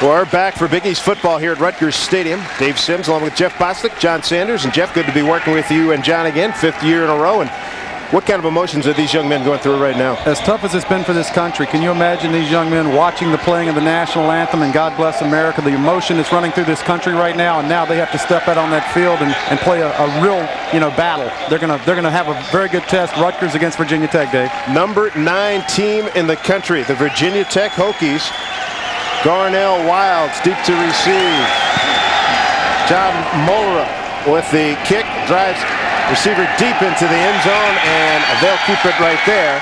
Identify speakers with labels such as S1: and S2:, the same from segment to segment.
S1: We're back for Big East football here at Rutgers Stadium. Dave Sims along with Jeff Bostic, John Sanders. And Jeff, good to be working with you and John again, 5th year in a row. And what kind of emotions are these young men going through right now?
S2: As tough as it's been for this country, can you imagine these young men watching the playing of the national anthem and God Bless America, the emotion that's running through this country right now, and now they have to step out on that field and play a real, battle. They're gonna have a very good test. Rutgers against Virginia Tech, Dave.
S1: Number 9 team in the country, the Virginia Tech Hokies. Garnell Wilds deep to receive. John Mulra with the kick, drives receiver deep into the end zone, and they'll keep it right there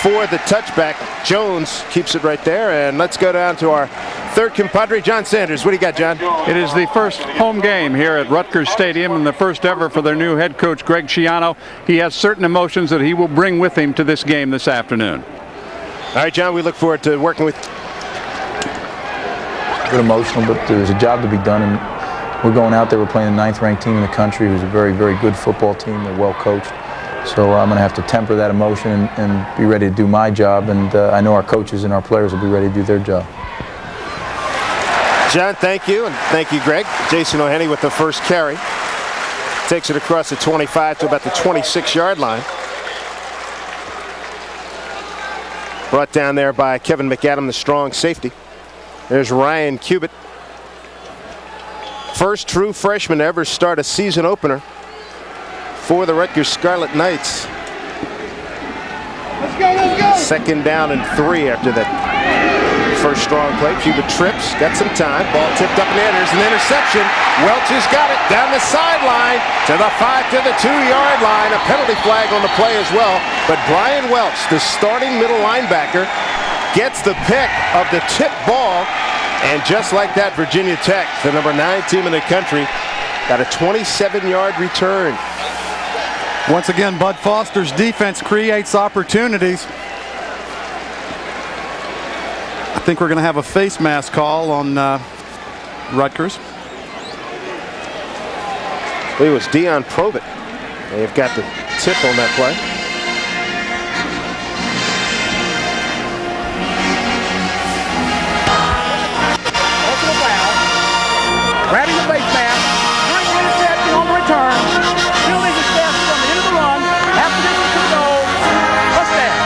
S1: for the touchback. Jones keeps it right there, and let's go down to our third compadre, John Sanders. What do you got, John?
S3: It is the first home game here at Rutgers Stadium and the first ever for their new head coach, Greg Schiano. He has certain emotions that he will bring with him to this game this afternoon.
S1: All right, John, we look forward to working with
S4: Good emotional, but there's a job to be done, and we're going out there. We're playing the 9th-ranked team in the country, who's a very, very good football team. They're well coached, so I'm going to have to temper that emotion and be ready to do my job. And I know our coaches and our players will be ready to do their job.
S1: John, thank you, and thank you, Greg. Jason O'Henny with the first carry, takes it across the 25 to about the 26-yard line. Brought down there by Kevin McAdam, the strong safety. There's Ryan Cubitt. First true freshman to ever start a season opener for the Rutgers Scarlet Knights.
S5: Let's go.
S1: Second down and 3 after that first strong play. Cubitt trips, got some time. Ball tipped up in the air. There's an interception. Welch has got it down the sideline to the 5 to the 2-yard line. A penalty flag on the play as well. But Brian Welch, the starting middle linebacker, gets the pick of the tip ball, and just like that, Virginia Tech, the number 9 team in the country, got a 27-yard return.
S2: Once again, Bud Foster's defense creates opportunities. I think we're going to have a face mask call on Rutgers.
S1: It was Dion Probit. They've got the tip on that play.
S5: Grabbing the face mask, throwing an interception on the return. Still is success from the end of the run. Half the distance to go. Touchdown.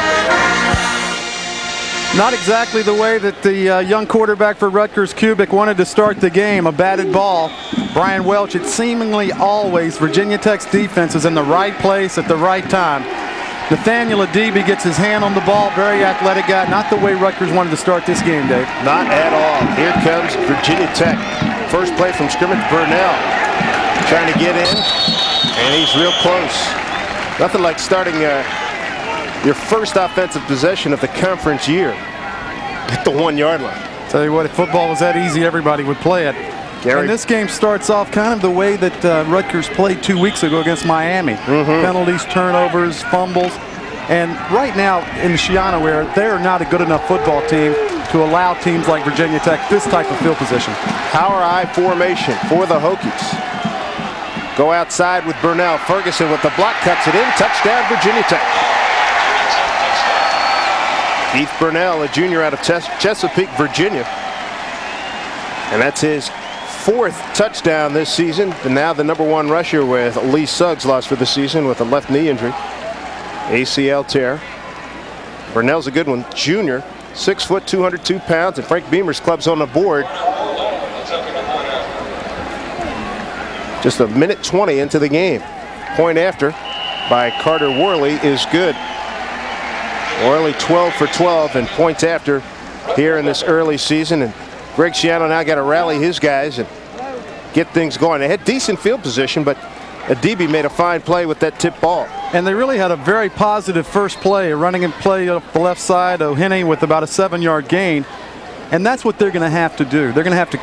S2: Not exactly the way that the young quarterback for Rutgers, Kubik, wanted to start the game. A batted ball. Brian Welch, it's seemingly always Virginia Tech's defense is in the right place at the right time. Nathaniel Adibi gets his hand on the ball, very athletic guy. Not the way Rutgers wanted to start this game, Dave.
S1: Not at all. Here comes Virginia Tech. First play from scrimmage, Burnell trying to get in, and he's real close. Nothing like starting your first offensive possession of the conference year at the 1-yard line.
S2: Tell you what, if football was that easy, everybody would play it.
S1: Gary.
S2: And this game starts off kind of the way that Rutgers played 2 weeks ago against Miami. Penalties, turnovers, fumbles. And right now in the Schiano era, they are not a good enough football team to allow teams like Virginia Tech this type of field position.
S1: Power I formation for the Hokies. Go outside with Burnell. Ferguson with the block, cuts it in. Touchdown, Virginia Tech. Keith Burnell, a junior out of Chesapeake, Virginia. And that's his 4th touchdown this season. And now the number 1 rusher with Lee Suggs lost for the season with a left knee injury. ACL tear. Burnell's a good one. Junior, 6 foot, 202 pounds, and Frank Beamer's club's on the board. Just a minute 20 into the game. Point after by Carter Worley is good. Worley 12 for 12 and points after here in this early season. And Greg Schiano now got to rally his guys and get things going. They had decent field position, but Adibi made a fine play with that tip ball.
S2: And they really had a very positive first play, a running and play up the left side. O'Henny with about a 7-yard gain. And that's what they're going to have to do. They're going to have to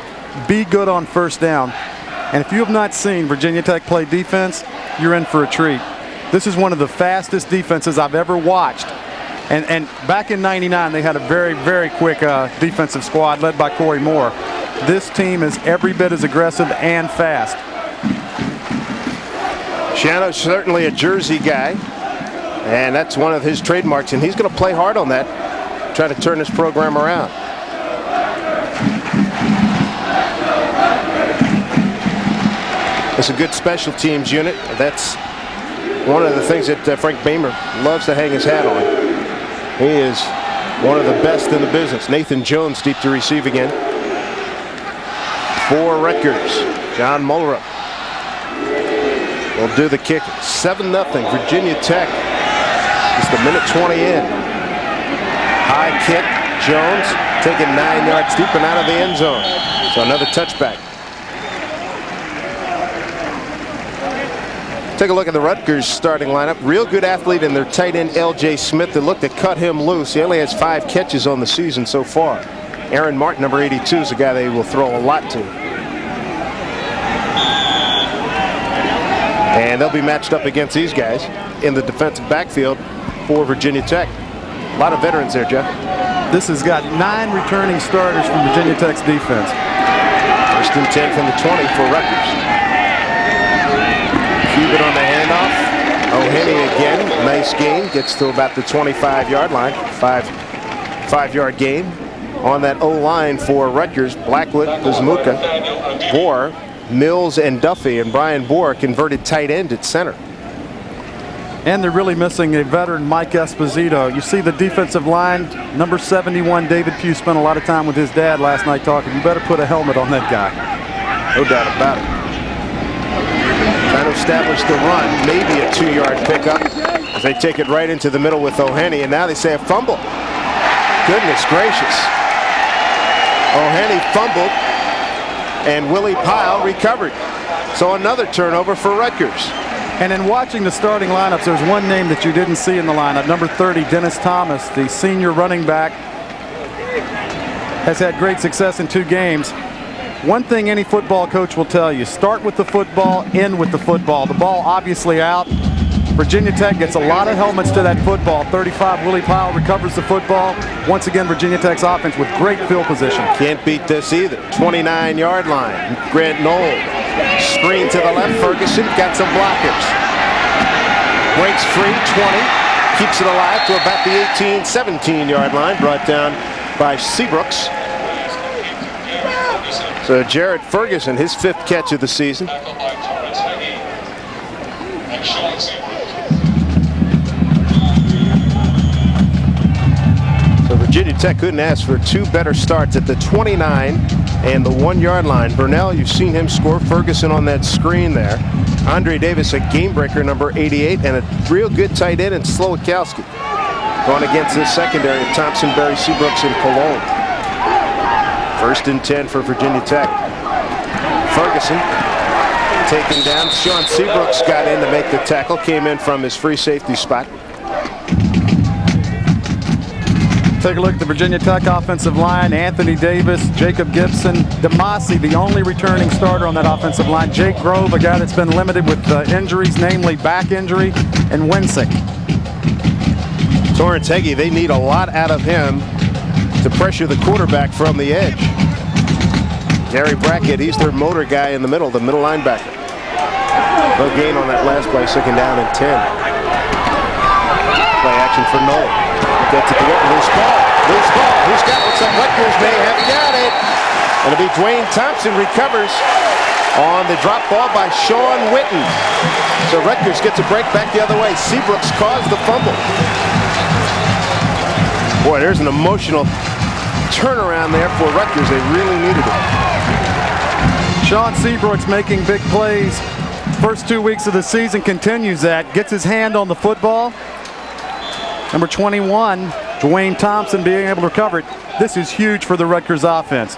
S2: be good on first down. And if you have not seen Virginia Tech play defense, you're in for a treat. This is one of the fastest defenses I've ever watched. And back in '99, they had a very, very quick defensive squad led by Corey Moore. This team is every bit as aggressive and fast.
S1: Schiano's certainly a Jersey guy, and that's one of his trademarks, and he's going to play hard on that, try to turn this program around. It's a good special teams unit. That's one of the things that Frank Beamer loves to hang his hat on. He is one of the best in the business. Nathan Jones deep to receive again. For Rutgers, John Mullerup will do the kick. 7-0 Virginia Tech. Just a minute 20 in. High kick. Jones taking 9 yards deep and out of the end zone. So another touchback. Take a look at the Rutgers starting lineup. Real good athlete in their tight end L.J. Smith. They look to cut him loose. He only has 5 catches on the season so far. Aaron Martin, number 82, is a guy they will throw a lot to. And they'll be matched up against these guys in the defensive backfield for Virginia Tech. A lot of veterans there, Jeff.
S2: This has got 9 returning starters from Virginia Tech's defense.
S1: 1st and 10 from the 20 for Rutgers. Cuban on the handoff. O'Henny again. Nice gain. Gets to about the 25-yard line. 5-yard gain on that O-line for Rutgers. Blackwood, Kuzmuka, Bohr, Mills, and Duffy. And Brian Bohr converted tight end at center.
S2: And they're really missing a veteran, Mike Esposito. You see the defensive line, number 71, David Pugh, spent a lot of time with his dad last night talking. You better put a helmet on that guy.
S1: No doubt about it. Trying to establish the run, maybe a 2-yard pickup as they take it right into the middle with O'Henny, and now they say a fumble. Goodness gracious. O'Henny fumbled, and Willie Pyle recovered. So another turnover for Rutgers.
S2: And in watching the starting lineups, there's one name that you didn't see in the lineup. Number 30, Dennis Thomas, the senior running back, has had great success in 2 games. One thing any football coach will tell you, start with the football, end with the football. The ball obviously out. Virginia Tech gets a lot of helmets to that football. 35, Willie Pyle recovers the football. Once again, Virginia Tech's offense with great field position.
S1: Can't beat this either. 29-yard line. Grant Knoll. Screen to the left. Ferguson got some blockers. Breaks free, 20. Keeps it alive to about the 18, 17-yard line. Brought down by Seabrooks. So Jared Ferguson, his 5th catch of the season. So Virginia Tech couldn't ask for 2 better starts at the 29 and the 1-yard line. Burnell, you've seen him score. Ferguson on that screen there. Andre Davis, a game breaker, number 88, and a real good tight end in Slowakowski. Going against this secondary of Thompson, Berry, Seabrooks, and Cologne. 1st and 10 for Virginia Tech. Ferguson taken down. Sean Seabrooks got in to make the tackle. Came in from his free safety spot.
S2: Take a look at the Virginia Tech offensive line. Anthony Davis, Jacob Gibson, DeMasi, the only returning starter on that offensive line. Jake Grove, a guy that's been limited with injuries, namely back injury, and Winsick.
S1: Torrance Heggie, they need a lot out of him to pressure the quarterback from the edge. Gary Brackett, he's their motor guy in the middle linebacker. No gain on that last play, 2nd down and 10. Play action for Knoll. Gets it to get loose ball. Loose ball. Who's got it? Looks like Rutgers may have got it. And it'll be Dwayne Thompson recovers on the drop ball by Sean Witten. So Rutgers gets a break back the other way. Seabrooks caused the fumble. Boy, there's an emotional turnaround there for Rutgers. They really needed it.
S2: Sean Seabrooks making big plays. First 2 weeks of the season continues that. Gets his hand on the football. Number 21, Dwayne Thompson being able to recover it. This is huge for the Rutgers offense.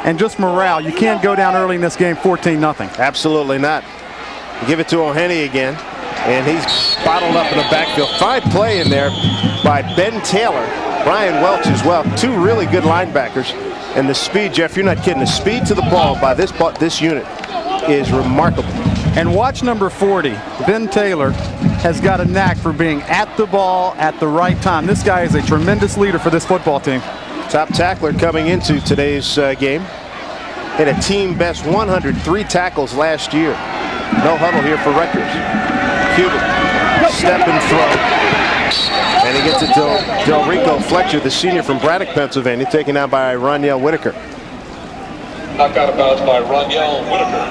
S2: And just morale. You can't go down early in this game 14-0.
S1: Absolutely not. Give it to O'Henny again. And he's bottled up in the backfield. Fine play in there by Ben Taylor. Brian Welch as well. 2 really good linebackers. And the speed, Jeff, you're not kidding. The speed to the ball by this unit is remarkable.
S2: And watch number 40. Ben Taylor has got a knack for being at the ball at the right time. This guy is a tremendous leader for this football team.
S1: Top tackler coming into today's game. Hit a team best 103 tackles last year. No huddle here for Rutgers. Cuban, step and throw. And he gets it to Delrico Fletcher, the senior from Braddock, Pennsylvania, taken down by Roniel Whitaker.
S6: Knocked out of bounds by Roniel Whitaker.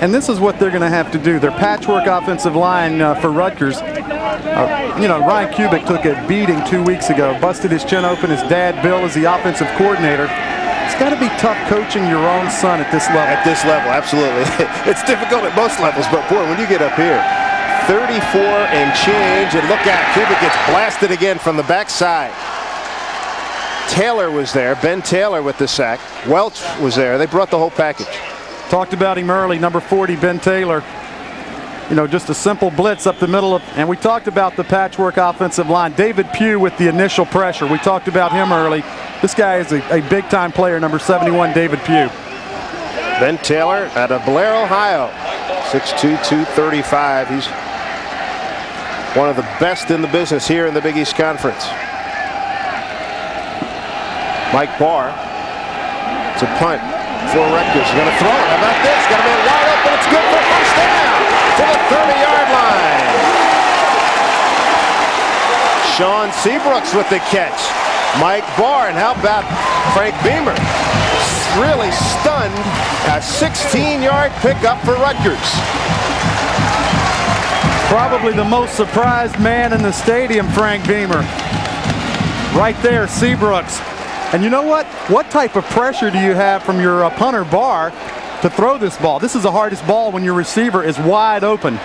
S2: And this is what they're going to have to do. Their patchwork offensive line for Rutgers. Ryan Kubik took a beating 2 weeks ago, busted his chin open. His dad, Bill, is the offensive coordinator. It's got to be tough coaching your own son at this level.
S1: At this level, absolutely. It's difficult at most levels, but boy, when you get up here, 34 and change, and look out, Kubik gets blasted again from the backside. Taylor was there, Ben Taylor with the sack. Welch was there. They brought the whole package.
S2: Talked about him early, number 40, Ben Taylor. Just a simple blitz up the middle and we talked about the patchwork offensive line. David Pugh with the initial pressure. We talked about him early. This guy is a big-time player, number 71, David Pugh.
S1: Ben Taylor out of Blair, Ohio, 6'2", 235. He's one of the best in the business here in the Big East Conference. Mike Barr. It's a punt for Rutgers. He's going to throw it. How about this? Got a man wide open. It's good for first down to the 30-yard line. Sean Seabrooks with the catch. Mike Barr, and how about Frank Beamer? Really stunned. A 16-yard pickup for Rutgers.
S2: Probably the most surprised man in the stadium, Frank Beamer. Right there, Seabrooks. And you know what? What type of pressure do you have from your punter, Barr, to throw this ball? This is the hardest ball when your receiver is wide open.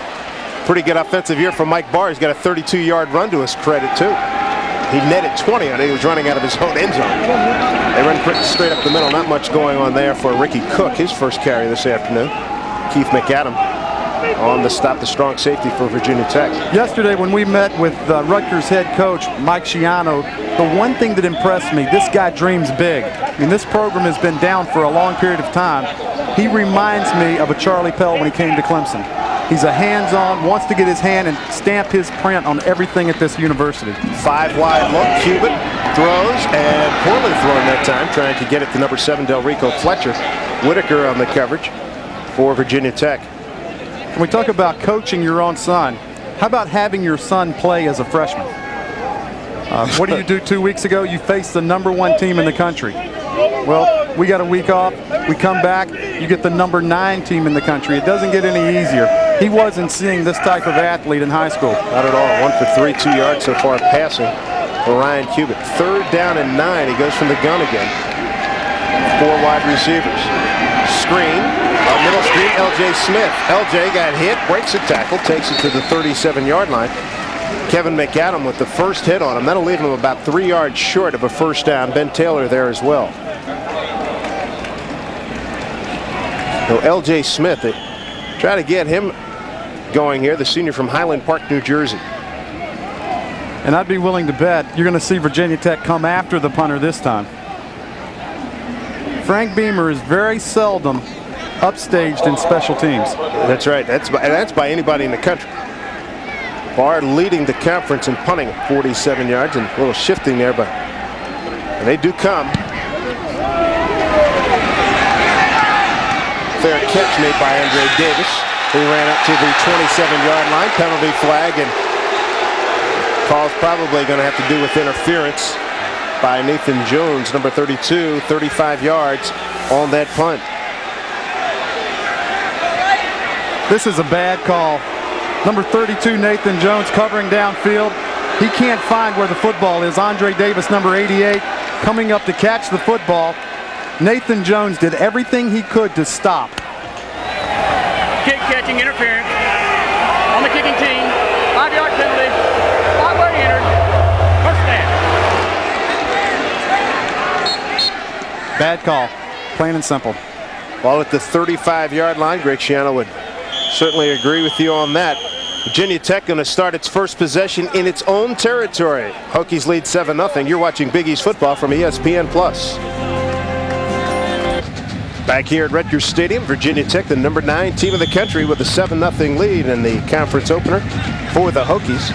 S1: Pretty good offensive year for Mike Barr. He's got a 32-yard run to his credit, too. He netted 20 on it. He was running out of his own end zone. They run pretty straight up the middle. Not much going on there for Ricky Cook, his first carry this afternoon. Keith McAdam on the stop, the strong safety for Virginia Tech.
S2: Yesterday when we met with Rutgers head coach Mike Schiano, the one thing that impressed me, this guy dreams big. I mean, this program has been down for a long period of time. He reminds me of a Charlie Pell when he came to Clemson. He's a hands-on, wants to get his hand and stamp his print on everything at this university.
S1: 5 wide look, Kubik throws, and poorly thrown that time, trying to get it to number 7, Delrico Fletcher. Whitaker on the coverage for Virginia Tech.
S2: When we talk about coaching your own son, how about having your son play as a freshman? What do you do 2 weeks ago? You faced the #1 team in the country. Well, we got a week off. We come back. You get the #9 team in the country. It doesn't get any easier. He wasn't seeing this type of athlete in high school.
S1: Not at all. 1 for 3, 2 yards so far passing for Ryan Kubik. 3rd down and 9. He goes from the gun again. 4 wide receivers. Screen. Middle screen, L.J. Smith. L.J. got hit, breaks a tackle, takes it to the 37-yard line. Kevin McAdam with the first hit on him. That'll leave him about 3 yards short of a first down. Ben Taylor there as well. So L.J. Smith, they try to get him going here, the senior from Highland Park, New Jersey.
S2: And I'd be willing to bet you're going to see Virginia Tech come after the punter this time. Frank Beamer is very seldom upstaged in special teams.
S1: That's right. That's by anybody in the country. Barr leading the conference in punting at 47 yards, and a little shifting there, but and they do come. Fair catch made by Andre Davis, who ran up to the 27-yard line. Penalty flag, and call's probably going to have to do with interference by Nathan Jones, number 32, 35 yards on that punt.
S2: This is a bad call. Number 32, Nathan Jones, covering downfield. He can't find where the football is. Andre Davis, number 88, coming up to catch the football. Nathan Jones did everything he could to stop.
S5: Kick catching interference on the kicking team. 5-yard penalty. 5-yard entered. First down.
S2: Bad call, plain and simple.
S1: Ball at the 35-yard line. Greg Schiano would certainly agree with you on that. Virginia Tech going to start its first possession in its own territory. Hokies lead 7-0. You're watching Big East football from ESPN+. Back here at Rutgers Stadium, Virginia Tech, the #9 team in the country, with a 7-0 lead in the conference opener for the Hokies.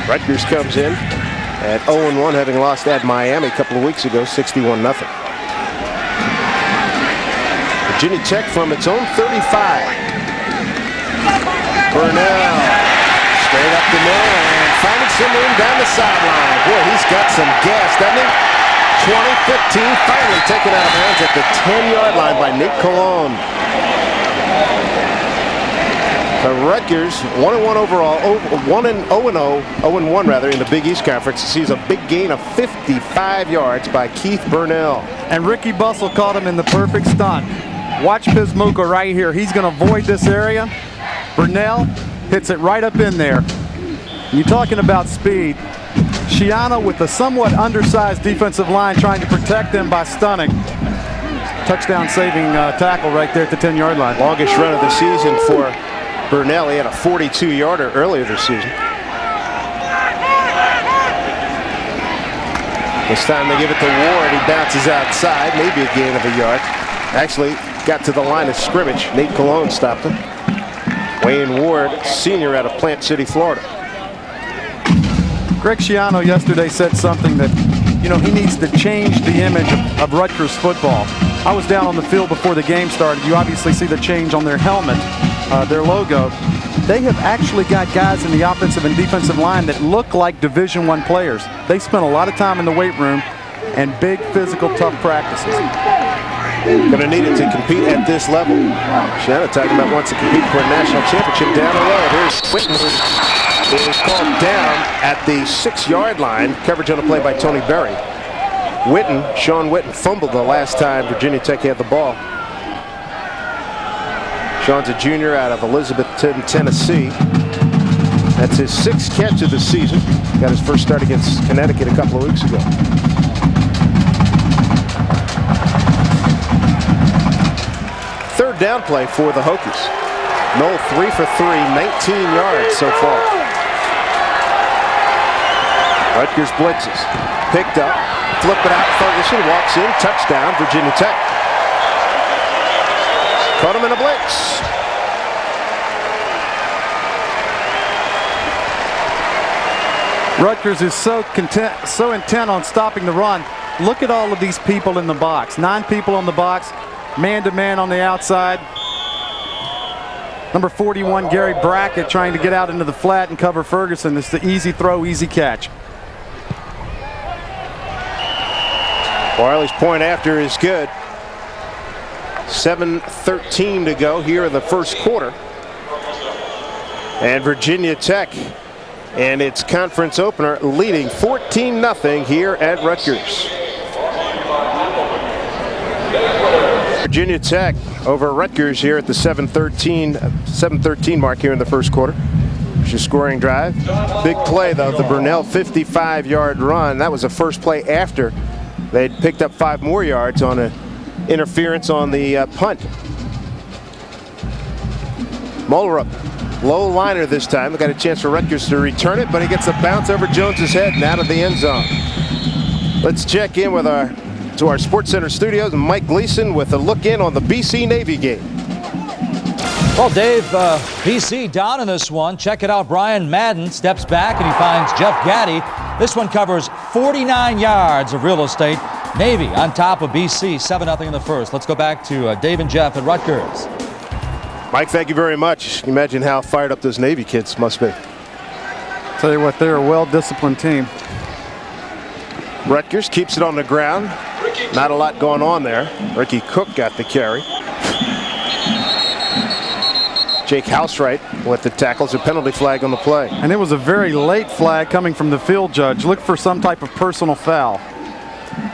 S1: Rutgers comes in at 0-1, having lost at Miami a couple of weeks ago, 61-0. Virginia Tech from its own 35. Burnell, straight up the middle and finding some room down the sideline. Boy, he's got some gas, doesn't he? 20-15, finally taken out of bounds at the 10-yard line by Nick Colon. Rutgers 1-1 overall, 0-1 rather in the Big East Conference. Sees a big gain of 55 yards by Keith Burnell.
S2: And Ricky Bussell caught him in the perfect stunt. Watch Pismuka right here. He's going to avoid this area. Burnell hits it right up in there. You're talking about speed. Shiano with a somewhat undersized defensive line trying to protect them by stunning. Touchdown saving tackle right there at the 10-yard line.
S1: Longest run of the season for Burnell. He had a 42-yarder earlier this season. This time they give it to Ward. He bounces outside, maybe a gain of a yard. Actually got to the line of scrimmage. Nate Colon stopped him. Wayne Ward, senior out of Plant City, Florida.
S2: Greg Schiano yesterday said something that, you know, he needs to change the image of Rutgers football. I was down on the field before the game started. You obviously see the change on their helmet, their logo. They have actually got guys in the offensive and defensive line that look like Division I players. They spent a lot of time in the weight room and big physical tough practices.
S1: Going to need it to compete at this level. Shannon talking about wants to compete for a national championship down the road. Here's Whitten, who is called down at the 6-yard line. Coverage on the play by Tony Berry. Sean Whitten fumbled the last time Virginia Tech had the ball. Sean's a junior out of Elizabethton, Tennessee. That's his 6th catch of the season. Got his first start against Connecticut a couple of weeks ago. Third down play for the Hokies. Knoll 3 for 3, 19 yards so far. Rutgers blitzes. Picked up. Flip it out. Ferguson walks in. Touchdown, Virginia Tech. Caught him in a blitz.
S2: Rutgers is so intent on stopping the run. Look at all of these people in the box. 9 people on the box. Man-to-man on the outside. Number 41, Gary Brackett, trying to get out into the flat and cover Ferguson. It's the easy throw, easy catch.
S1: Wiley's point after is good. 7:13 to go here in the first quarter. And Virginia Tech and its conference opener leading 14-0 here at Rutgers. Virginia Tech over Rutgers here at the 7:13 mark here in the first quarter. It's your scoring drive. Big play though, the Burnell 55-yard run. That was the first play after they'd picked up 5 more yards on an interference on the punt. Mullerup, low liner this time. They got a chance for Rutgers to return it, but he gets a bounce over Jones's head and out of the end zone. Let's check in with our Sports Center studios and Mike Gleason with a look in on the BC Navy game.
S6: Well, Dave, BC down in this one. Check it out. Brian Madden steps back and he finds Jeff Gaddy. This one covers 49 yards of real estate. Navy on top of BC, 7-0 in the first. Let's go back to Dave and Jeff at Rutgers.
S1: Mike, thank you very much. Can you imagine how fired up those Navy kids must be?
S2: Tell you what, they're a well-disciplined team.
S1: Rutgers keeps it on the ground. Not a lot going on there. Ricky Cook got the carry. Jake Housewright with the tackles, a penalty flag on the play.
S2: And it was a very late flag coming from the field judge. Look for some type of personal foul.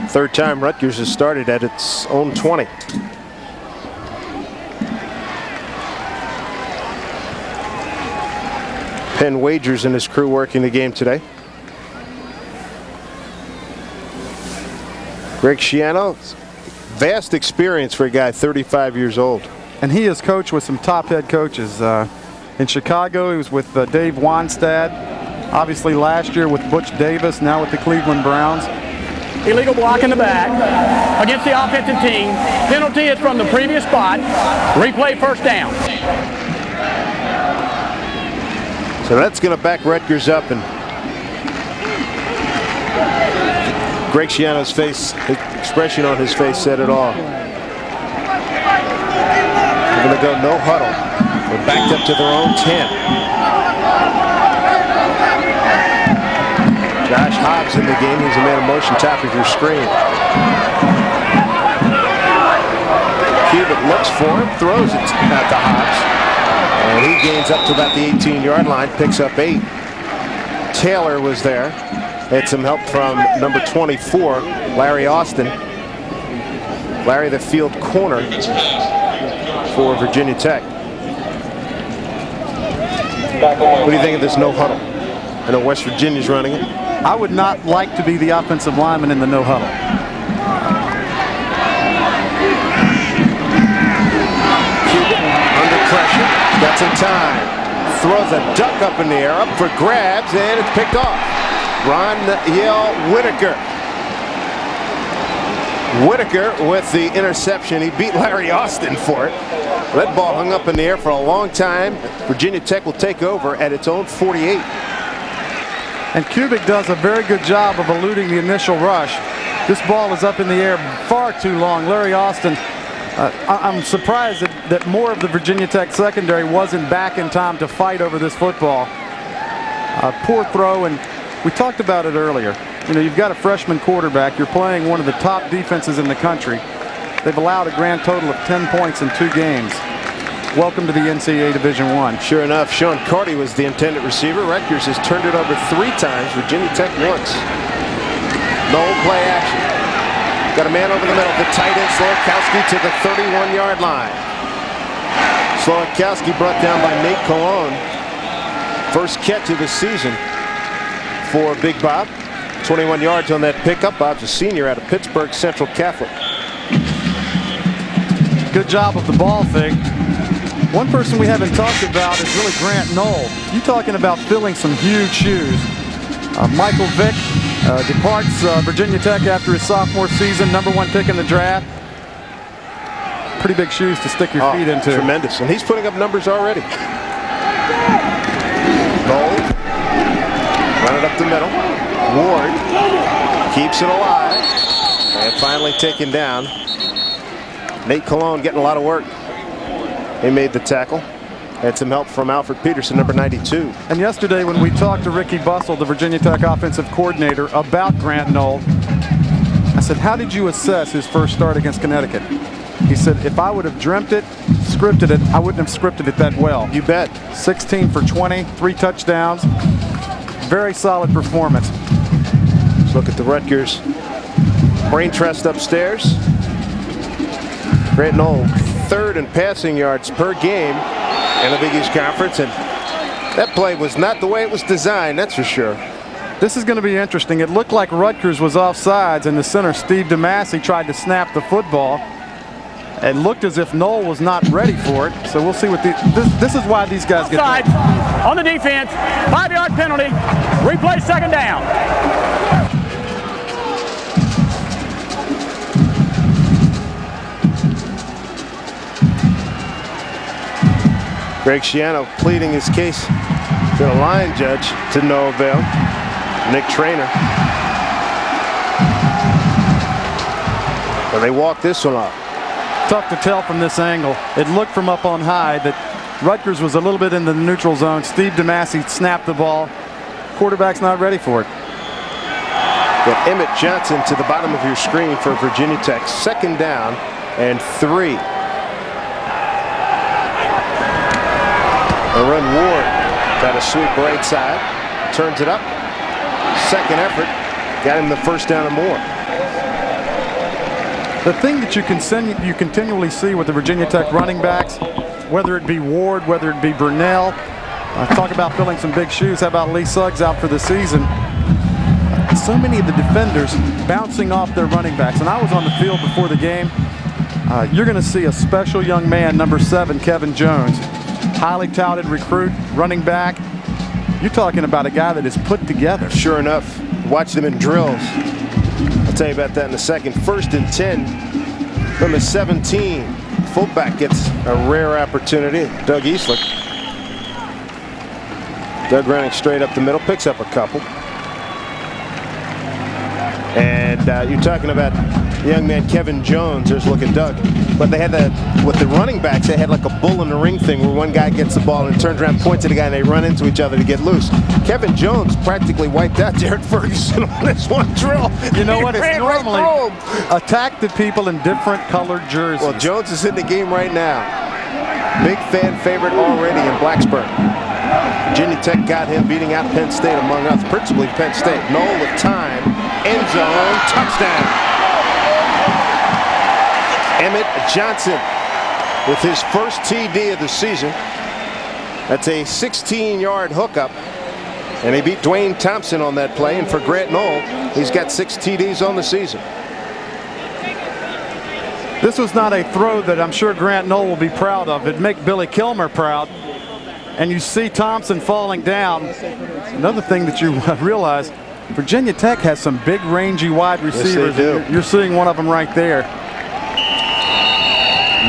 S1: Third time Rutgers has started at its own 20. Penn Wagers and his crew working the game today. Greg Schiano, vast experience for a guy 35 years old.
S2: And he has coached with some top head coaches. In Chicago, he was with Dave Wanstad. Obviously last year with Butch Davis, now with the Cleveland Browns.
S5: Illegal block in the back against the offensive team. Penalty is from the previous spot. Replay first down.
S1: So that's going to back Rutgers up, and Greg Schiano's face, his expression on his face said it all. They're going to go no huddle. They're backed up to their own 10. Josh Hobbs in the game. He's a man of motion, top of your screen. Cubitt looks for him, throws it out to Hobbs. And he gains up to about the 18-yard line, picks up 8. Taylor was there. Had some help from number 24, Larry Austin. Larry, the field corner for Virginia Tech. What do you think of this no huddle? I know West Virginia's running it.
S2: I would not like to be the offensive lineman in the no huddle.
S1: Cuban under pressure, got some time. Throws a duck up in the air, up for grabs, and it's picked off. Ron Whitaker. Whitaker with the interception. He beat Larry Austin for it. That ball hung up in the air for a long time. Virginia Tech will take over at its own 48.
S2: And Kubik does a very good job of eluding the initial rush. This ball is up in the air far too long. Larry Austin, I'm surprised that more of the Virginia Tech secondary wasn't back in time to fight over this football. Poor throw, and we talked about it earlier. You know, you've got a freshman quarterback. You're playing one of the top defenses in the country. They've allowed a grand total of 10 points in 2 games. Welcome to the NCAA Division I.
S1: Sure enough, Sean Carty was the intended receiver. Rutgers has turned it over 3 times. Virginia Tech once. No play action. Got a man over the middle. The tight end, Slowakowski, to the 31-yard line. Slowakowski brought down by Nate Cologne. First catch of the season for Big Bob. 21 yards on that pickup. Bob's a senior out of Pittsburgh Central Catholic.
S2: Good job of the ball fake. One person we haven't talked about is really Grant Knoll. You talking about filling some huge shoes. Michael Vick departs Virginia Tech after his sophomore season, #1 pick in the draft. Pretty big shoes to stick your feet into.
S1: Tremendous, and he's putting up numbers already. Knoll, run it up the middle. Ward keeps it alive, and finally taken down. Nate Cologne getting a lot of work. He made the tackle. Had some help from Alfred Peterson, number 92.
S2: And yesterday when we talked to Ricky Bussell, the Virginia Tech offensive coordinator, about Grant Knoll, I said, how did you assess his first start against Connecticut? He said, if I would have dreamt it, scripted it, I wouldn't have scripted it that well.
S1: You bet.
S2: 16 for 20, 3 touchdowns. Very solid performance.
S1: Let's look at the Rutgers brain trust upstairs. Grant Knoll, 3rd in passing yards per game in the Big East Conference, and that play was not the way it was designed, that's for sure.
S2: This is going to be interesting. It looked like Rutgers was offsides, and the center, Steve DeMassey, tried to snap the football. It looked as if Knoll was not ready for it, so we'll see what this is why these guys get
S5: Offside on the defense, 5-yard penalty, replay 2nd down.
S1: Greg Schiano pleading his case to the line judge to no avail. Nick Traynor. But they walk this one off.
S2: Tough to tell from this angle. It looked from up on high that Rutgers was a little bit in the neutral zone. Steve DeMassey snapped the ball. Quarterback's not ready for it.
S1: Got Emmett Johnson to the bottom of your screen for Virginia Tech. 2nd down and 3. A run Ward. Got a sweep right side. Turns it up. 2nd effort. Got him the 1st down and more.
S2: The thing that you continually see with the Virginia Tech running backs, whether it be Ward, whether it be Burnell, talk about filling some big shoes. How about Lee Suggs out for the season? So many of the defenders bouncing off their running backs. And I was on the field before the game. You're going to see a special young man, number 7, Kevin Jones. Highly touted recruit, running back. You're talking about a guy that is put together.
S1: Sure enough. Watch them in drills. I'll tell you about that in a second. 1st and 10 from the 17. Fullback gets a rare opportunity. Doug Eastler. Doug running straight up the middle, picks up a couple. And you're talking about the young man Kevin Jones. There's a look at Doug. But they had that with the running backs. They had like a bull in the ring thing where one guy gets the ball and turns around, points at the guy, and they run into each other to get loose. Kevin Jones practically wiped out Jared Ferguson on this one drill.
S2: You know what? It's normally attack the people in different colored jerseys.
S1: Well, Jones is in the game right now. Big fan favorite already in Blacksburg. Virginia Tech got him beating out Penn State, among others, principally Penn State. Knoll with time, end zone, touchdown. Emmett Johnson with his first TD of the season. That's a 16-yard hookup. And he beat Dwayne Thompson on that play. And for Grant Knoll, he's got 6 TDs on the season.
S2: This was not a throw that I'm sure Grant Knoll will be proud of. It'd make Billy Kilmer proud. And you see Thompson falling down. Another thing that you realize, Virginia Tech has some big, rangy wide receivers.
S1: Yes,
S2: You're seeing one of them right there.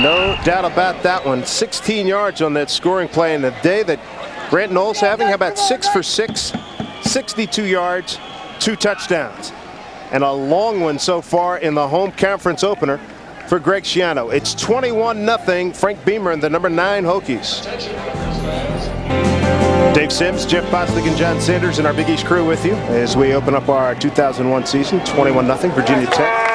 S1: No doubt about that one. 16 yards on that scoring play. And the day that Grant Knoll's having, how about 6 for 6, 62 yards, 2 touchdowns. And a long one so far in the home conference opener for Greg Schiano. It's 21-0. Frank Beamer and the number 9 Hokies. Dave Sims, Jeff Bostic, and John Sanders and our Big East crew with you as we open up our 2001 season. 21-0 Virginia Tech.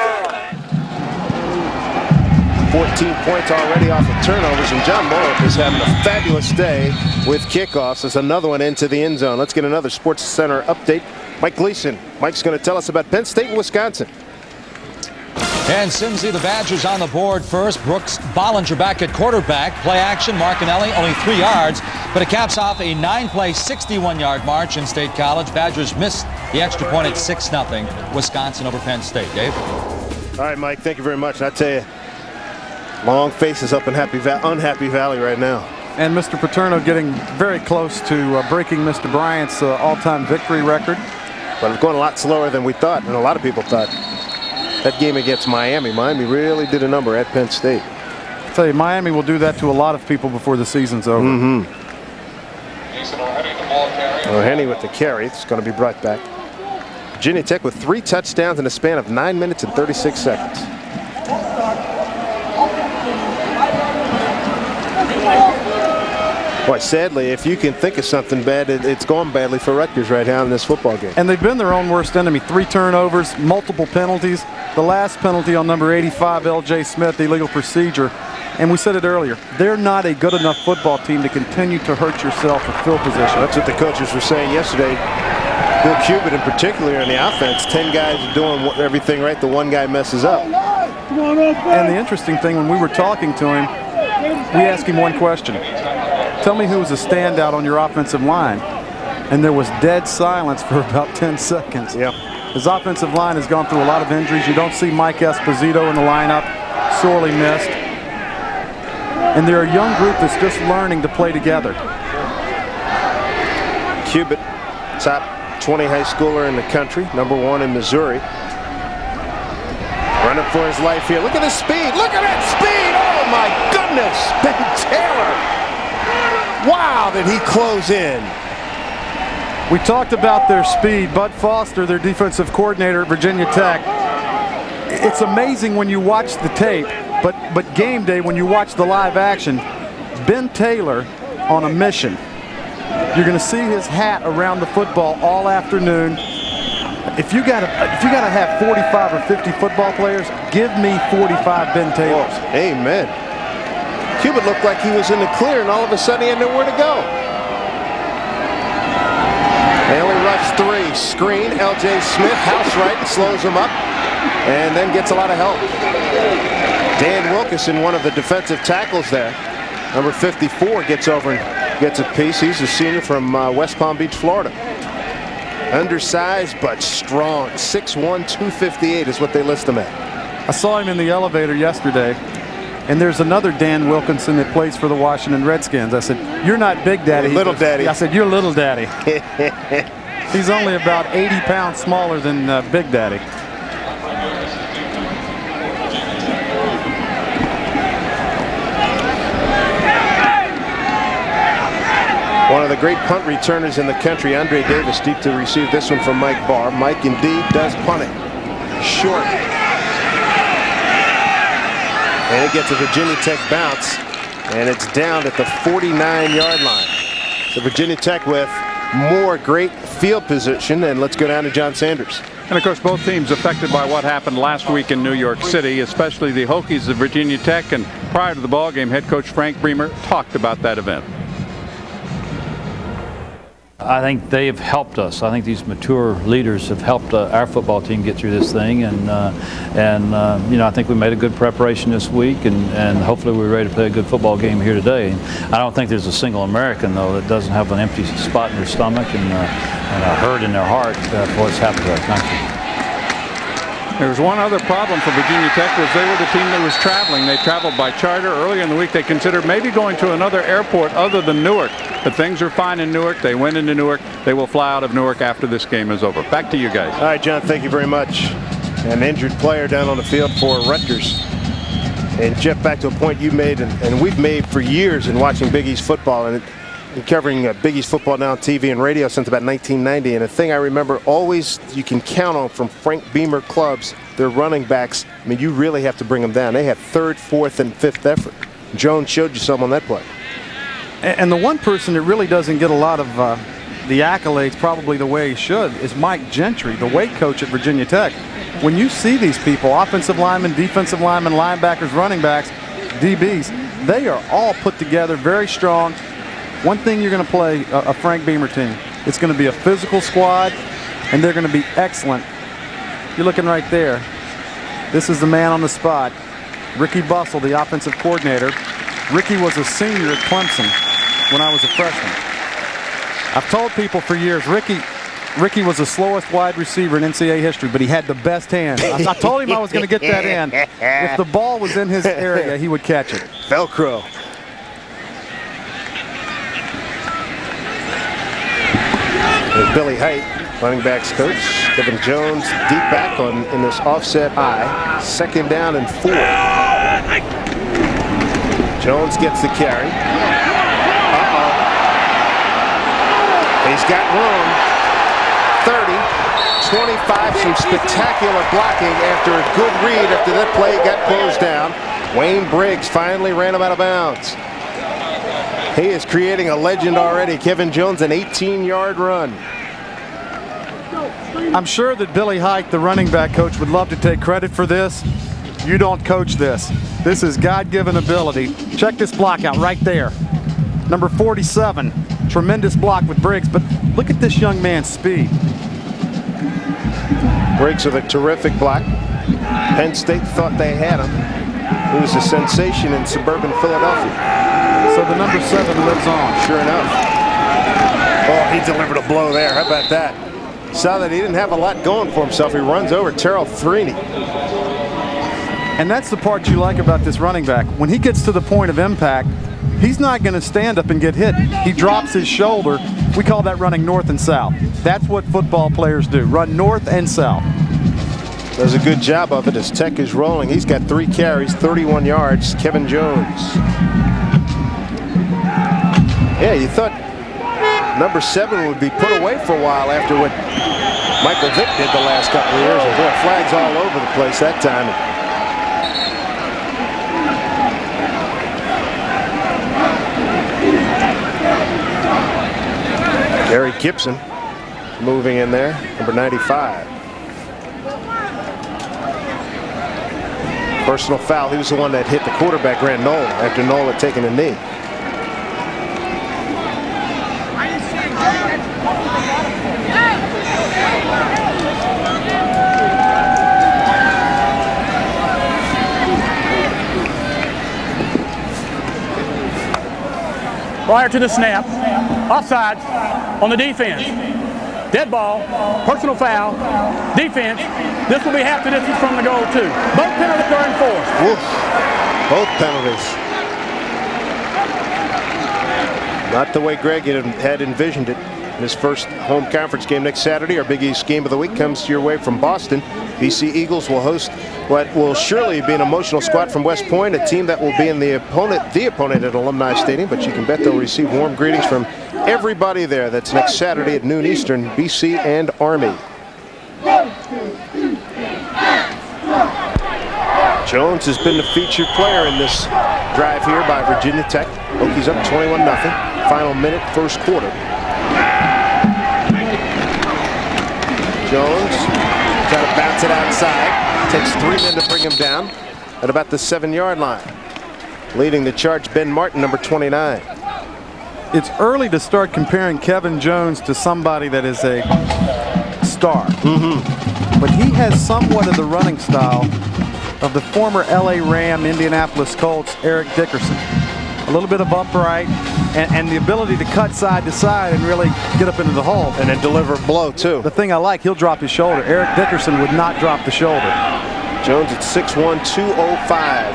S1: 14 points already off of turnovers, and John Morup is having a fabulous day with kickoffs. There's another one into the end zone. Let's get another Sports Center update. Mike Gleason. Mike's going to tell us about Penn State and Wisconsin.
S6: And Simsy, the Badgers on the board first. Brooks Bollinger back at quarterback. Play action, Martinelli, only 3 yards, but it caps off a 9-play, 61-yard march in State College. Badgers missed the extra point at 6-0. Wisconsin over Penn State. Dave?
S1: All right, Mike, thank you very much. And I tell you, long faces up in Unhappy Valley right now.
S2: And Mr. Paterno getting very close to breaking Mr. Bryant's all-time victory record.
S1: But it's going a lot slower than we thought, and a lot of people thought. That game against Miami really did a number at Penn State.
S2: I'll tell you, Miami will do that to a lot of people before the season's over.
S1: Henny with the carry. It's going to be brought back. Virginia Tech with 3 touchdowns in a span of 9 minutes and 36 seconds. Boy, sadly, if you can think of something bad, it's gone badly for Rutgers right now in this football game.
S2: And they've been their own worst enemy. 3 turnovers, multiple penalties. The last penalty on number 85, L.J. Smith, illegal procedure. And we said it earlier, they're not a good enough football team to continue to hurt yourself with field position.
S1: That's what the coaches were saying yesterday. Bill Cubitt in particular on the offense, 10 guys are doing everything right, the one guy messes up.
S2: And the interesting thing, when we were talking to him, we asked him one question. Tell me who was a standout on your offensive line. And there was dead silence for about 10 seconds.
S1: Yep.
S2: His offensive line has gone through a lot of injuries. You don't see Mike Esposito in the lineup, sorely missed. And they're a young group that's just learning to play together.
S1: Cubitt, top 20 high schooler in the country, number 1 in Missouri. Running for his life here. Look at his speed. Look at that speed. Oh, my goodness. Ben Taylor. Wow, did he close in.
S2: We talked about their speed. Bud Foster, their defensive coordinator at Virginia Tech. It's amazing when you watch the tape, but game day, when you watch the live action, Ben Taylor on a mission. You're going to see his hat around the football all afternoon. If you gotta have 45 or 50 football players, give me 45 Ben Taylors.
S1: Oh, amen. Cubitt looked like he was in the clear, and all of a sudden he had nowhere to go. They only rush 3. Screen, L.J. Smith, house right, slows him up, and then gets a lot of help. Dan Wilkinson, one of the defensive tackles there, number 54, gets over and gets a piece. He's a senior from West Palm Beach, Florida. Undersized but strong. 6'1", 258 is what they list him at.
S2: I saw him in the elevator yesterday, and there's another Dan Wilkinson that plays for the Washington Redskins. I said, "You're not Big Daddy."
S1: Little Daddy.
S2: I said, "You're Little Daddy." He's only about 80 pounds smaller than Big Daddy.
S1: One of the great punt returners in the country, Andre Davis, deep to receive this one from Mike Barr. Mike indeed does punt it. Short. And it gets a Virginia Tech bounce, and it's down at the 49-yard line. So Virginia Tech with more great field position, and let's go down to John Sanders.
S3: And of course, both teams affected by what happened last week in New York City, especially the Hokies of Virginia Tech. And prior to the ball game, head coach Frank Beamer talked about that event.
S7: I think they've helped us. I think these mature leaders have helped our football team get through this thing, and you know, I think we made a good preparation this week, and hopefully we're ready to play a good football game here today. I don't think there's a single American though that doesn't have an empty spot in their stomach and a hurt in their heart for what's happened to our country.
S3: There was one other problem for Virginia Tech, was they were the team that was traveling. They traveled by charter. Earlier in the week, they considered maybe going to another airport other than Newark. But things are fine in Newark. They went into Newark. They will fly out of Newark after this game is over. Back to you guys.
S1: All right, John, thank you very much. An injured player down on the field for Rutgers. And Jeff, back to a point you made and we've made for years in watching Big East football and covering Big East football now on TV and radio since about 1990. And a thing I remember always you can count on from Frank Beamer clubs, their running backs, I mean, you really have to bring them down. They had third, fourth, and fifth effort. Jones showed you some on that play.
S2: And the one person that really doesn't get a lot of the accolades probably the way he should is Mike Gentry, the weight coach at Virginia Tech. When you see these people, offensive linemen, defensive linemen, linebackers, running backs, DBs, they are all put together, very strong. One thing you're going to play a Frank Beamer team, it's going to be a physical squad, and they're going to be excellent. You're looking right there. This is the man on the spot, Ricky Bussell, the offensive coordinator. Ricky was a senior at Clemson when I was a freshman. I've told people for years, Ricky was the slowest wide receiver in NCAA history, but he had the best hands. I told him I was going to get that in. If the ball was in his area, he would catch it.
S1: Velcro. There's Billy Height, running backs coach. Kevin Jones deep back in this offset I. Second down and 4. Jones gets the carry. He's got room. 30, 25, some spectacular blocking after a good read after that play got closed down. Wayne Briggs finally ran him out of bounds. He is creating a legend already. Kevin Jones, an 18-yard run.
S2: I'm sure that Billy Height, the running back coach, would love to take credit for this. You don't coach this. This is God-given ability. Check this block out right there. Number 47, tremendous block with Briggs, but look at this young man's speed.
S1: Briggs with a terrific block. Penn State thought they had him. He was a sensation in suburban Philadelphia.
S2: So the number 7 lives on.
S1: Sure enough. Oh, he delivered a blow there. How about that? Saw that he didn't have a lot going for himself. He runs over Terrell Freeney.
S2: And that's the part you like about this running back. When he gets to the point of impact, he's not going to stand up and get hit. He drops his shoulder. We call that running north and south. That's what football players do, run north and south.
S1: Does a good job of it as Tech is rolling. He's got 3 carries, 31 yards. Kevin Jones. Yeah, you thought number 7 would be put away for a while after what Michael Vick did the last couple of years. And boy, flags all over the place that time. Gary Gibson moving in there, number 95. Personal foul. He was the one that hit the quarterback, Grant Knoll, after Knoll had taken a knee.
S5: Prior to the snap, offside on the defense. Dead ball, personal foul, defense. This will be half the distance from the goal too. Both penalties are enforced.
S1: Oof. Both penalties. Not the way Greg had envisioned it. His first home conference game next Saturday. Our Big East game of the week comes your way from Boston. BC Eagles will host what will surely be an emotional squad from West Point, a team that will be in the opponent at Alumni Stadium, but you can bet they'll receive warm greetings from everybody there. That's next Saturday at noon Eastern, BC and Army. Jones has been the featured player in this drive here by Virginia Tech. Hokies up 21-0. Final minute, first quarter. Jones Gets it outside. Takes 3 men to bring him down at about the 7-yard line. Leading the charge, Ben Martin, number 29.
S2: It's early to start comparing Kevin Jones to somebody that is a star. But he has somewhat of the running style of the former LA Ram, Indianapolis Colts, Eric Dickerson. A little bit of upright and the ability to cut side to side and really get up into the hole.
S1: And then deliver a blow, too.
S2: The thing I like, he'll drop his shoulder. Eric Dickerson would not drop the shoulder.
S1: Jones at 6'1", 205.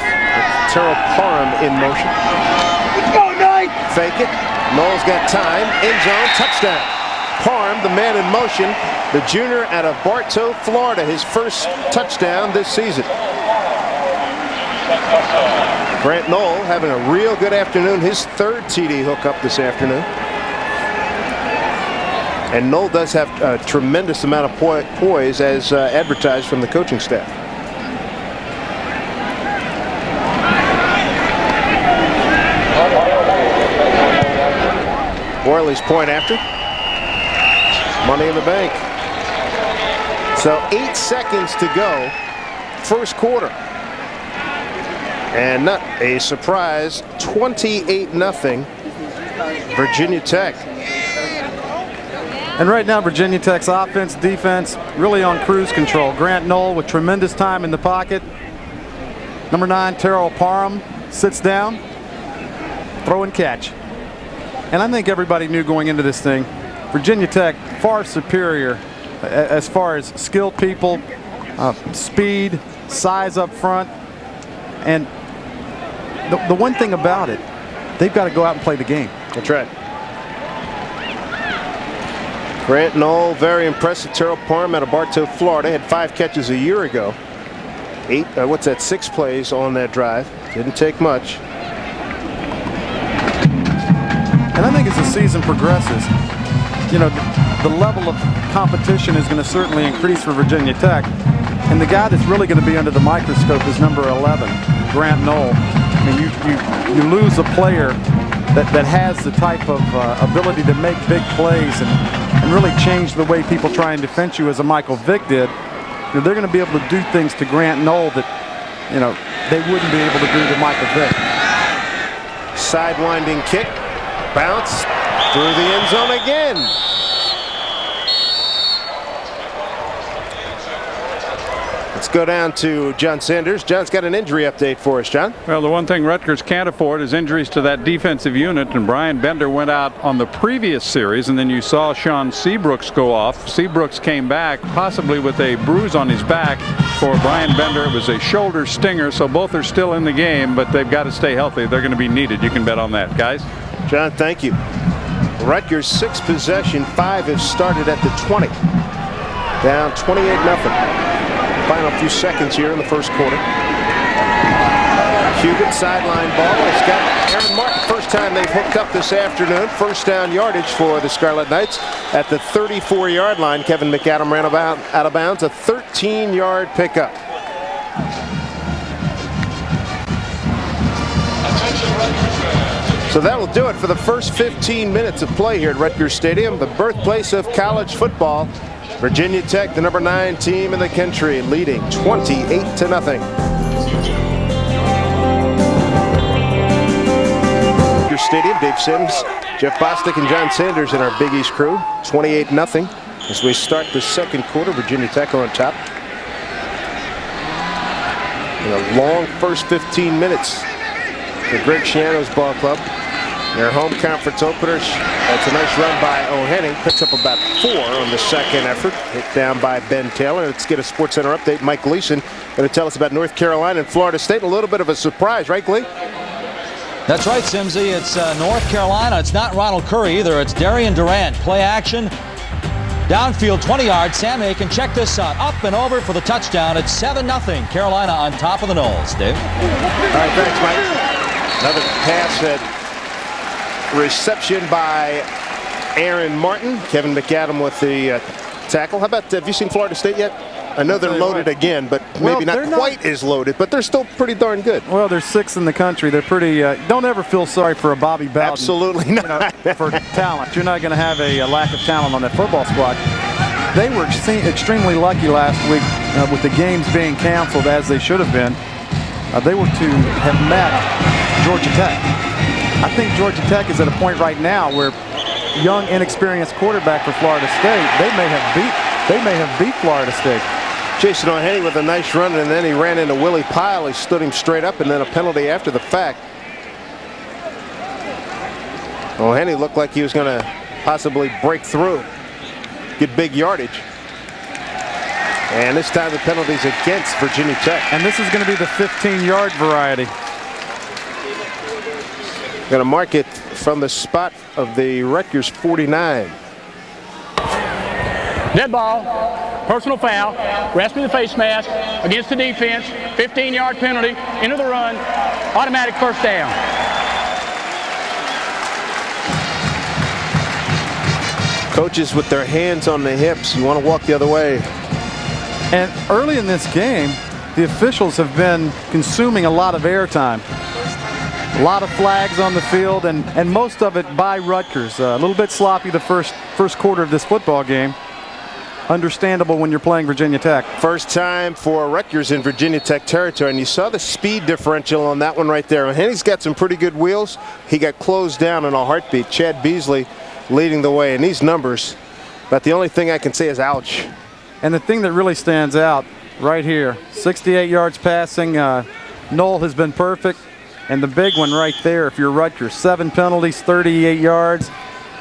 S1: Terrell Parham in motion. Let's go, Knight! Fake it. Knowles got time. End zone. Touchdown. Parham, the man in motion. The junior out of Bartow, Florida. His first touchdown this season. Grant Knoll having a real good afternoon. His third TD hookup this afternoon. And Knoll does have a tremendous amount of poise as advertised from the coaching staff. Worley's point after. Money in the bank. So 8 seconds to go. First quarter. And not a surprise, 28-0 Virginia Tech.
S2: And right now, Virginia Tech's offense, defense, really on cruise control. Grant Knoll with tremendous time in the pocket. Number 9, Terrell Parham sits down, throw and catch. And I think everybody knew going into this thing, Virginia Tech far superior as far as skilled people, speed, size up front. And the one thing about it, they've got to go out and play the game.
S1: That's right. Grant Knoll, very impressive. Terrell Parham out of Bartow, Florida, had 5 catches a year ago. 6 plays on that drive. Didn't take much.
S2: And I think as the season progresses, you know, the level of competition is going to certainly increase for Virginia Tech. And the guy that's really going to be under the microscope is number 11, Grant Knoll. I mean, you lose a player that has the type of ability to make big plays and really change the way people try and defend you as a Michael Vick did. You know, they're going to be able to do things to Grant Knoll that, you know, they wouldn't be able to do to Michael Vick.
S1: Sidewinding kick. Bounce through the end zone again. Let's go down to John Sanders. John's got an injury update for us, John.
S3: Well, the one thing Rutgers can't afford is injuries to that defensive unit, and Brian Bender went out on the previous series, and then you saw Sean Seabrooks go off. Seabrooks came back possibly with a bruise on his back. For Brian Bender, it was a shoulder stinger, so both are still in the game, but they've got to stay healthy. They're going to be needed. You can bet on that, guys.
S1: John, thank you. Rutgers 6 possession, 5 have started at the 20. Down 28-0. Final few seconds here in the first quarter. Cuban sideline ball. It's got Aaron Martin. First time they've hooked up this afternoon. First down yardage for the Scarlet Knights at the 34-yard line. Kevin McAdam ran out of bounds. A 13-yard pickup. So that will do it for the first 15 minutes of play here at Rutgers Stadium, the birthplace of college football. Virginia Tech, the number 9 team in the country, leading 28-0. Rutgers Stadium, Dave Sims, Jeff Bostic, and John Sanders in our Big East crew. 28-0 as we start the second quarter. Virginia Tech on top. In a long first 15 minutes for Greg Schiano's ball club. Their home conference openers. That's a nice run by O'Henning. Picks up about 4 on the second effort. Hit down by Ben Taylor. Let's get a SportsCenter update. Mike Gleason going to tell us about North Carolina and Florida State. A little bit of a surprise, right, Glee?
S6: That's right, Simsy. It's North Carolina. It's not Ronald Curry either. It's Darian Durant. Play action. Downfield, 20 yards. Sam Aiken, check this out. Up and over for the touchdown. It's 7-0. Carolina on top of the Noles. Dave?
S1: All right, thanks, Mike. Another pass at reception by Aaron Martin. Kevin McAdam with the tackle. How about, have you seen Florida State yet? I know they're loaded again, but maybe not quite as loaded, but they're still pretty darn good.
S2: Well, they're 6th in the country. They're pretty, don't ever feel sorry for a Bobby Bowden.
S1: Absolutely not.
S2: You know, for talent. You're not going to have a lack of talent on that football squad. they were extremely lucky last week with the games being canceled as they should have been. They were to have met Georgia Tech. I think Georgia Tech is at a point right now where young, inexperienced quarterback for Florida State, they may have beat Florida State.
S1: Jason O'Henny with a nice run, and then he ran into Willie Pyle. He stood him straight up, and then a penalty after the fact. O'Henny looked like he was going to possibly break through, get big yardage. And this time the penalty's against Virginia Tech.
S2: And this is going to be the 15-yard variety.
S1: Going to mark it from the spot of the Rutgers 49.
S5: Dead ball, personal foul, grasping the face mask against the defense, 15-yard penalty, into the run, automatic first down.
S1: Coaches with their hands on the hips. You want to walk the other way.
S2: And early in this game, the officials have been consuming a lot of airtime. A lot of flags on the field, and most of it by Rutgers. A little bit sloppy the first quarter of this football game. Understandable when you're playing Virginia Tech.
S1: First time for Rutgers in Virginia Tech territory, and you saw the speed differential on that one right there. Henny's got some pretty good wheels. He got closed down in a heartbeat. Chad Beasley leading the way, and these numbers, but the only thing I can say is ouch.
S2: And the thing that really stands out right here, 68 yards passing. Knoll has been perfect. And the big one right there, if you're Rutgers, 7 penalties, 38 yards.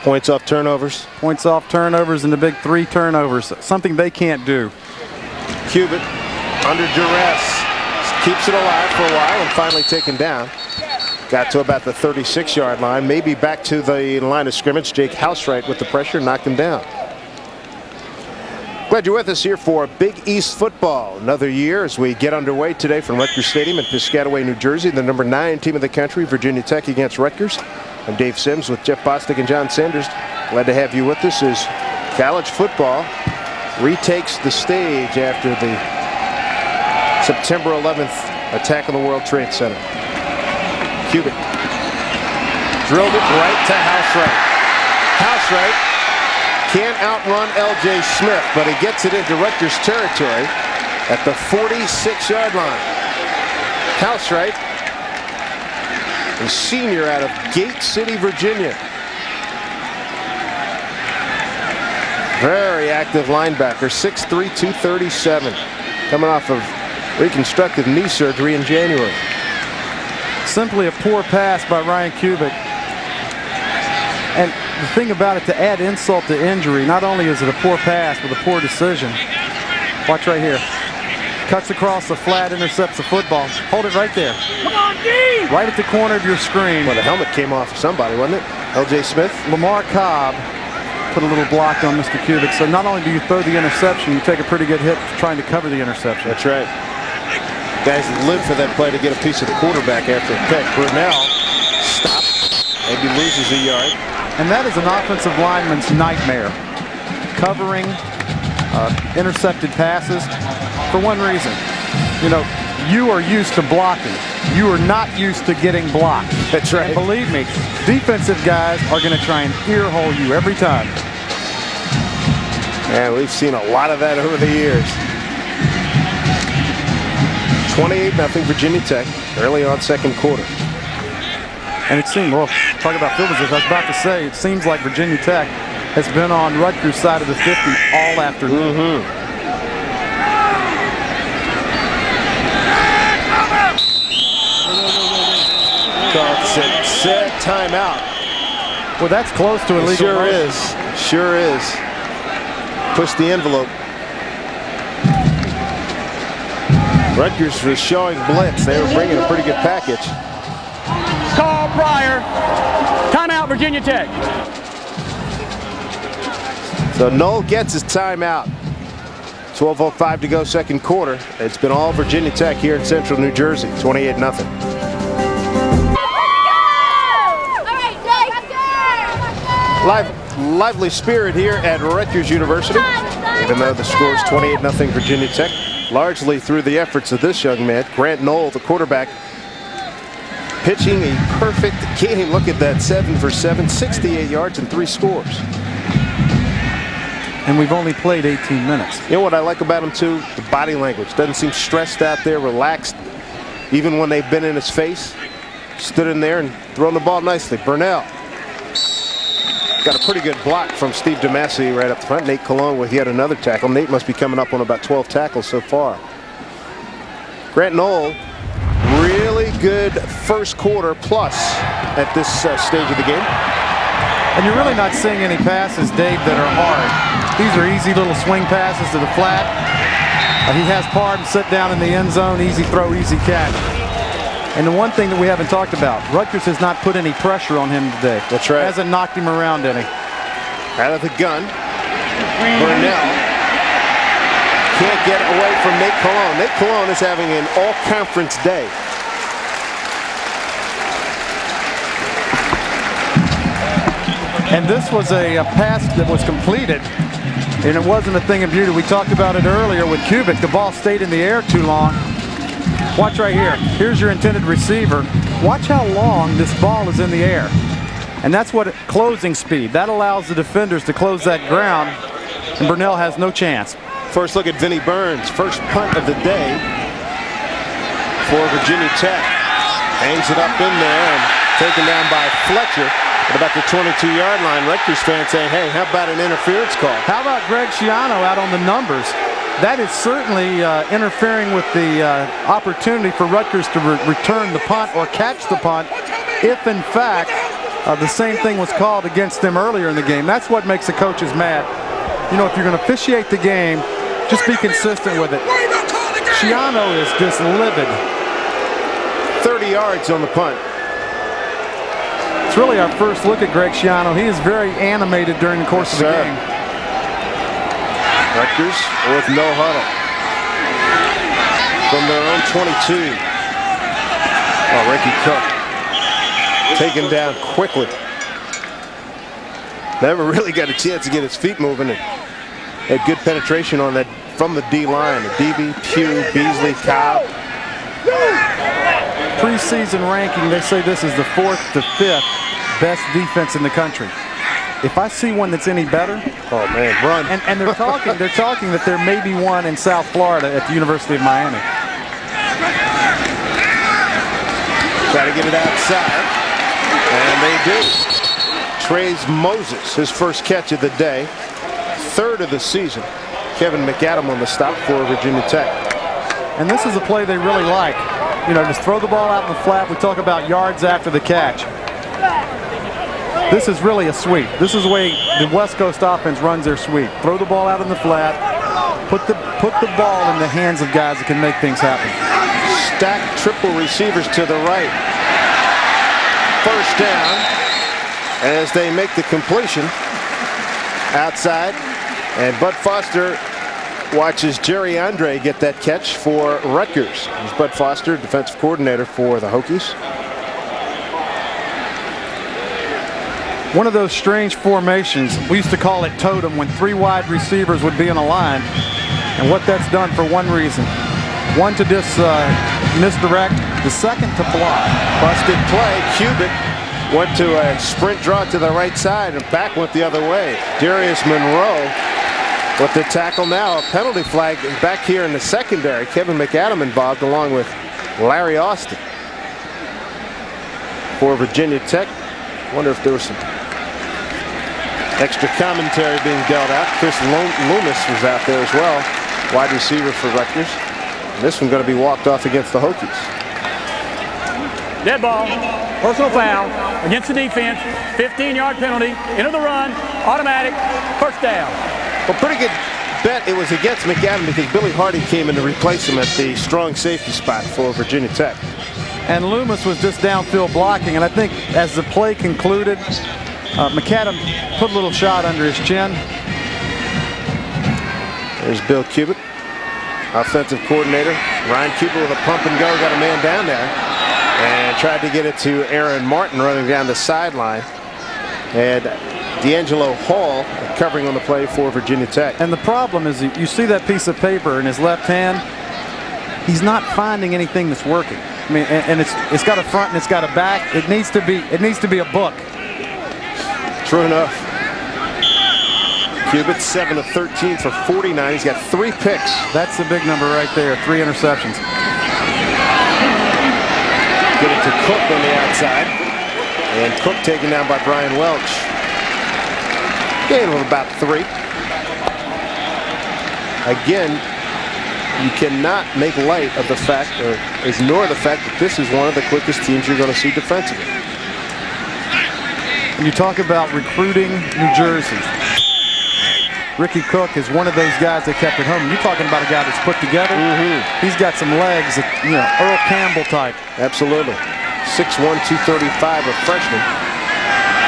S1: Points off turnovers.
S2: Points off turnovers, and the big 3 turnovers, something they can't do.
S1: Cubitt under duress, keeps it alive for a while and finally taken down. Got to about the 36-yard line, maybe back to the line of scrimmage. Jake Housewright with the pressure knocked him down. Glad you're with us here for Big East football. Another year as we get underway today from Rutgers Stadium in Piscataway, New Jersey. The number 9 team of the country, Virginia Tech against Rutgers. I'm Dave Sims with Jeff Bostic and John Sanders. Glad to have you with us as college football retakes the stage after the September 11th attack on the World Trade Center. Cubitt drilled it right to Housewright. Housewright can't outrun L.J. Smith, but he gets it into Rutgers territory at the 46-yard line. Housewright, a senior out of Gate City, Virginia. Very active linebacker, 6'3", 237, coming off of reconstructive knee surgery in January.
S2: Simply a poor pass by Ryan Cubitt. And the thing about it, to add insult to injury, not only is it a poor pass with a poor decision. Watch right here. Cuts across the flat, intercepts the football. Hold it right there.
S5: Come on, D!
S2: Right at the corner of your screen.
S1: Well, the helmet came off of somebody, wasn't it? L.J. Smith?
S2: Lamar Cobb put a little block on Mr. Cubitt. So not only do you throw the interception, you take a pretty good hit trying to cover the interception.
S1: That's right. Guys live for that play to get a piece of the quarterback after a pick. Brunell stopped. Maybe loses a yard.
S2: And that is an offensive lineman's nightmare. Covering intercepted passes for one reason. You know, you are used to blocking. You are not used to getting blocked.
S1: That's right.
S2: And believe me, defensive guys are going to try and ear-hole you every time.
S1: Yeah, we've seen a lot of that over the years. 28-0 Virginia Tech, early on second quarter.
S2: And it seemed, well, talk about field position. I was about to say, it seems like Virginia Tech has been on Rutgers' side of the 50 all afternoon.
S1: Set timeout.
S2: Well, that's close to illegal.
S1: Sure
S2: motion.
S1: is. Sure is. Push the envelope. Rutgers was showing blitz. They were bringing a pretty good package.
S5: Call Pryor. Timeout, Virginia Tech.
S1: So Knoll gets his timeout. 12:05 to go, second quarter. It's been all Virginia Tech here in central New Jersey, 28-0. Lively spirit here at Rutgers University, even though the score is 28-0 Virginia Tech, largely through the efforts of this young man, Grant Knoll, the quarterback, pitching a perfect game. Look at that, 7 for 7, 68 yards and 3 scores.
S2: and we've only played 18 minutes.
S1: You know what I like about him, too? The body language. Doesn't seem stressed out there, relaxed. Even when they've been in his face, stood in there and thrown the ball nicely. Burnell got a pretty good block from Steve DeMasi right up the front. Nate Colon with yet another tackle. Nate must be coming up on about 12 tackles so far. Grant Knoll, really good first quarter plus at this stage of the game.
S2: And you're really not seeing any passes, Dave, that are hard. These are easy little swing passes to the flat. He has Parham sit down in the end zone, easy throw, easy catch. And the one thing that we haven't talked about, Rutgers has not put any pressure on him today.
S1: That's right.
S2: Hasn't knocked him around any.
S1: Out of the gun, Burnell can't get away from Nate Colon. Nate Colon is having an all-conference day.
S2: And this was a pass that was completed, and it wasn't a thing of beauty. We talked about it earlier with Kubik. The ball stayed in the air too long. Watch right here. Here's your intended receiver. Watch how long this ball is in the air. And that's what closing speed. That allows the defenders to close that ground, and Burnell has no chance.
S1: First look at Vinnie Burns. First punt of the day for Virginia Tech. Hangs it up in there and taken down by Fletcher at about the 22-yard line. Rutgers fans saying, hey, how about an interference call?
S2: How about Greg Schiano out on the numbers? That is certainly interfering with the opportunity for Rutgers to return the punt or catch the punt if, in fact, the same thing was called against them earlier in the game. That's what makes the coaches mad. You know, if you're going to officiate the game, just be consistent with it. Schiano is just livid.
S1: 30 yards on the punt.
S2: It's really our first look at Greg Schiano. He is very animated during the course of the game.
S1: Rutgers with no huddle from their own 22. Oh, Ricky Cook taken down quickly. Never really got a chance to get his feet moving, and had good penetration on that from the D-line. The DB, Pugh, Beasley, Cobb.
S2: Preseason ranking, they say this is the 4th to 5th best defense in the country. If I see one that's any better,
S1: oh man, run!
S2: And they're talking that there may be one in South Florida at the University of Miami.
S1: Try to get it outside, and they do. Trey's Moses, his first catch of the day, 3rd of the season. Kevin McAdam on the stop for Virginia Tech.
S2: And this is a play they really like. You know, just throw the ball out in the flat. We talk about yards after the catch. This is really a sweep. This is the way the West Coast offense runs their sweep. Throw the ball out in the flat. Put the ball in the hands of guys that can make things happen.
S1: Stacked triple receivers to the right. First down as they make the completion outside. And Bud Foster watches Jerry Andre get that catch for Rutgers. He's Bud Foster, defensive coordinator for the Hokies.
S2: One of those strange formations, we used to call it totem, when 3 wide receivers would be in a line. And what that's done for one reason. One, to just misdirect. The second, to block.
S1: Busted play. Kubik went to a sprint draw to the right side and back went the other way. Darius Monroe with the tackle now. A penalty flag back here in the secondary. Kevin McAdam involved along with Larry Austin for Virginia Tech. Wonder if there was some extra commentary being dealt out. Chris Loomis was out there as well, wide receiver for Rutgers. And this one going to be walked off against the Hokies.
S5: Dead ball, personal foul against the defense, 15-yard penalty, into the run, automatic, first down.
S1: Well, pretty good bet it was against McAdam because Billy Hardy came in to replace him at the strong safety spot for Virginia Tech.
S2: And Loomis was just downfield blocking, and I think as the play concluded, McAdam put a little shot under his chin.
S1: There's Bill Kubik, offensive coordinator. Ryan Kubik with a pump and go, got a man down there, and tried to get it to Aaron Martin running down the sideline. And D'Angelo Hall covering on the play for Virginia Tech.
S2: And the problem is, you see that piece of paper in his left hand, he's not finding anything that's working. I mean, and it's got a front and it's got a back. It needs to be a book.
S1: True enough. Cubitt 7 of 13 for 49. He's got 3 picks.
S2: That's the big number right there, 3 interceptions.
S1: Get it to Cook on the outside. And Cook taken down by Brian Welch. Gain of about 3. Again, you cannot make light of the fact or ignore the fact that this is one of the quickest teams you're going to see defensively.
S2: When you talk about recruiting New Jersey, Ricky Cook is one of those guys that kept it home. You're talking about a guy that's put together. He's got some legs, that, Earl Campbell type.
S1: Absolutely. 6'1", 235, a freshman.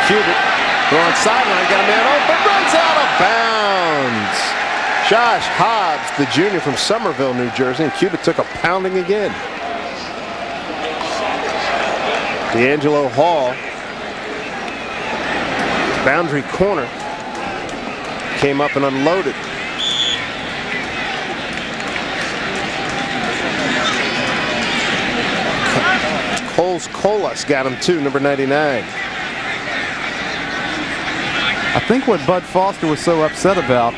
S1: Cubitt throwing sideline, got a man open, runs out of bounds. Josh Hobbs, the junior from Somerville, New Jersey, and Cubitt took a pounding again. D'Angelo Hall, boundary corner, came up and unloaded. Colas got him too, number 99.
S2: I think what Bud Foster was so upset about,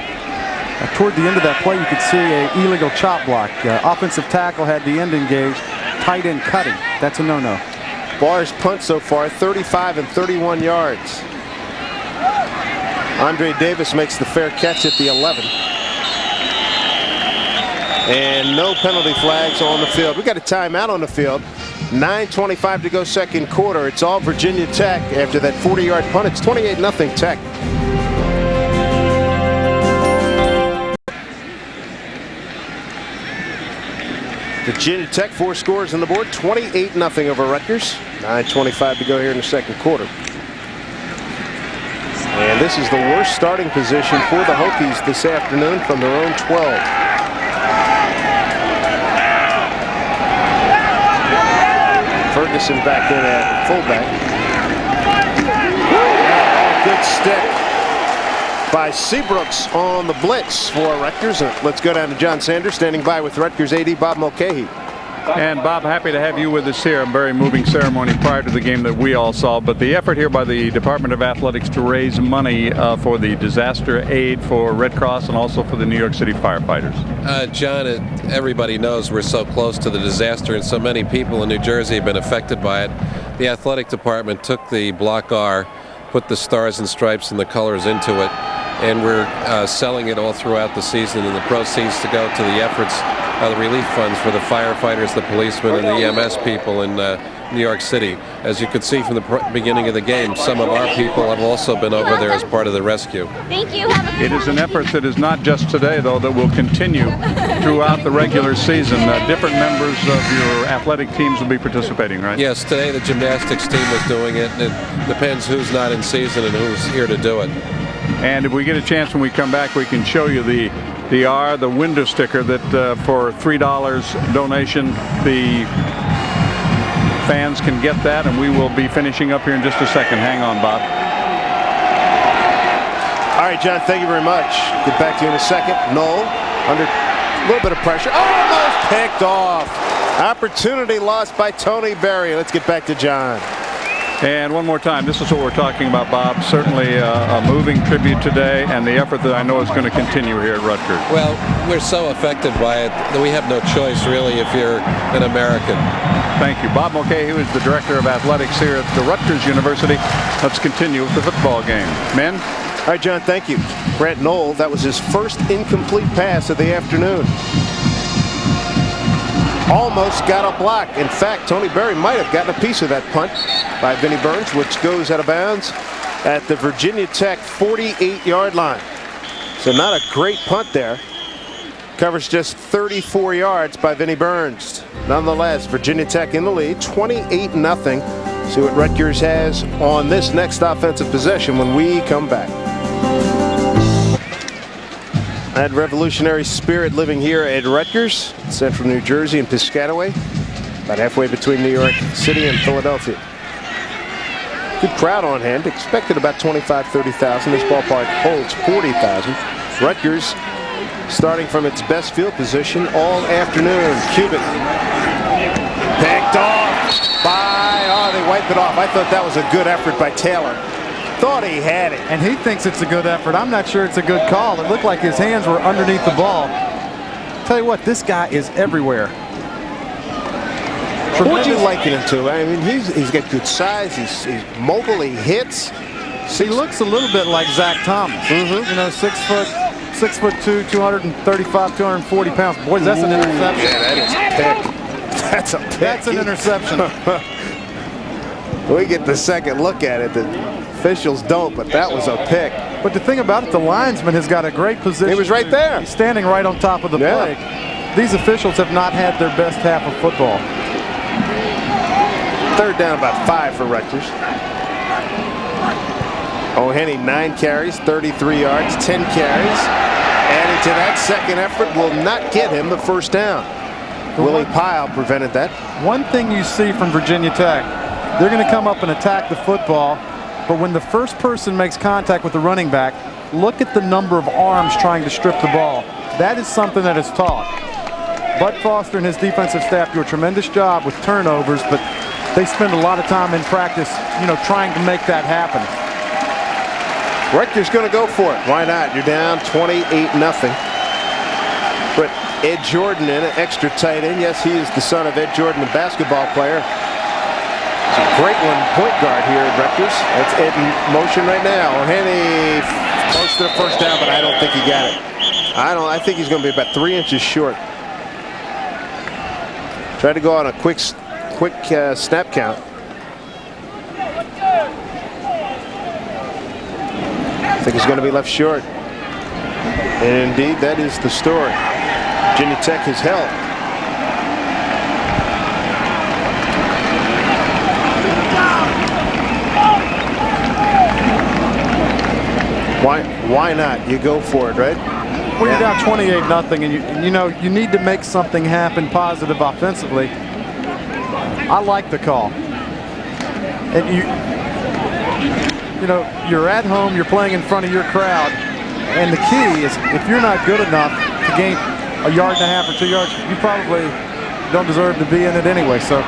S2: toward the end of that play, you could see an illegal chop block. Offensive tackle had the end engaged, tight end cutting. That's a no-no.
S1: Barr's punt so far, 35 and 31 yards. Andre Davis makes the fair catch at the 11. And no penalty flags on the field. We got a timeout on the field. 9:25 to go second quarter. It's all Virginia Tech after that 40-yard punt. It's 28-0 Tech. Virginia Tech 4 scores on the board. 28-0 over Rutgers. 9:25 to go here in the second quarter. And this is the worst starting position for the Hokies this afternoon from their own 12. Ferguson back in at fullback. Good stick by Seabrooks on the blitz for Rutgers. Let's go down to John Sanders, standing by with Rutgers AD Bob Mulcahy.
S3: And Bob, happy to have you with us here. A very moving ceremony prior to the game that we all saw. But the effort here by the Department of Athletics to raise money for the disaster aid for Red Cross and also for the New York City firefighters.
S8: John, everybody knows we're so close to the disaster and so many people in New Jersey have been affected by it. The athletic department took the Block R, put the stars and stripes and the colors into it, and we're selling it all throughout the season, and the proceeds to go to the efforts the relief funds for the firefighters, the policemen, and the EMS people in New York City. As you could see from the beginning of the game, some of our people have also been over there as part of the rescue.
S9: Thank you.
S3: It is an effort that is not just today, though, that will continue throughout the regular season. Different members of your athletic teams will be participating, right?
S8: Yes, today the gymnastics team was doing it, and it depends who's not in season and who's here to do it.
S3: And if we get a chance when we come back, we can show you the window sticker that for $3 donation, the fans can get that, and we will be finishing up here in just a second. Hang on, Bob.
S1: All right, John, thank you very much. Get back to you in a second. Knoll under a little bit of pressure. Almost picked off. Opportunity lost by Tony Berry. Let's get back to John.
S3: And one more time, this is what we're talking about, Bob. Certainly a moving tribute today, and the effort that I know is going to continue here at Rutgers.
S8: Well, we're so affected by it that we have no choice, really, if you're an American.
S3: Thank you. Bob Mulcahy, who is the Director of Athletics here at the Rutgers University. Let's continue with the football game. Men?
S1: All right, John, thank you. Grant Knoll, that was his first incomplete pass of the afternoon. Almost got a block. In fact, Tony Berry might have gotten a piece of that punt by Vinnie Burns, which goes out of bounds at the Virginia Tech 48-yard line. So not a great punt there. Covers just 34 yards by Vinnie Burns. Nonetheless, Virginia Tech in the lead, 28-0. See what Rutgers has on this next offensive possession when we come back. That revolutionary spirit living here at Rutgers, central New Jersey and Piscataway, about halfway between New York City and Philadelphia. Good crowd on hand, expected about 25-30,000. This ballpark holds 40,000. Rutgers starting from its best field position all afternoon. Cubitt picked off by, they wiped it off. I thought that was a good effort by Taylor. thought he had it.
S2: And he thinks it's a good effort. I'm not sure it's a good call. It looked like his hands were underneath the ball. Tell you what, this guy is everywhere.
S1: What do you liken him to? I mean, he's got good size. He's mobile. He hits.
S2: He looks a little bit like Zach Thomas. You know, 6'2", 235, 240 pounds. Boys, that's an interception.
S1: Yeah, that is a pick. That's a pick.
S2: That's an interception.
S1: We get the second look at it. The officials don't, but that was a pick.
S2: But the thing about it, the linesman has got a great position.
S1: He was right there.
S2: He's standing right on top of the play. These officials have not had their best half of football.
S1: Third down, about 5 for Rutgers. O'Henny, 9 carries, 33 yards, 10 carries. Adding to that, second effort will not get him the first down. Willie Pyle prevented that.
S2: One thing you see from Virginia Tech, they're going to come up and attack the football, but when the first person makes contact with the running back, look at the number of arms trying to strip the ball. That is something that is taught. Bud Foster and his defensive staff do a tremendous job with turnovers, but they spend a lot of time in practice, you know, trying to make that happen.
S1: Rutgers going to go for it. Why not? You're down 28-0. But Ed Jordan in, an extra tight end. Yes, he is the son of Ed Jordan, the basketball player. He's a great one, point guard here at Rutgers. That's Ed in motion right now. O'Henny close to the first down, but I don't think he got it. I think he's going to be about 3 inches short. Tried to go on a quick snap count. I think he's going to be left short. And indeed, that is the story. Virginia Tech has held. Why not? You go for it, right?
S2: Well, you're down 28-0, and you know you need to make something happen positive offensively. I like the call. And you know, you're at home, you're playing in front of your crowd, and the key is if you're not good enough to gain a yard and a half or 2 yards, you probably don't deserve to be in it anyway. So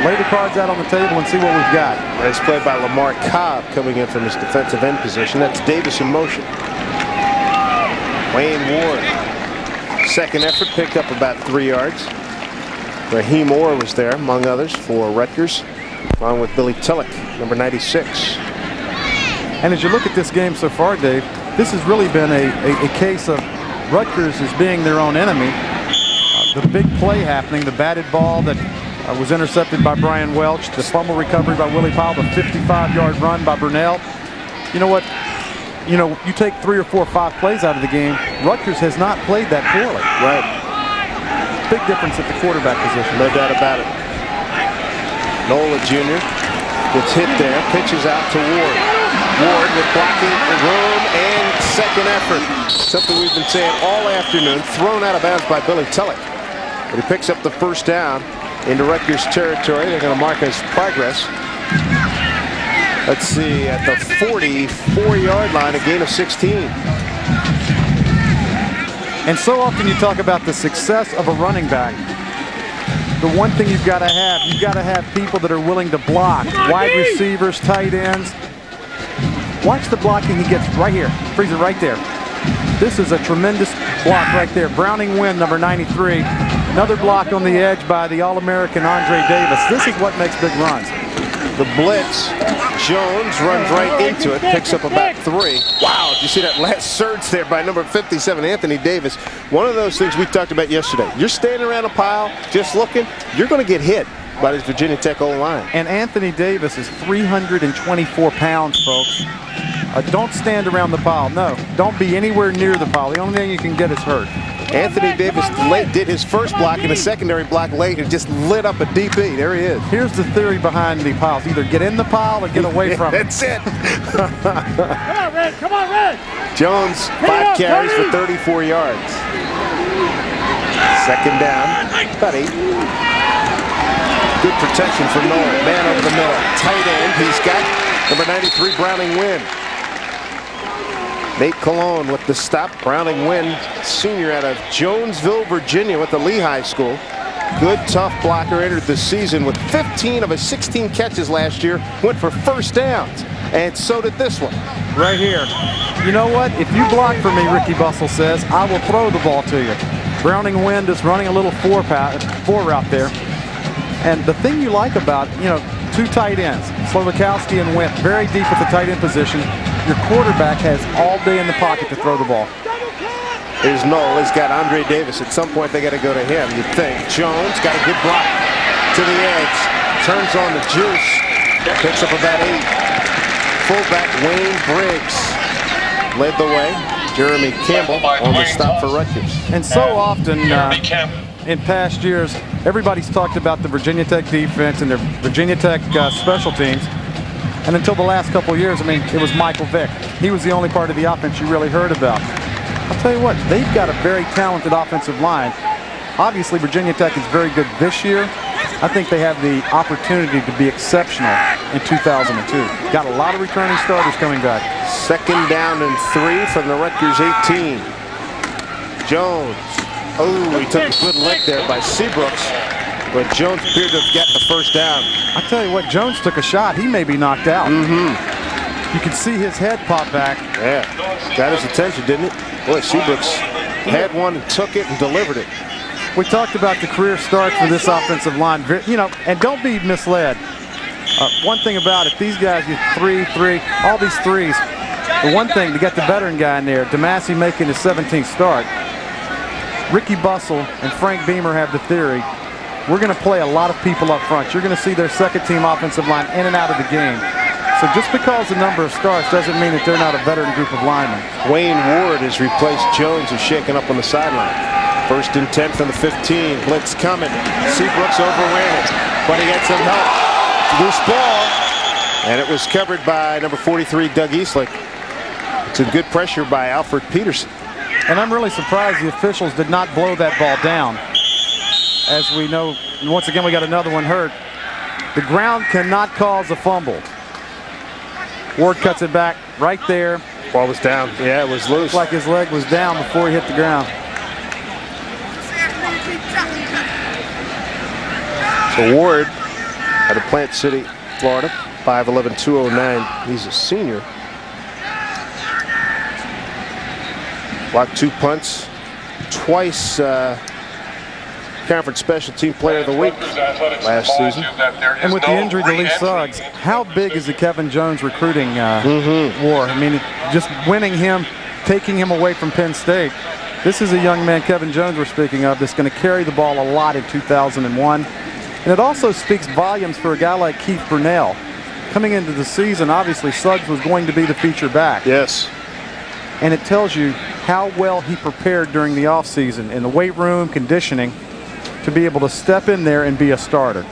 S2: lay the cards out on the table and see what we've got.
S1: Nice play by Lamar Cobb coming in from his defensive end position. That's Davis in motion. Wayne Ward, second effort, picked up about 3 yards. Raheem Orr was there, among others, for Rutgers, along with Billy Tillich, number 96.
S2: And as you look at this game so far, Dave, this has really been a case of Rutgers as being their own enemy. The big play happening, the batted ball that was intercepted by Brian Welch, the fumble recovery by Willie Powell, the 55-yard run by Burnell. You know what? You know, you take 3 or 4 or 5 plays out of the game, Rutgers has not played that poorly.
S1: Right.
S2: Big difference at the quarterback position.
S1: No doubt about it. Nola Jr. gets hit there, pitches out to Ward. Ward with blocking room and second effort. Something we've been saying all afternoon, thrown out of bounds by Billy Tillich. But he picks up the first down into Rutgers territory. They're going to mark as progress. Let's see, at the 44-yard line, a gain of 16.
S2: And so often you talk about the success of a running back. The one thing you've got to have people that are willing to block. Wide receivers, tight ends. Watch the blocking he gets right here. Freeze it right there. This is a tremendous block right there. Browning Wynn, number 93. Another block on the edge by the All-American Andre Davis. This is what makes big runs.
S1: The blitz. Jones runs right into it, picks up about 3. Wow, did you see that last surge there by number 57, Anthony Davis? One of those things we talked about yesterday. You're standing around a pile, just looking, you're going to get hit by this Virginia Tech O-line.
S2: And Anthony Davis is 324 pounds, folks. Don't stand around the pile. No, don't be anywhere near the pile. The only thing you can get is hurt.
S1: Anthony Davis did his first block and a secondary block late and just lit up a DB. There he is.
S2: Here's the theory behind the piles. Either get in the pile or get away from it.
S1: That's it.
S5: Come on, Red. Come on, Red.
S1: Jones, 5 carries for 34 yards. Second down, about 8. Good protection for Noel. Man over the middle. Tight end. He's got number 93, Browning Wynn. Nate Colon with the stop. Browning Wynn, senior out of Jonesville, Virginia, with the Lehigh School. Good, tough blocker. Entered the season with 15 of his 16 catches last year. Went for first downs. and so did this one.
S2: Right here. You know what? If you block for me, Ricky Bustle says, I will throw the ball to you. Browning Wind is running a little four route there. And the thing you like about, two tight ends, Slowakowski and Wimp, very deep at the tight end position. Your quarterback has all day in the pocket to throw the ball.
S1: Here's Knoll. He's got Andre Davis. At some point, they got to go to him, you'd think. Jones got a good block to the edge. Turns on the juice. Picks up about 8. Fullback Wayne Briggs led the way. Jeremy Campbell on the stop for Rutgers.
S2: And so often in past years, everybody's talked about the Virginia Tech defense and their Virginia Tech special teams. And until the last couple of years, it was Michael Vick. He was the only part of the offense you really heard about. I'll tell you what, they've got a very talented offensive line. Obviously, Virginia Tech is very good this year. I think they have the opportunity to be exceptional in 2002. Got a lot of returning starters coming back.
S1: 2nd down and 3 from the Rutgers 18. Jones. Oh, he took a good lick there by Seabrooks, but Jones appeared to have gotten the 1st down.
S2: I tell you what, Jones took a shot. He may be knocked out. You could see his head pop back.
S1: Yeah, got his attention, didn't it? Boy, Seabrooks had one and took it and delivered it.
S2: We talked about the career starts for this offensive line, and don't be misled. One thing about it, these guys get 3, all these threes. The one thing, to get the veteran guy in there, DeMassey making his 17th start. Ricky Bustle and Frank Beamer have the theory, we're going to play a lot of people up front. You're going to see their second-team offensive line in and out of the game. So just because the number of starts doesn't mean that they're not a veteran group of linemen.
S1: Wayne Ward has replaced Jones, who's shaken up on the sideline. 1st and 10 from the 15. Blitz coming. Seabrooks overran it, but he had some help. Loose ball, and it was covered by number 43, Doug Eastlick. It's a good pressure by Alfred Peterson.
S2: And I'm really surprised the officials did not blow that ball down. As we know, once again, we got another one hurt. The ground cannot cause a fumble. Ward cuts it back right there.
S1: Ball was down. Yeah, it was loose.
S2: Looked like his leg was down before he hit the ground.
S1: So Ward out of Plant City, Florida, 5'11", 209. He's a senior. Blocked 2 punts, twice Conference Special Team Player of the Week last season.
S2: And with the injury to Lee Suggs, how big is the Kevin Jones recruiting war? Just winning him, taking him away from Penn State. This is a young man, Kevin Jones, we're speaking of, that's going to carry the ball a lot in 2001. And it also speaks volumes for a guy like Keith Burnell. Coming into the season, obviously Suggs was going to be the feature back.
S1: Yes.
S2: And it tells you how well he prepared during the offseason in the weight room, conditioning, to be able to step in there and be a starter.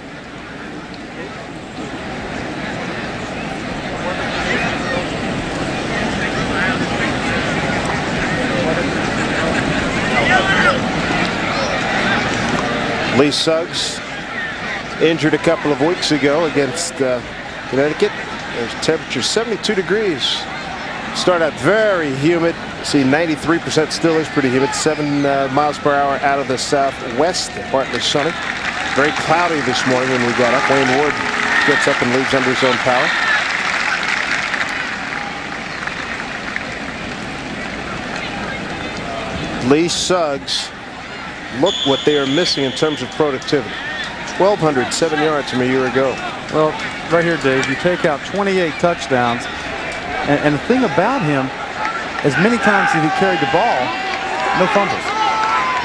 S1: Lee Suggs injured a couple of weeks ago against Connecticut. There's temperature 72 degrees. Start out very humid. See, 93% still is pretty humid. 7 miles per hour out of the southwest, partly sunny. Very cloudy this morning when we got up. Wayne Ward gets up and leaves under his own power. Lee Suggs, look what they are missing in terms of productivity. 1,207 yards from a year ago.
S2: Well, right here, Dave, you take out 28 touchdowns. And the thing about him, as many times as he carried the ball, no fumbles.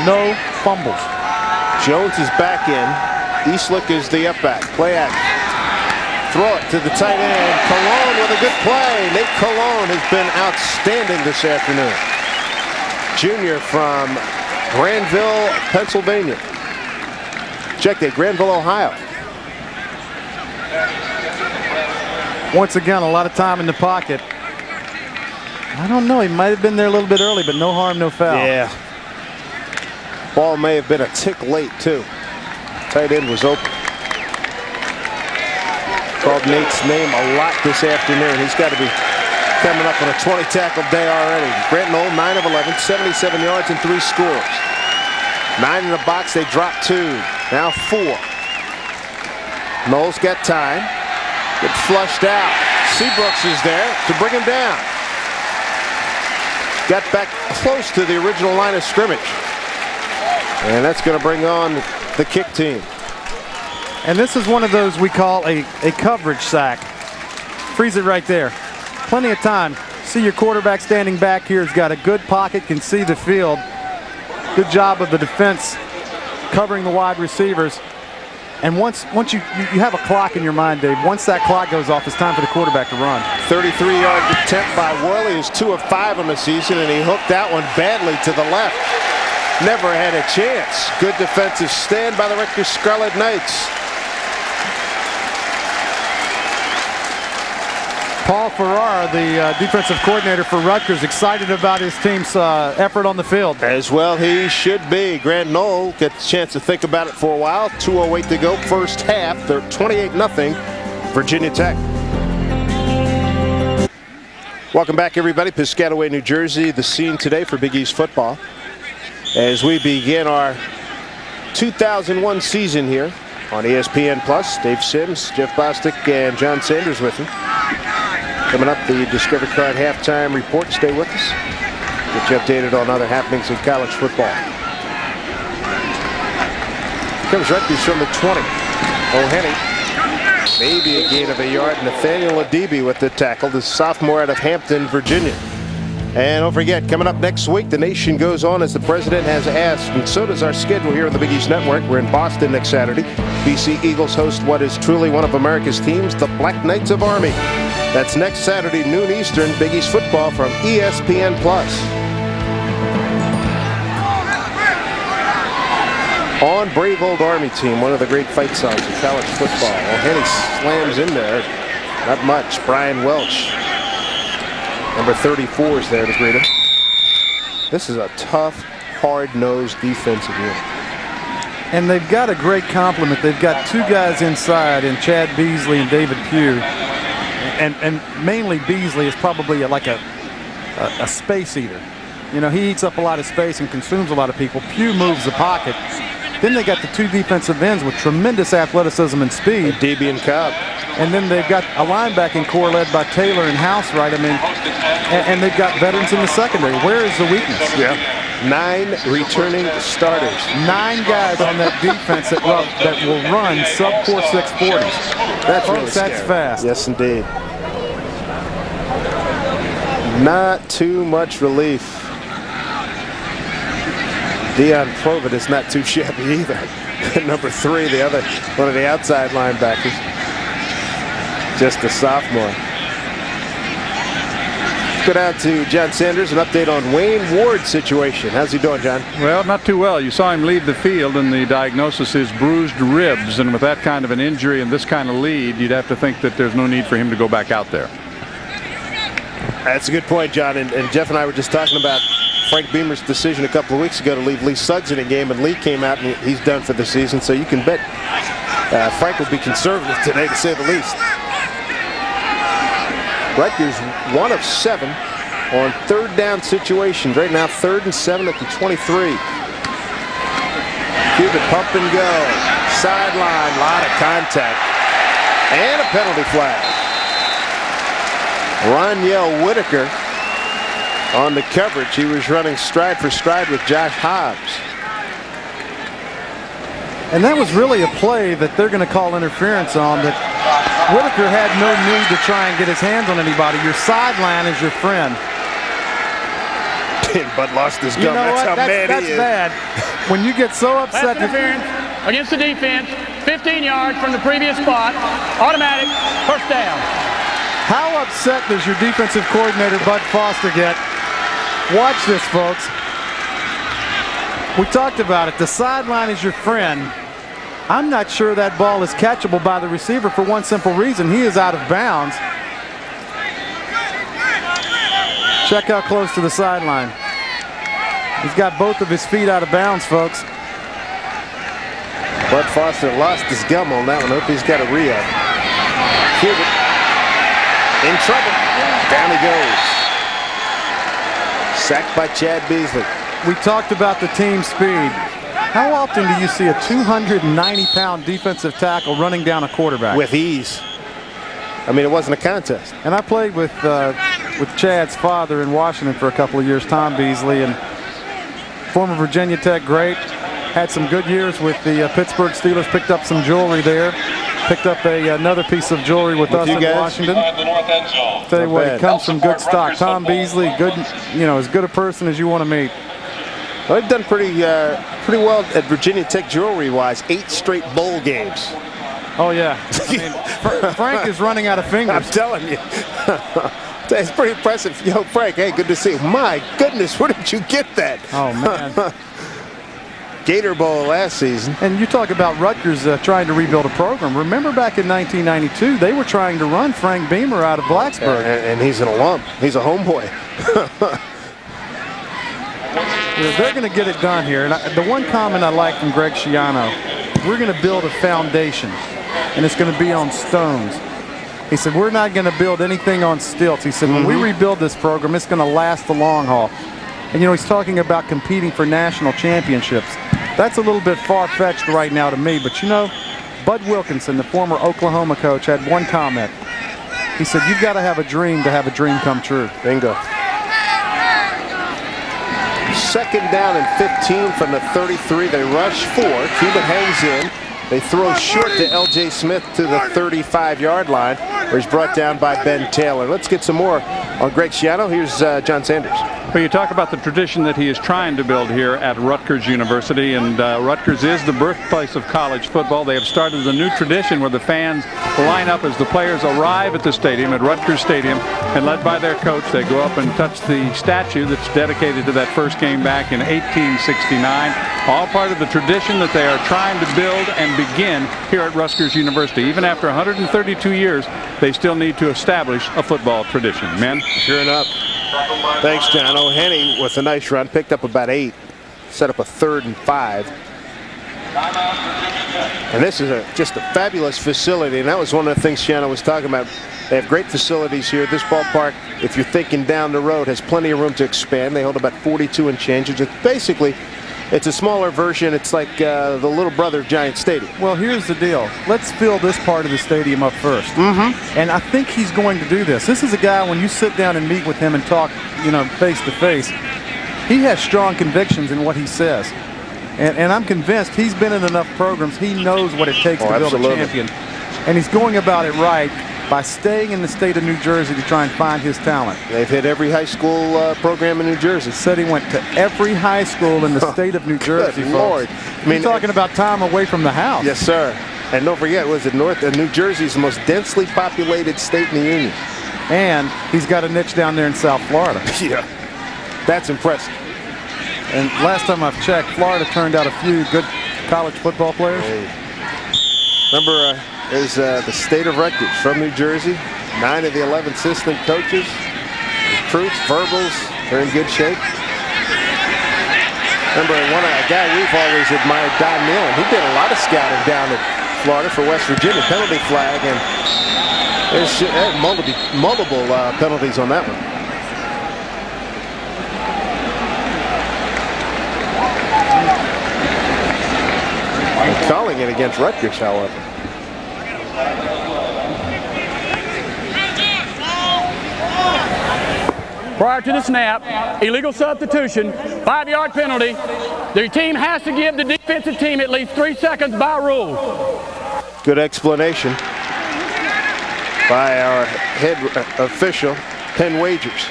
S2: No fumbles.
S1: Jones is back in. Eastlick is the up back. Play action. Throw it to the tight end. Cologne with a good play. Nate Cologne has been outstanding this afternoon. Junior from Granville, Pennsylvania. Check that, Granville, Ohio.
S2: Once again, a lot of time in the pocket. I don't know, he might have been there a little bit early, but no harm, no foul.
S1: Yeah. Ball may have been a tick late, too. Tight end was open. Called Nate's name a lot this afternoon. He's got to be coming up on a 20-tackle day already. Grant Knoll, 9 of 11, 77 yards and 3 scores. 9 in the box, they dropped 2. Now 4. Knowles got time. Get flushed out. Seabrooks is there to bring him down. Got back close to the original line of scrimmage. And that's going to bring on the kick team.
S2: And this is one of those we call a coverage sack. Freeze it right there. Plenty of time. See your quarterback standing back here. He's got a good pocket, can see the field. Good job of the defense covering the wide receivers. And once you have a clock in your mind, Dave, once that clock goes off, it's time for the quarterback to run.
S1: 33-yard attempt by Worley. He's 2 of 5 on the season, and he hooked that one badly to the left. Never had a chance. Good defensive stand by the Rutgers Scarlet Knights.
S2: Paul Farrar, the defensive coordinator for Rutgers, excited about his team's effort on the field.
S1: As well he should be. Grant Knoll gets a chance to think about it for a while. 2:08 to go, first half. They're 28-0 Virginia Tech. Welcome back, everybody. Piscataway, New Jersey, the scene today for Big East football. As we begin our 2001 season here on ESPN+. Dave Sims, Jeff Bostic, and John Sanders with you. Coming up, the Discovery Card halftime report. Stay with us. Get you updated on other happenings in college football. Here comes Rutgers from the 20. O'Henny. Maybe a gain of a yard. Nathaniel Adibi with the tackle. The sophomore out of Hampton, Virginia. And don't forget, coming up next week, the nation goes on as the president has asked, and so does our schedule here on the Big East Network. We're in Boston next Saturday. BC Eagles host what is truly one of America's teams, the Black Knights of Army. That's next Saturday, noon Eastern, Big East football from ESPN+. On Brave Old Army team, one of the great fight songs of college football. O'Henny slams in there. Not much. Brian Welch. Number 34 is there to greet him. This is a tough, hard-nosed defensive unit.
S2: And they've got a great complement. They've got 2 guys inside in Chad Beasley and David Pugh. And mainly Beasley is probably like a space eater. You know, he eats up a lot of space and consumes a lot of people. Pugh moves the pocket. Then they got the 2 defensive ends with tremendous athleticism and speed.
S1: DB and Cobb.
S2: And then they've got a linebacking core led by Taylor and Housewright. I mean, and they've got veterans in the secondary. Where is the weakness?
S1: Yeah. 9 returning starters.
S2: 9 guys on that defense that will run sub 4.6 40s.
S1: That's really scary.
S2: That's fast.
S1: Yes, indeed. Not too much relief. Dion Provitt is not too shabby either. Number 3, the other one of the outside linebackers. Just a sophomore. Let's go down to John Sanders, an update on Wayne Ward's situation. How's he doing, John?
S3: Well, not too well. You saw him leave the field, and the diagnosis is bruised ribs. And with that kind of an injury and this kind of lead, you'd have to think that there's no need for him to go back out there.
S1: That's a good point, John. And Jeff and I were just talking about Frank Beamer's decision a couple of weeks ago to leave Lee Suggs in a game, and Lee came out and he's done for the season. So you can bet Frank will be conservative today, to say the least. Rutgers 1 of 7 on third down situations. Right now, 3rd and 7 at the 23. Cuban pump and go. Sideline, lot of contact. And a penalty flag. Roniel Whitaker on the coverage. He was running stride for stride with Josh Hobbs.
S2: And that was really a play that they're going to call interference on, that Whitaker had no need to try and get his hands on anybody. Your sideline is your friend.
S1: But lost his gum.
S2: You know
S1: that's
S2: what?
S1: how mad he is.
S2: That's bad. When you get so upset.
S5: That's interference against the defense. 15 yards from the previous spot. Automatic first down.
S2: How upset does your defensive coordinator, Bud Foster, get? Watch this, folks. We talked about it. The sideline is your friend. I'm not sure that ball is catchable by the receiver for one simple reason. He is out of bounds. Check how close to the sideline. He's got both of his feet out of bounds, folks.
S1: Bud Foster lost his gum on that one. Hope he's got a re-up. Cuban in trouble. Down he goes. Sacked by Chad Beasley.
S2: We talked about the team speed. How often do you see a 290-pound defensive tackle running down a quarterback?
S1: With ease. I mean, it wasn't a contest.
S2: And I played with Chad's father in Washington for a couple of years, Tom Beasley, and former Virginia Tech great. Had some good years with the Pittsburgh Steelers, picked up some jewelry there. Picked up another piece of jewelry with us in Washington. Tell you what, he comes from good stock. Tom Beasley, good, as good a person as you want to meet.
S1: Well, they've done pretty well at Virginia Tech jewelry-wise. 8 straight bowl games.
S2: Oh, yeah. I mean, Frank is running out of fingers.
S1: I'm telling you. It's pretty impressive. Yo, Frank, hey, good to see you. My goodness, where did you get that?
S2: Oh, man.
S1: Gator Bowl last season.
S2: And you talk about Rutgers trying to rebuild a program. Remember back in 1992, they were trying to run Frank Beamer out of Blacksburg.
S1: And he's an alum. He's a homeboy.
S2: They're going to get it done here. And the one comment I like from Greg Schiano, we're going to build a foundation, and it's going to be on stones. He said, we're not going to build anything on stilts. He said, when we rebuild this program, it's going to last the long haul. And, he's talking about competing for national championships. That's a little bit far-fetched right now to me, but Bud Wilkinson, the former Oklahoma coach, had one comment. He said, you've got to have a dream come true.
S1: Bingo. 2nd down and 15 from the 33. They rush 4. Cuban hangs in. They throw short to L.J. Smith to the 35-yard line, where he's brought down by Ben Taylor. Let's get some more on Greg Schiano. Here's John Sanders.
S3: Well, you talk about the tradition that he is trying to build here at Rutgers University, and Rutgers is the birthplace of college football. They have started a new tradition where the fans line up as the players arrive at the stadium, at Rutgers Stadium, and led by their coach, they go up and touch the statue that's dedicated to that first game back in 1869. All part of the tradition that they are trying to build and begin here at Rutgers University. Even after 132 years, they still need to establish a football tradition. Men?
S1: Sure enough. Thanks, John. O'Henny with a nice run. Picked up about 8. Set up a 3rd and 5. And this is just a fabulous facility. And that was one of the things Shannon was talking about. They have great facilities here. This ballpark, if you're thinking down the road, has plenty of room to expand. They hold about 42 and change. It's a smaller version. It's like the little brother of Giant Stadium.
S2: Well, here's the deal. Let's fill this part of the stadium up first. And I think he's going to do this. This is a guy, when you sit down and meet with him and talk, face to face, he has strong convictions in what he says. And I'm convinced he's been in enough programs. He knows what it takes to build a champion. And he's going about it right by staying in the state of New Jersey to try and find his talent.
S1: They've hit every high school program in New Jersey.
S2: Said he went to every high school in the state of New Jersey,
S1: Good Lord.
S2: I mean, you're talking about time away from the house.
S1: Yes, sir. And don't forget, New Jersey is the most densely populated state in the Union.
S2: And he's got a niche down there in South Florida.
S1: Yeah, that's impressive.
S2: And last time I've checked, Florida turned out a few good college football players.
S1: Remember, is the state of Rutgers from New Jersey. 9 of the 11 assistant coaches, recruits, verbals, they're in good shape. Remember, a guy we've always admired, Don Nealon. He did a lot of scouting down at Florida for West Virginia, penalty flag, and there's multiple penalties on that one. They're calling it against Rutgers, however.
S5: Prior to the snap, illegal substitution, 5-yard penalty. The team has to give the defensive team at least 3 seconds by rule.
S1: Good explanation by our head official, Penn Wagers.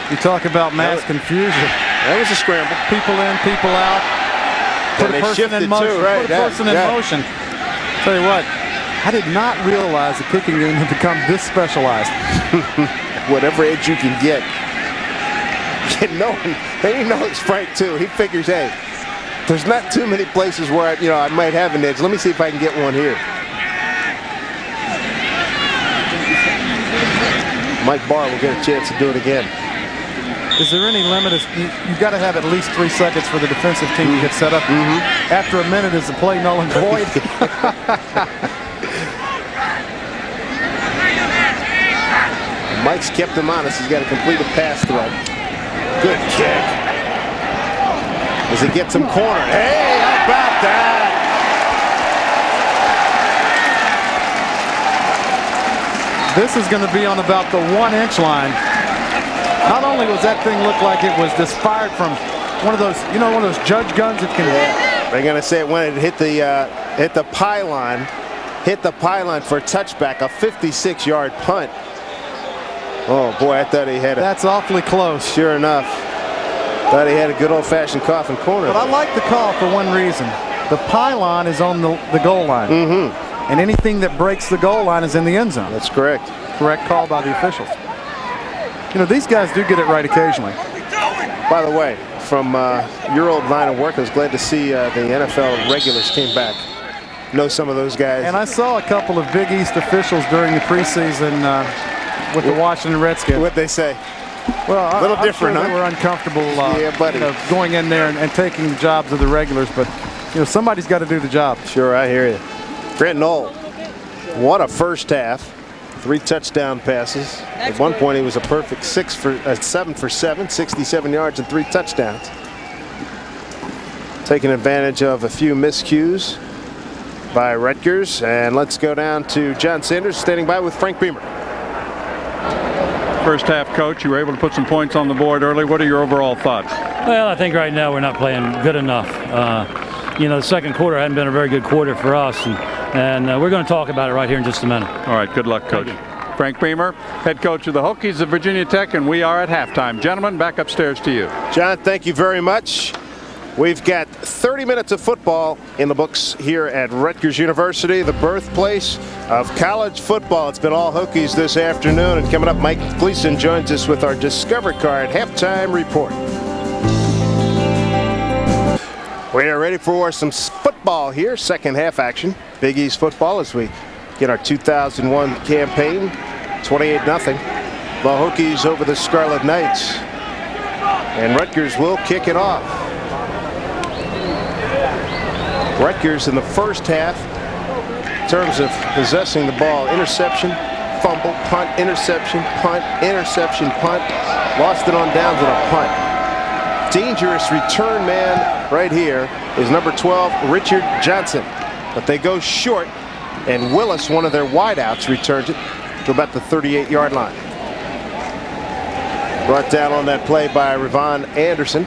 S2: You talk about mass confusion.
S1: That was a scramble.
S2: People in, people out. Put a person in motion. Put a person in motion. Tell you what, I did not realize the kicking game had become this specialized.
S1: Whatever edge you can get. And he knows Frank too. He figures, hey, there's not too many places where I might have an edge. Let me see if I can get one here. Mike Barr will get a chance to do it again.
S2: Is there any limit? You've got to have at least 3 seconds for the defensive team to get set up. After a minute, is the play null and void?
S1: Mike's kept him honest. He's got to complete a pass threat. Good kick. As he gets him cornered. Hey, how about that?
S2: This is going to be on about the 1-inch line. Not only was that thing look like it was just fired from one of those, you know, one of those judge guns that can.
S1: Yeah. They're going to say it when it hit the pylon for a touchback, a 56-yard punt. Oh boy, I thought he had it.
S2: That's awfully close.
S1: Sure enough. Thought he had a good old-fashioned coffin corner.
S2: But I like the call for one reason. The pylon is on the goal line.
S1: Mm-hmm.
S2: And anything that breaks the goal line is in the end zone.
S1: That's correct.
S2: Correct call by the officials. You know, these guys do get it right occasionally.
S1: By the way, from your old line of work, I was glad to see the NFL regulars came back. Know some of those guys.
S2: And I saw a couple of Big East officials during the preseason with the Washington Redskins.
S1: What'd they say?
S2: Well,
S1: a little different,
S2: sure
S1: huh?
S2: They were uncomfortable
S1: yeah, buddy.
S2: You know, going in there and taking the jobs of the regulars, but you know, somebody's got to do the job.
S1: Sure, I hear you. Grant Knoll, what a first half. 3 touchdown passes. At one point, he was a perfect 7 for 7, 67 yards and 3 touchdowns. Taking advantage of a few miscues by Rutgers. And let's go down to John Sanders standing by with Frank Beamer.
S3: First half, Coach, you were able to put some points on the board early. What are your overall thoughts?
S7: Well, I think right now we're not playing good enough. You know, the second quarter hadn't been a very good quarter for us, and we're going to talk about it right here in just a minute.
S3: All right, good luck, Coach. Frank Beamer, head coach of the Hokies of Virginia Tech, and we are at halftime. Gentlemen, back upstairs to you.
S1: John, thank you very much. We've got 30 minutes of football in the books here at Rutgers University, the birthplace of college football. It's been all Hokies this afternoon, and coming up, Mike Gleason joins us with our Discover Card halftime report. We are ready for some football here, second half action. Big East football as we get our 2001 campaign, 28-0. The Hokies over the Scarlet Knights. And Rutgers will kick it off. Rutgers in the first half, in terms of possessing the ball, interception, fumble, punt, interception, punt, interception, punt. Lost it on downs and a punt. Dangerous return man right here is number 12, Richard Johnson. But they go short, and Willis, one of their wideouts, returns it to about the 38-yard line. Brought down on that play by Ravon Anderson.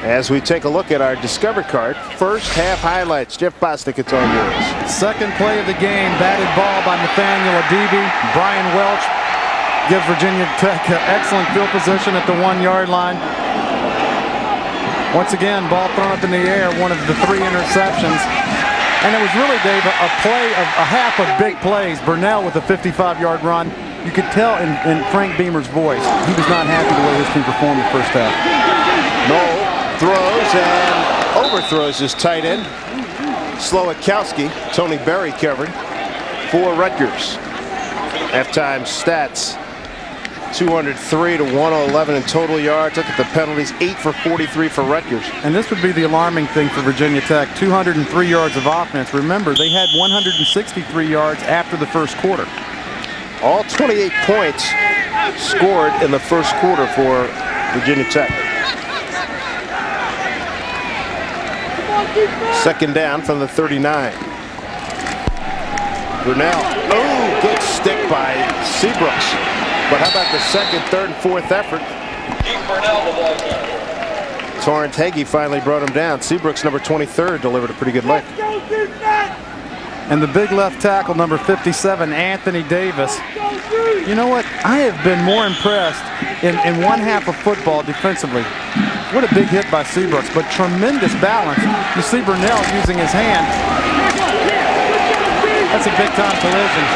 S1: As we take a look at our Discover Card, first half highlights. Jeff Bostic, it's on yours.
S2: Second play of the game, batted ball by Nathaniel Adibi. Brian Welch gives Virginia Tech excellent field position at the 1-yard line. Once again, ball thrown up in the air, one of the 3 interceptions. And it was really, Dave, a play of a half of big plays. Burnell with a 55-yard run. You could tell in Frank Beamer's voice, he was not happy the way his team performed the first half.
S1: Knoll throws and overthrows his tight end. Slowakowski, Tony Berry covered for Rutgers. Halftime stats, 203 to 111 in total yards. Look at the penalties, 8 for 43 for Rutgers.
S2: And this would be the alarming thing for Virginia Tech, 203 yards of offense. Remember, they had 163 yards after the first quarter.
S1: All 28 points scored in the first quarter for Virginia Tech. Second down from the 39. Brunell. Oh, good stick by Seabrooks. But how about the second, third, and fourth effort? Torrance Hagee finally brought him down. Seabrooks, number 23, delivered a pretty good lick.
S2: And the big left tackle, number 57, Anthony Davis. You know what? I have been more impressed in one half of football defensively. What a big hit by Seabrooks, but tremendous balance. You see Brunell using his hand. That's a big-time collision.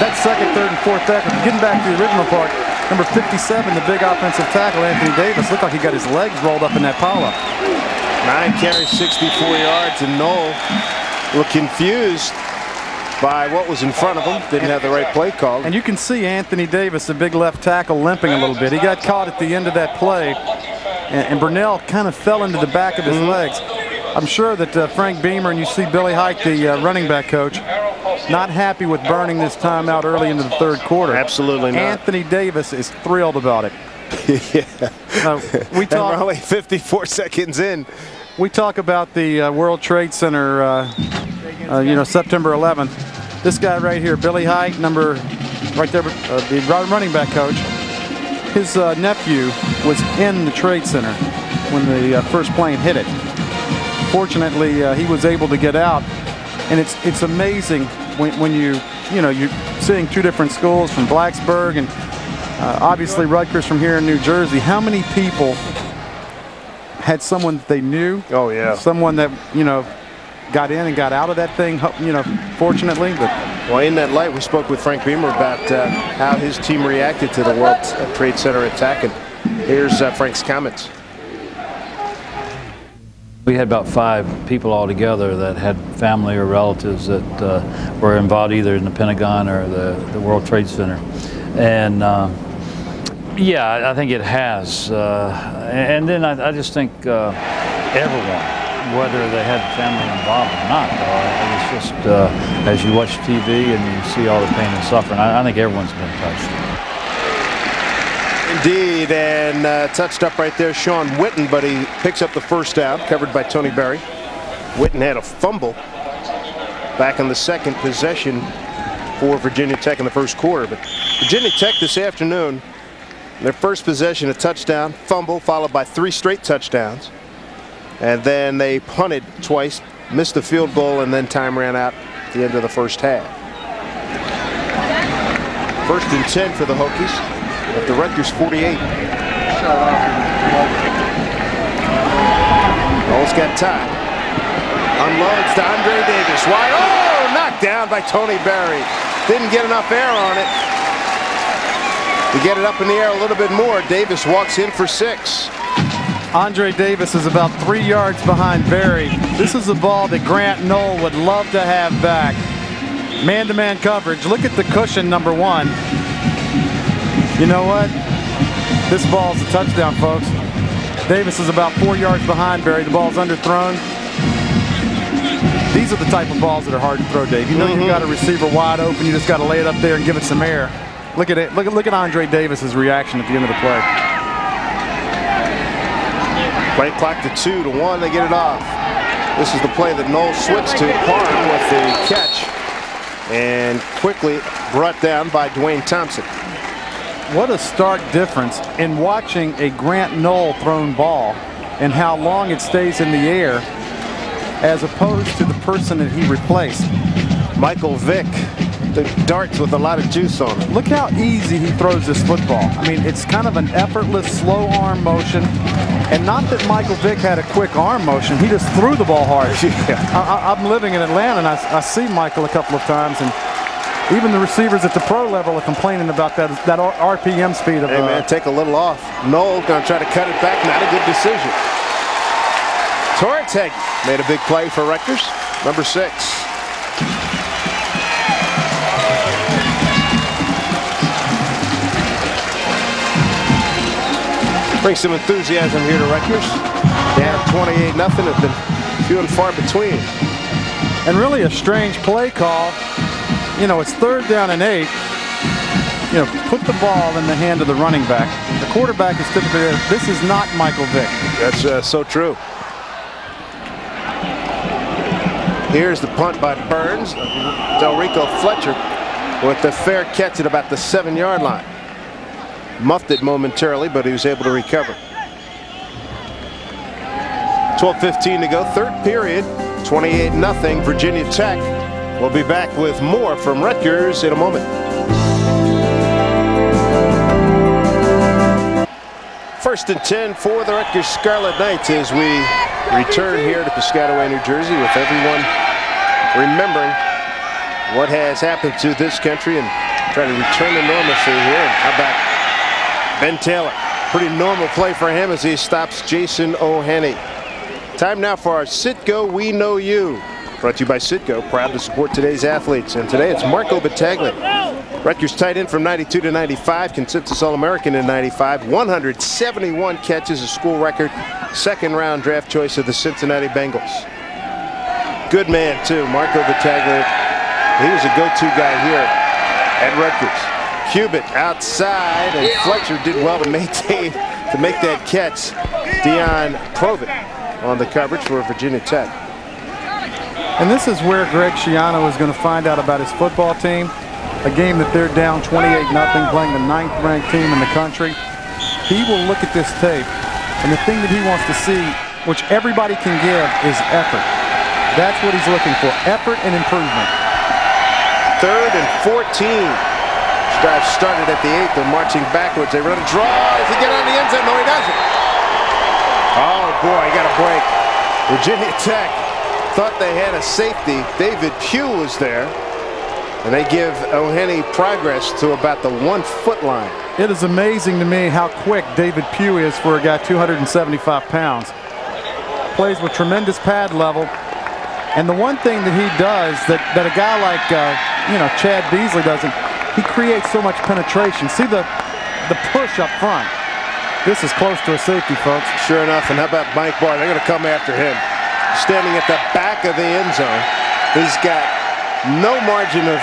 S2: That second, third, and fourth effort. Getting back to the original part, number 57, the big offensive tackle, Anthony Davis, looked like he got his legs rolled up in that pile-up.
S1: 9 carries, 64 yards, and Knoll looked confused by what was in front of him. Didn't have the right play called.
S2: And you can see Anthony Davis, the big left tackle, limping a little bit. He got caught at the end of that play, and Brunell kind of fell into the back of his legs. I'm sure that Frank Beamer, and you see Billy Hike, the running back coach, not happy with burning this time out early into the third quarter.
S1: Absolutely not.
S2: Anthony Davis is thrilled about it.
S1: Yeah.
S2: We're
S1: only 54 seconds in.
S2: We talk about the World Trade Center, September 11th. This guy right here, Billy Hike, number right there, the running back coach, his nephew was in the Trade Center when the first plane hit it. Fortunately, he was able to get out, and it's amazing when you're seeing two different schools from Blacksburg and obviously Rutgers from here in New Jersey. How many people had someone that they knew?
S1: Oh yeah.
S2: Someone that got in and got out of that thing. Fortunately, but.
S1: Well, in that light, we spoke with Frank Beamer about how his team reacted to the World Trade Center attack, and here's Frank's comments.
S7: We had about 5 people altogether that had family or relatives that were involved either in the Pentagon or the World Trade Center. And yeah, I think it has. And then I just think everyone, whether they had family involved or not, it's just as you watch TV and you see all the pain and suffering, I think everyone's been touched.
S1: Indeed, and touched up right there, Sean Witten, but he picks up the first down, covered by Tony Berry. Witten had a fumble back on the second possession for Virginia Tech in the first quarter. But Virginia Tech this afternoon, their first possession, a touchdown, fumble, followed by 3 straight touchdowns. And then they punted twice, missed the field goal, and then time ran out at the end of the first half. 1st and 10 for the Hokies at the Rutgers 48. Almost got time. Unloads to Andre Davis. Wide. Oh, knocked down by Tony Berry. Didn't get enough air on it. To get it up in the air a little bit more, Davis walks in for 6.
S2: Andre Davis is about 3 yards behind Berry. This is a ball that Grant Knoll would love to have back. Man-to-man coverage. Look at the cushion, number 1. You know what? This ball's a touchdown, folks. Davis is about 4 yards behind Berry. The ball's underthrown. These are the type of balls that are hard to throw, Dave. You know you've got a receiver wide open. You just got to lay it up there and give it some air. Look at it. Look at Andre Davis's reaction at the end of the play.
S1: Play clock to 2 to 1. They get it off. This is the play that Knoll switched to. Parham with the catch, and quickly brought down by Dwayne Thompson.
S2: What a stark difference in watching a Grant Knoll thrown ball and how long it stays in the air as opposed to the person that he replaced.
S1: Michael Vick, the darts with a lot of juice on it.
S2: Look how easy he throws this football. I mean, it's kind of an effortless, slow arm motion. And not that Michael Vick had a quick arm motion. He just threw the ball hard. Yeah. I'm living in Atlanta, and I see Michael a couple of times, and even the receivers at the pro level are complaining about that RPM speed of.
S1: Hey man, take a little off. Knoll gonna try to cut it back. Not a good decision. Torres made a big play for Rutgers, number 6. Bring some enthusiasm here to Rutgers. Down 28-0. Have been few and far between.
S2: And really a strange play call. You know, it's 3rd down and 8. You know, put the ball in the hand of the running back. The quarterback is typically there. This is not Michael Vick.
S1: That's so true. Here's the punt by Burns. Delrico Fletcher with the fair catch at about the 7-yard line. Muffed it momentarily, but he was able to recover. 12:15 to go, 3rd period, 28-0, Virginia Tech. We'll be back with more from Rutgers in a moment. First and 10 for the Rutgers Scarlet Knights as we return here to Piscataway, New Jersey, with everyone remembering what has happened to this country and trying to return to normalcy here. And how about Ben Taylor? Pretty normal play for him as he stops Jason O'Henny. Time now for our Citgo We Know You. Brought to you by Citgo, proud to support today's athletes. And today it's Marco Battaglia. Rutgers tight end from 92 to 95, consensus All-American in 95, 171 catches, a school record, 2nd-round draft choice of the Cincinnati Bengals. Good man, too, Marco Battaglia. He was a go-to guy here at Rutgers. Cubitt outside, and Fletcher did well to maintain, to make that catch. Dion Provitt on the coverage for Virginia Tech.
S2: And this is where Greg Schiano is going to find out about his football team. a game that they're down 28-0, playing the 9th-ranked team in the country. He will look at this tape, and the thing that he wants to see, which everybody can give, is effort. That's what he's looking for, effort and improvement.
S1: 3rd and 14. Drive started at the 8th. They're marching backwards. They run a draw. Does he get on the end zone? No, he doesn't. Oh, boy, he got a break. Virginia Tech thought they had a safety. David Pugh was there. And they give O'Henny progress to about the 1-foot line.
S2: It is amazing to me how quick David Pugh is for a guy 275 pounds. Plays with tremendous pad level. And the one thing that he does that a guy like, Chad Beasley doesn't, he creates so much penetration. See the push up front. This is close to a safety, folks.
S1: Sure enough, and how about Mike Barr? They're going to come after him. Standing at the back of the end zone. He's got no margin of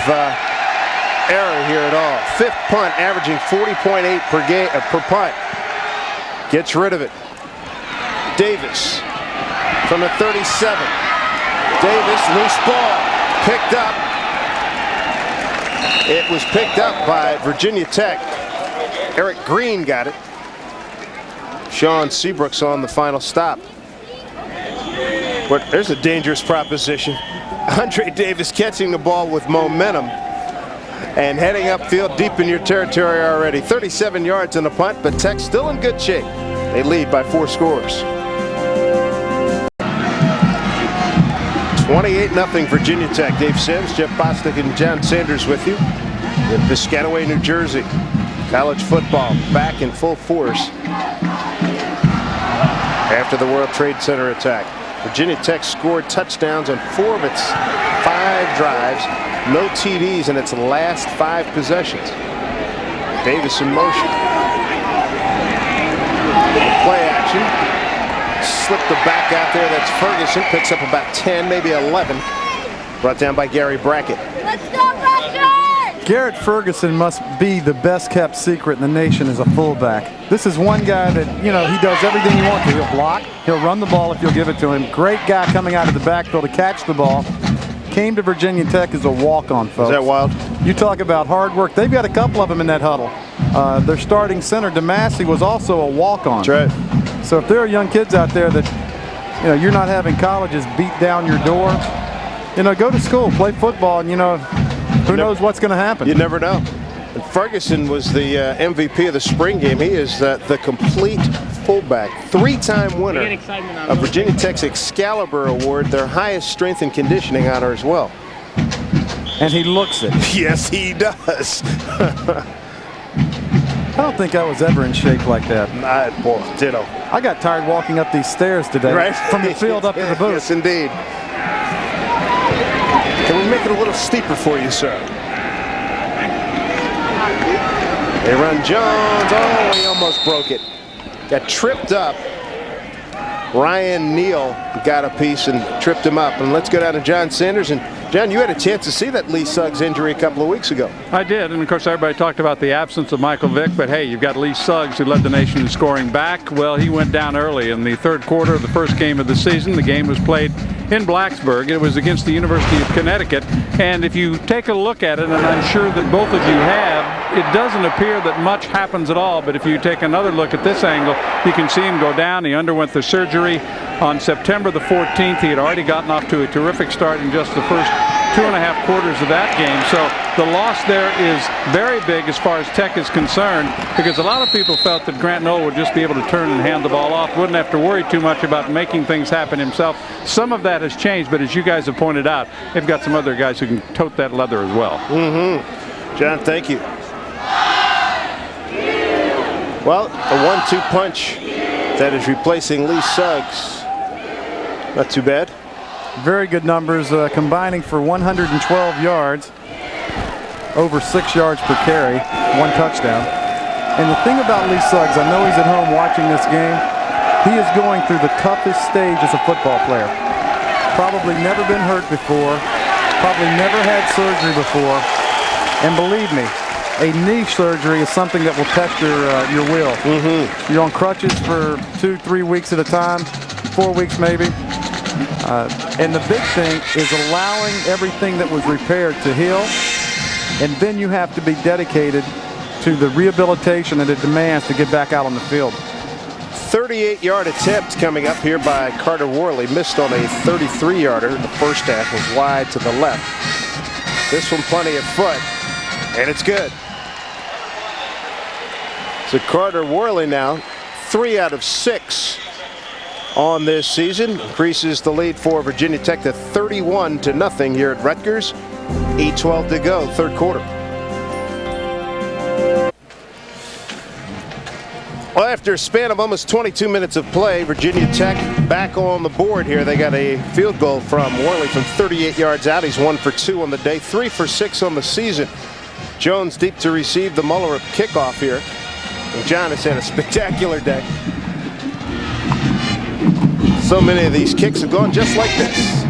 S1: error here at all. 5th punt, averaging 40.8 per punt. Gets rid of it. Davis from the 37. Davis, loose ball, picked up. It was picked up by Virginia Tech. Eric Green got it. Sean Seabrook's on the final stop. But there's a dangerous proposition. Andre Davis catching the ball with momentum and heading upfield deep in your territory already. 37 yards in the punt, but Tech still in good shape. They lead by 4 scores. 28-0 Virginia Tech. Dave Sims, Jeff Bostic, and John Sanders with you in Piscataway, New Jersey. College football back in full force after the World Trade Center attack. Virginia Tech scored touchdowns on 4 of its 5 drives. No TDs in its last 5 possessions. Davis in motion. Play action. Slipped the back out there. That's Ferguson. Picks up about 10, maybe 11. Brought down by Gary Brackett.
S9: Let's go, Rutgers!
S2: Garrett Ferguson must be the best kept secret in the nation as a fullback. This is one guy that, he does everything he wants to. He'll block. He'll run the ball if you'll give it to him. Great guy coming out of the backfield to catch the ball. Came to Virginia Tech as a walk-on, folks.
S1: Is that wild?
S2: You talk about hard work. They've got a couple of them in that huddle. Their starting center, DeMassey, was also a walk-on.
S1: That's right.
S2: So if there are young kids out there that, you're not having colleges beat down your door, go to school, play football, and, who knows what's going to happen.
S1: You never know. And Ferguson was the MVP of the spring game. He is the complete fullback, 3-time winner of Virginia Tech's Excalibur Award, their highest strength and conditioning honor as well.
S2: And he looks it.
S1: Yes, he does.
S2: I don't think I was ever in shape like that.
S1: Boy, ditto.
S2: I got tired walking up these stairs today,
S1: right?
S2: From the field up to the booth.
S1: Yes, indeed. Can we make it a little steeper for you, sir? They run Jones. Oh, he almost broke it. Got tripped up. Ryan Neal got a piece and tripped him up. And let's go down to John Sanders. And John, you had a chance to see that Lee Suggs injury a couple of weeks ago.
S3: I did, and of course everybody talked about the absence of Michael Vick, but hey, you've got Lee Suggs who led the nation in scoring back. Well, he went down early in the 3rd quarter of the first game of the season. The game was played in Blacksburg. It was against the University of Connecticut, and if you take a look at it, and I'm sure that both of you have, it doesn't appear that much happens at all, but if you take another look at this angle, you can see him go down. He underwent the surgery on September the 14th. He had already gotten off to a terrific start in just the first 2.5 quarters of that game. So the loss there is very big as far as Tech is concerned, because a lot of people felt that Grant Knoll would just be able to turn and hand the ball off, wouldn't have to worry too much about making things happen himself. Some of that has changed, but as you guys have pointed out, they've got some other guys who can tote that leather as well.
S1: John, thank you. Well, a 1-2 punch that is replacing Lee Suggs. Not too bad.
S2: Very good numbers, combining for 112 yards, over 6 yards per carry, 1 touchdown. And the thing about Lee Suggs, I know he's at home watching this game, he is going through the toughest stage as a football player. Probably never been hurt before, probably never had surgery before, and believe me, a knee surgery is something that will test your will. You're on crutches for 2-3 weeks at a time, 4 weeks maybe. And the big thing is allowing everything that was repaired to heal And then you have to be dedicated to the rehabilitation and the demands to get back out on the field.
S1: 38-yard attempt coming up here by Carter Worley. Missed on a 33-yarder. The first half was wide to the left. This one plenty of foot, and it's good. So Carter Worley now 3 out of 6 on this season. Increases the lead for Virginia Tech to 31-0 here at Rutgers. 8:12 to go, third quarter. Well, after a span of almost 22 minutes of play, Virginia Tech back on the board here. They got a field goal from Worley from 38 yards out. He's 1 for 2 on the day, 3 for 6 on the season. Jones deep to receive the Muller kickoff here. And John has had a spectacular day. So many of these kicks have gone just like this.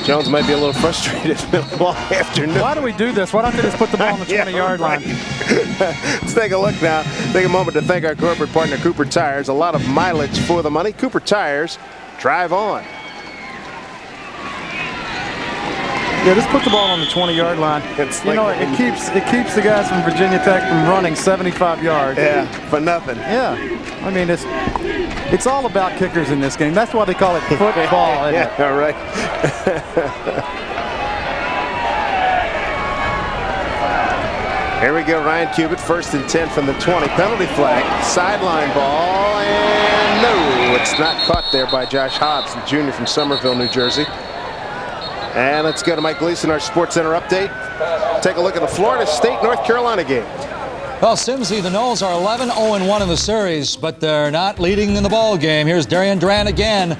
S1: Jones might be a little frustrated all afternoon.
S2: Why do we do this? Why don't they just put the ball on the 20-yard line?
S1: Let's take a look now. Take a moment to thank our corporate partner, Cooper Tires. A lot of mileage for the money. Cooper Tires, drive on.
S2: Yeah, just put the ball on the 20-yard line. You know, it keeps the guys from Virginia Tech from running 75 yards.
S1: Yeah, for nothing.
S2: Yeah, I mean it's all about kickers in this game. That's why they call it football. Isn't it?
S1: All right. Here we go, Ryan Cubitt, 1st and 10 from the 20. Penalty flag, sideline ball, and no, it's not caught there by Josh Hobbs, the junior from Somerville, New Jersey. And let's go to Mike Gleason, our Sports Center update. Take a look at the Florida State-North Carolina game.
S6: Well, Simsy, the Noles are 11-0-1 in the series, but they're not leading in the ball game. Here's Darian Durant again.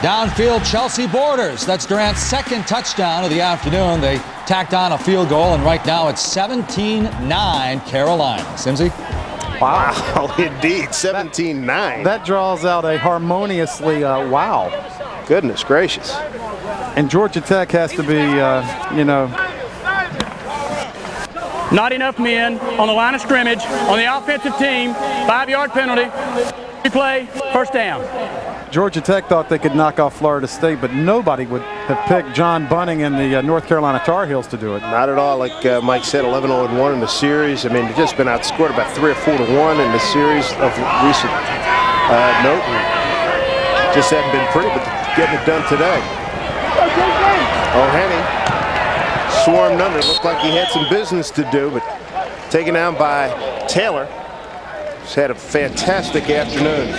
S6: Downfield, Chelsea Borders. That's Durant's 2nd touchdown of the afternoon. They tacked on a field goal, and right now it's 17-9 Carolina. Simsy?
S1: Wow, indeed, 17-9.
S2: That draws out a harmoniously wow.
S1: Goodness gracious.
S2: And Georgia Tech has to be, you know.
S5: Not enough men on the line of scrimmage on the offensive team. 5-yard penalty. Replay, first down.
S2: Georgia Tech thought they could knock off Florida State, but nobody would have picked John Bunning and the North Carolina Tar Heels to do it.
S1: Not at all. Like Mike said, 11-0-1 in the series. I mean, they've just been outscored about 3 or 4-1 in the series of recent note. Just haven't been pretty, but getting it done today. O'Henny swarmed under. Looked like he had some business to do, but taken down by Taylor. He's had a fantastic afternoon.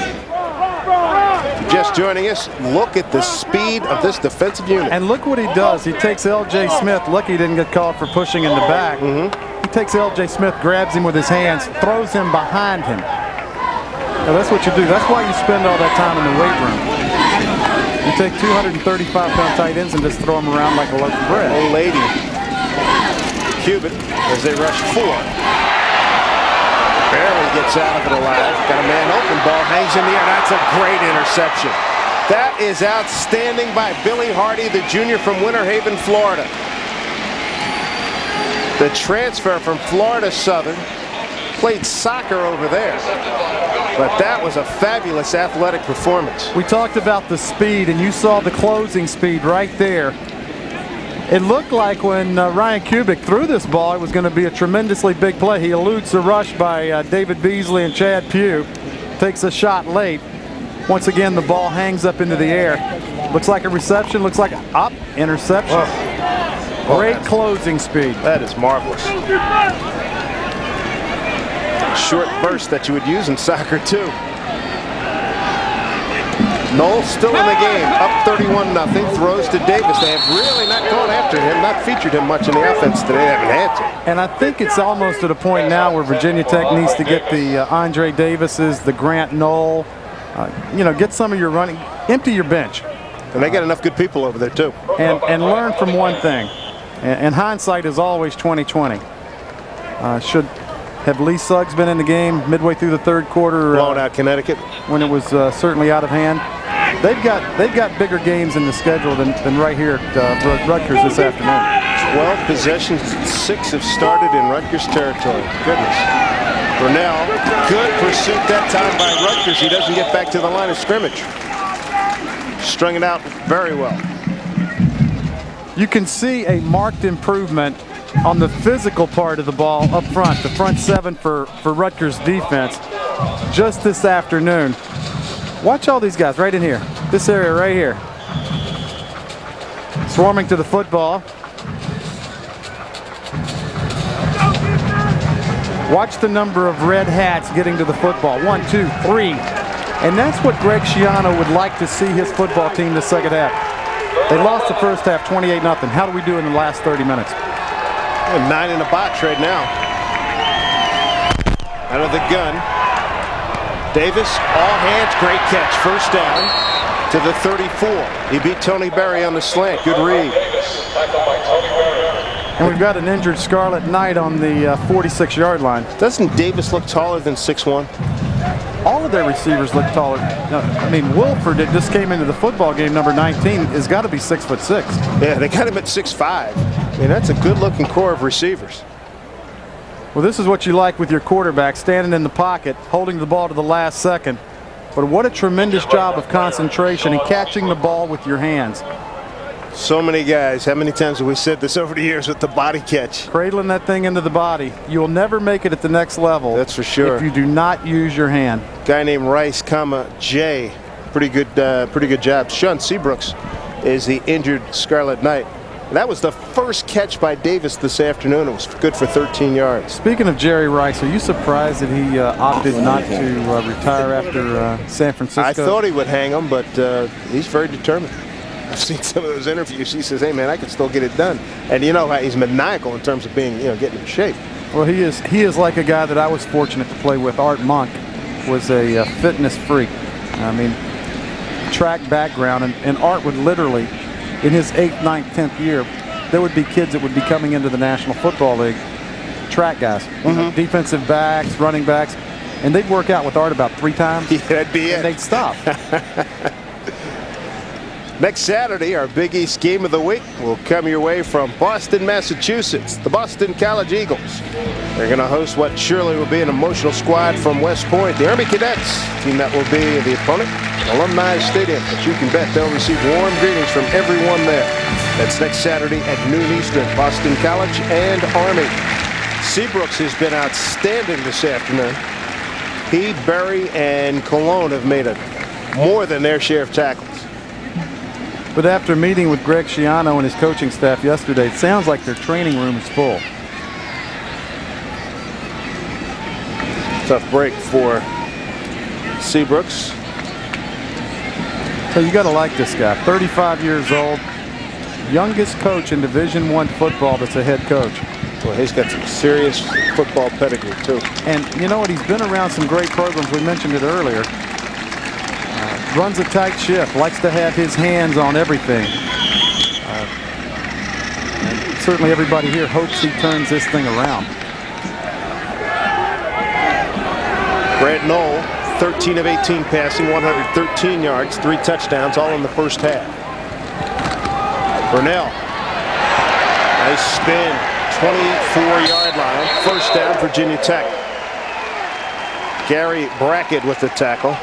S1: Just joining us, look at the speed of this defensive unit.
S2: And look what he does. He takes L.J. Smith. Lucky he didn't get called for pushing in the back. He takes L.J. Smith, grabs him with his hands, throws him behind him. Now that's what you do. That's why you spend all that time in the weight room. You take 235-pound tight ends and just throw them around like a loaf of bread.
S1: Old lady. Cubitt as they rush 4. Barely gets out of it alive. Got a man open. Ball hangs in the air. That's a great interception. That is outstanding by Billy Hardy, the junior from Winter Haven, Florida. The transfer from Florida Southern. Played soccer over there. But that was a fabulous athletic performance.
S2: We talked about the speed, and you saw the closing speed right there. It looked like when Ryan Cubitt threw this ball, it was going to be a tremendously big play. He eludes the rush by David Beasley and Chad Pugh. Takes a shot late. Once again, the ball hangs up into the air. Looks like a reception. Looks like an up interception.
S1: Whoa.
S2: Great closing speed.
S1: That is marvelous. Short burst that you would use in soccer, too. Noel still in the game, up 31-0, throws to Davis. They have really not gone after him, not featured him much in the offense today. They haven't had to.
S2: And I think it's almost at a point now where Virginia Tech needs to get the Andre Davises, the Grant Knoll, you know, get some of your running, empty your bench.
S1: And they got enough good people over there, too.
S2: And learn from one thing. And hindsight is always 20/20. Should have Lee Suggs been in the game midway through the third quarter?
S1: Blown out Connecticut. When
S2: it was certainly out of hand. They've got bigger games in the schedule than right here at Rutgers this afternoon.
S1: 12 possessions, 6 have started in Rutgers territory. Goodness. Brunell, good pursuit that time by Rutgers. He doesn't get back to the line of scrimmage. Strung it out very well.
S2: You can see a marked improvement on the physical part of the ball up front, the front seven for Rutgers defense, just this afternoon. Watch all these guys right in here, this area right here. Swarming to the football. Watch the number of red hats getting to the football. 1, 2, 3. And that's what Greg Schiano would like to see his football team the second half. They lost the first half 28-0. How do we do in the last 30 minutes?
S1: 9 in the box right now. Out of the gun. Davis, all hands, great catch. First down to the 34. He beat Tony Berry on the slant. Good read.
S2: And we've got an injured Scarlet Knight on the 46-yard line.
S1: Doesn't Davis look taller than 6'1"?
S2: All of their receivers look taller. I mean, Wilford, that just came into the football game, number 19, has got to be 6'6".
S1: Yeah, they got him at 6'5". I mean, that's a good-looking core of receivers.
S2: Well, this is what you like with your quarterback, standing in the pocket, holding the ball to the last second. But what a tremendous job of concentration and catching the ball with your hands.
S1: So many guys. How many times have we said this over the years with the body catch?
S2: Cradling that thing into the body. You'll never make it at the next level.
S1: That's for sure.
S2: If you do not use your hand.
S1: Guy named Rice, Jay. Pretty good job. Sean Seabrooks is the injured Scarlet Knight. That was the first catch by Davis this afternoon. It was good for 13 yards.
S2: Speaking of Jerry Rice, are you surprised that he opted not to retire after San Francisco?
S1: I thought he would hang him, but he's very determined. I've seen some of those interviews. He says, "Hey man, I can still get it done." And you know how he's maniacal in terms of being, getting in shape.
S2: Well, he is like a guy that I was fortunate to play with. Art Monk was a fitness freak. I mean, track background, and Art would literally, in his 8th, 9th, 10th year, there would be kids that would be coming into the National Football League, track guys, defensive backs, running backs, and they'd work out with Art about 3 times.
S1: Yeah, that'd be
S2: and
S1: it.
S2: They'd stop.
S1: Next Saturday, our Big East Game of the Week will come your way from Boston, Massachusetts. The Boston College Eagles. They're going to host what surely will be an emotional squad from West Point. The Army Cadets, team that will be the opponent, Alumni Stadium. But you can bet they'll receive warm greetings from everyone there. That's next Saturday at noon Eastern. Boston College and Army. Seabrooks has been outstanding this afternoon. He, Berry, and Cologne have made more than their share of tackles.
S2: But after meeting with Greg Schiano and his coaching staff yesterday, it sounds like their training room is full.
S1: Tough break for Seabrooks.
S2: So you got to like this guy. 35 years old, youngest coach in Division I football that's a head coach.
S1: Well, he's got some serious football pedigree too.
S2: And you know what? He's been around some great programs. We mentioned it earlier. Runs a tight ship, likes to have his hands on everything. And certainly everybody here hopes he turns this thing around.
S1: Grant Knoll, 13 of 18 passing, 113 yards, 3 touchdowns, all in the first half. Burnell, nice spin, 24-yard line, first down, Virginia Tech. Gary Brackett with the tackle.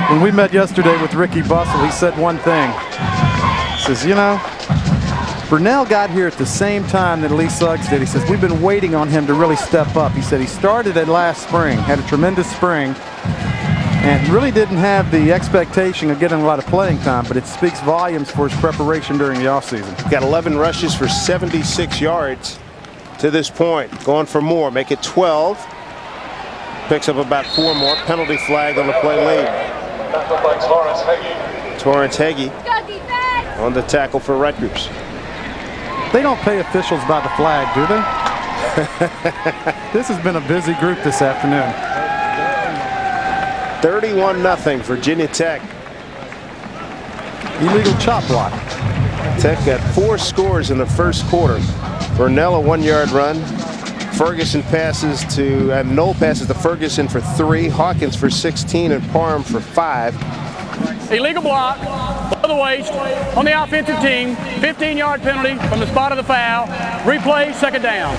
S2: When we met yesterday with Ricky Bussell, he said one thing. He says, Burnell got here at the same time that Lee Suggs did. He says, we've been waiting on him to really step up. He said he started it last spring, had a tremendous spring, and really didn't have the expectation of getting a lot of playing time, but it speaks volumes for his preparation during the offseason.
S1: Got 11 rushes for 76 yards to this point. Going for more, make it 12. Picks up about 4 more. Penalty flag on the play late. Torrance Hagee on the tackle for Rutgers.
S2: They don't pay officials by the flag, do they? This has been a busy group this afternoon.
S1: 31-0 Virginia Tech.
S2: Illegal chop block.
S1: Tech got 4 scores in the first quarter. Burnell, a 1-yard run. Ferguson passes to, Knoll passes to Ferguson for 3, Hawkins for 16, and Parham for 5.
S5: Illegal block, below the waist, on the offensive team, 15-yard penalty from the spot of the foul. Replay, second down.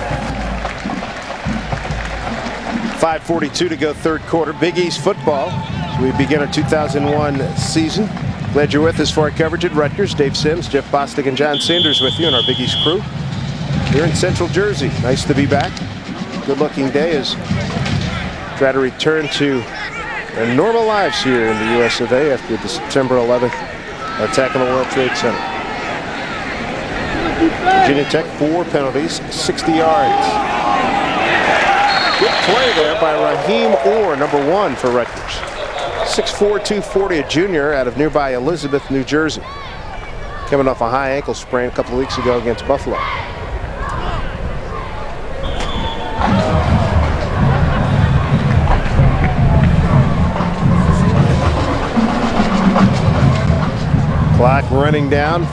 S1: 5:42 to go, third quarter. Big East football. We begin our 2001 season. Glad you're with us for our coverage at Rutgers. Dave Sims, Jeff Bostic, and John Sanders with you and our Big East crew here in Central Jersey. Nice to be back. Good-looking day as try to return to their normal lives here in the US of A after the September 11th attack on the World Trade Center. Virginia Tech, 4 penalties, 60 yards. Good play there by Raheem Orr, number 1 for Rutgers. 6'4", 240, a junior out of nearby Elizabeth, New Jersey. Coming off a high ankle sprain a couple of weeks ago against Buffalo. Clock running down.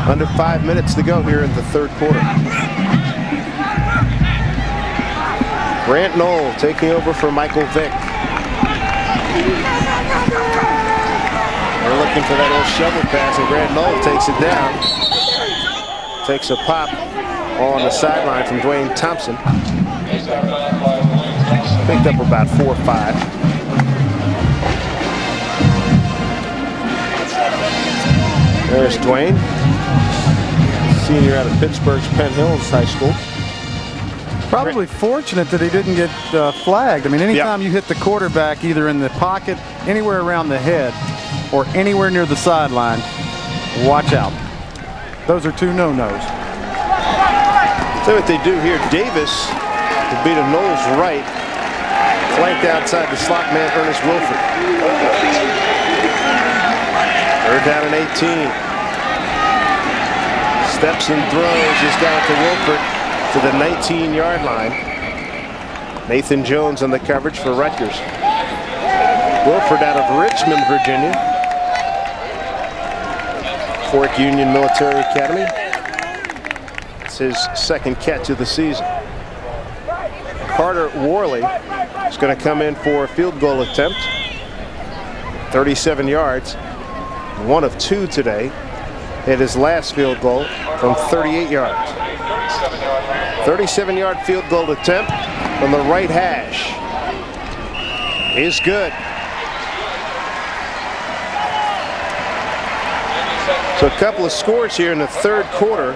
S1: Under 5 minutes to go here in the third quarter. Grant Knoll taking over for Michael Vick. They're looking for that old shovel pass, and Grant Knoll takes it down. Takes a pop on the sideline from Dwayne Thompson. Picked up about 4 or 5. There's Dwayne, senior out of Pittsburgh's Penn Hills High School.
S2: Probably fortunate that he didn't get flagged. I mean, anytime you hit the quarterback either in the pocket, anywhere around the head, or anywhere near the sideline, watch out. Those are 2 no-nos.
S1: See what they do here. Davis will beat a Knowles right, flanked outside the slot man, Ernest Wilford. Third down and 18. Steps and throws. He's got it to Wilford to the 19-yard line. Nathan Jones on the coverage for Rutgers. Wilford out of Richmond, Virginia. Fork Union Military Academy. It's his second catch of the season. Carter Worley is going to come in for a field goal attempt. 37 yards. 1 of 2 today. Hit his last field goal from 38 yards. 37-yard field goal attempt from the right hash is good. So a couple of scores here in the third quarter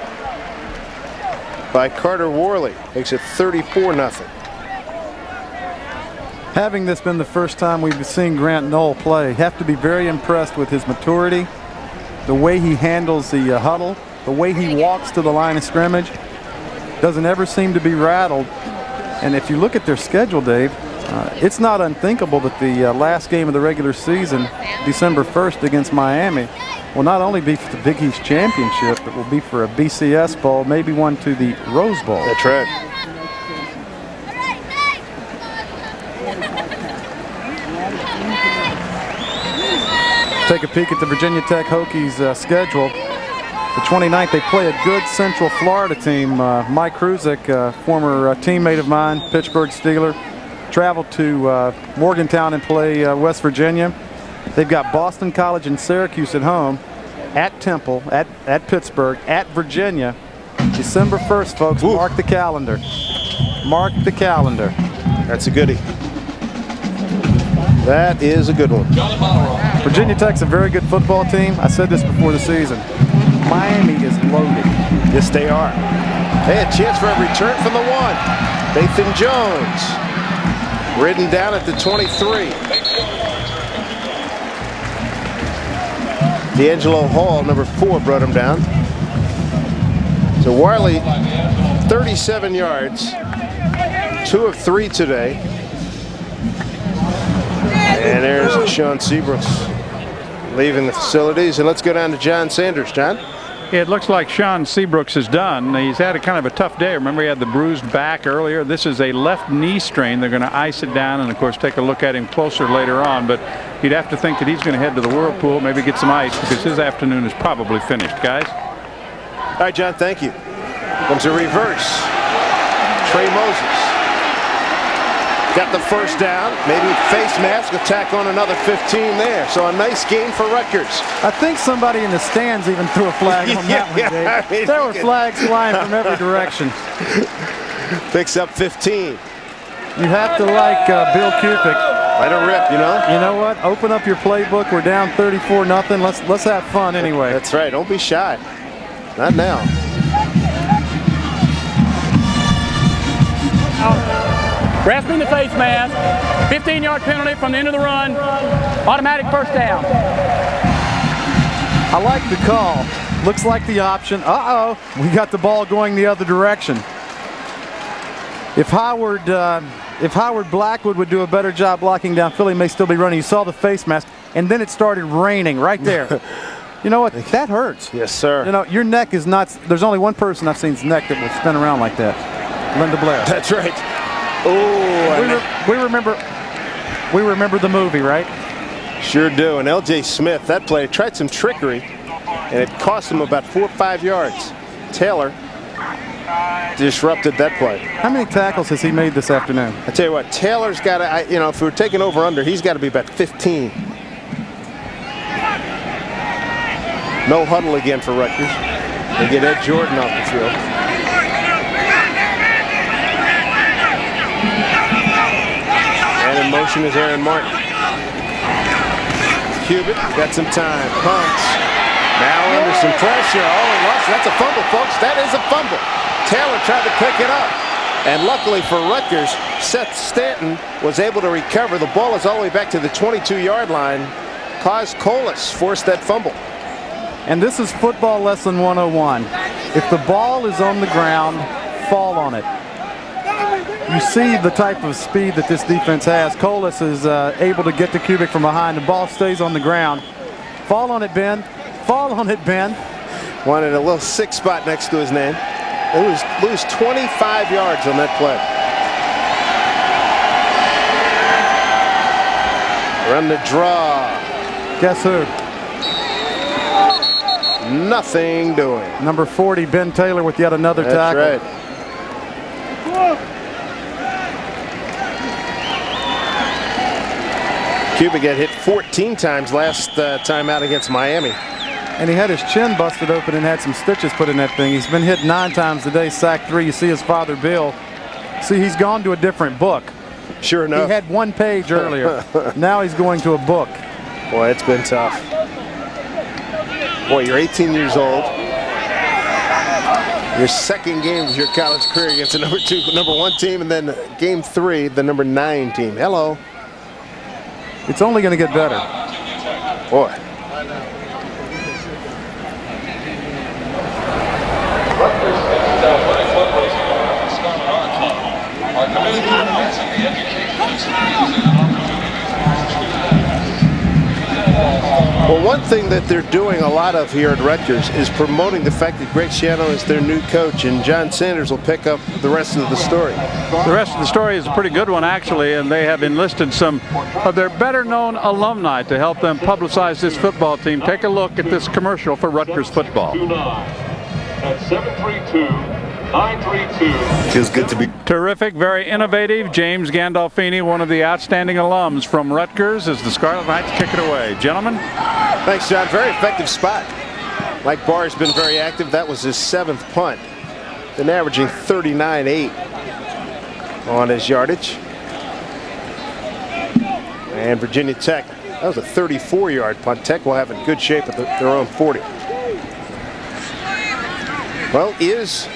S1: by Carter Worley. Makes it 34-0.
S2: Having this been the first time we've seen Grant Knoll play, have to be very impressed with his maturity, the way he handles the huddle, the way he walks to the line of scrimmage. Doesn't ever seem to be rattled. And if you look at their schedule, Dave, it's not unthinkable that the last game of the regular season, December 1st against Miami, will not only be for the Big East Championship, but will be for a BCS Bowl, maybe one to the Rose Bowl.
S1: That's right.
S2: Take a peek at the Virginia Tech Hokies schedule. The 29th, they play a good Central Florida team. Mike Kruzik, former teammate of mine, Pittsburgh Steeler, traveled to Morgantown and play West Virginia. They've got Boston College and Syracuse at home, at Temple, at Pittsburgh, at Virginia. December 1st, folks. Ooh. Mark the calendar. Mark the calendar.
S1: That's a goodie. That is a good one.
S2: Virginia Tech's a very good football team. I said this before the season. Miami is loaded.
S1: Yes, they are. Hey, a chance for a return from the 1. Nathan Jones. Ridden down at the 23. D'Angelo Hall, number 4, brought him down. So Worley, 37 yards. 2 of 3 today. And there's Sean Seabrooks leaving the facilities. And let's go down to John Sanders. John?
S3: It looks like Sean Seabrooks is done. He's had a kind of a tough day. Remember, he had the bruised back earlier. This is a left knee strain. They're going to ice it down and, of course, take a look at him closer later on. But you'd have to think that he's going to head to the Whirlpool, maybe get some ice, because his afternoon is probably finished, guys.
S1: All right, John, thank you. Comes a reverse. Trey Moses. Got the first down, maybe face mask, attack on another 15 there. So a nice gain for Rutgers.
S2: I think somebody in the stands even threw a flag on that one, Dave.
S1: I mean,
S2: there were flags flying from every direction.
S1: Picks up 15.
S2: You have to like Bill Kupic.
S1: Let her rip, you know?
S2: You know what? Open up your playbook. We're down 34-0. Let's have fun anyway.
S1: That's right. Don't be shy. Not now.
S5: Grasping the face mask. 15-yard penalty from the end of the run. Automatic first down.
S2: I like the call. Looks like the option. Uh-oh. We got the ball going the other direction. If Howard Blackwood would do a better job blocking down, Philly may still be running. You saw the face mask, and then it started raining right there. You know what? That hurts.
S1: Yes, sir.
S2: You know, your neck is not. There's only one person I've seen's neck that will spin around like that. Linda Blair.
S1: That's right. Oh,
S2: we remember the movie, right?
S1: Sure do. And L.J. Smith, that player, tried some trickery, and it cost him about 4 or 5 yards. Taylor disrupted that play.
S2: How many tackles has he made this afternoon?
S1: I tell you what, Taylor's got to, you know, if we're taking over under, he's got to be about 15. No huddle again for Rutgers. They get Ed Jordan off the field. And in motion is Aaron Martin. Cubitt got some time. Pumps. Now under some pressure. Oh, he lost. That's a fumble, folks. That is a fumble. Taylor tried to pick it up. And luckily for Rutgers, Seth Stanton was able to recover. The ball is all the way back to the 22-yard line. Kaz Colas forced that fumble.
S2: And this is football lesson 101. If the ball is on the ground, fall on it. You see the type of speed that this defense has. Colas is able to get to Cubitt from behind. The ball stays on the ground. Fall on it, Ben. Fall on it, Ben.
S1: Wanted a little 6 spot next to his name. They lose 25 yards on that play. Run the draw.
S2: Guess who?
S1: Nothing doing.
S2: Number 40, Ben Taylor, with yet another tackle.
S1: That's right. Cubitt got hit 14 times last time out against Miami.
S2: And he had his chin busted open and had some stitches put in that thing. He's been hit 9 times today, sacked 3. You see his father, Bill. See, he's gone to a different book.
S1: Sure enough.
S2: He had 1 page earlier. Now he's going to a book.
S1: Boy, it's been tough. Boy, you're 18 years old. Your second game of your college career against the number 1 team, and then game 3, the number 9 team. Hello.
S2: It's only going to get better.
S1: Boy. Well, one thing that they're doing a lot of here at Rutgers is promoting the fact that Greg Schiano is their new coach, and John Sanders will pick up the rest of the story.
S3: The rest of the story is a pretty good one, actually, and they have enlisted some of their better-known alumni to help them publicize this football team. Take a look at this commercial for Rutgers football.
S10: At 732-932.
S1: Feels good to be.
S3: Terrific, very innovative. James Gandolfini, one of the outstanding alums from Rutgers, as the Scarlet Knights kick it away. Gentlemen.
S1: Thanks, John. Very effective spot. Mike Barr's been very active. That was his 7th punt. Been averaging 39.8 on his yardage. And Virginia Tech, that was a 34-yard punt. Tech will have in good shape at their own 40. Well, is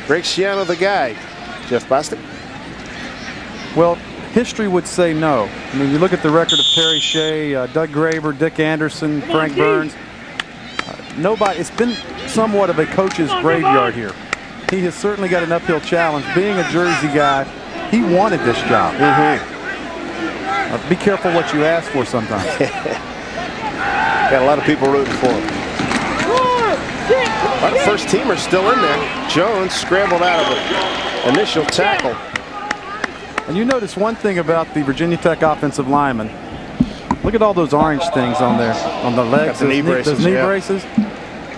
S1: Greg Schiano the guy, Jeff Bostic?
S2: Well, history would say no. I mean, you look at the record of Terry Shea, Doug Graver, Dick Anderson, Frank Burns. Nobody. It's been somewhat of a coach's graveyard here. He has certainly got an uphill challenge. Being a Jersey guy, he wanted this job. Be careful what you ask for sometimes.
S1: Got a lot of people rooting for him. A lot of first teamers still in there. Jones scrambled out of an initial tackle.
S2: And you notice one thing about the Virginia Tech offensive linemen. Look at all those orange things on there, on the legs,
S1: the knee braces,
S2: those knee braces.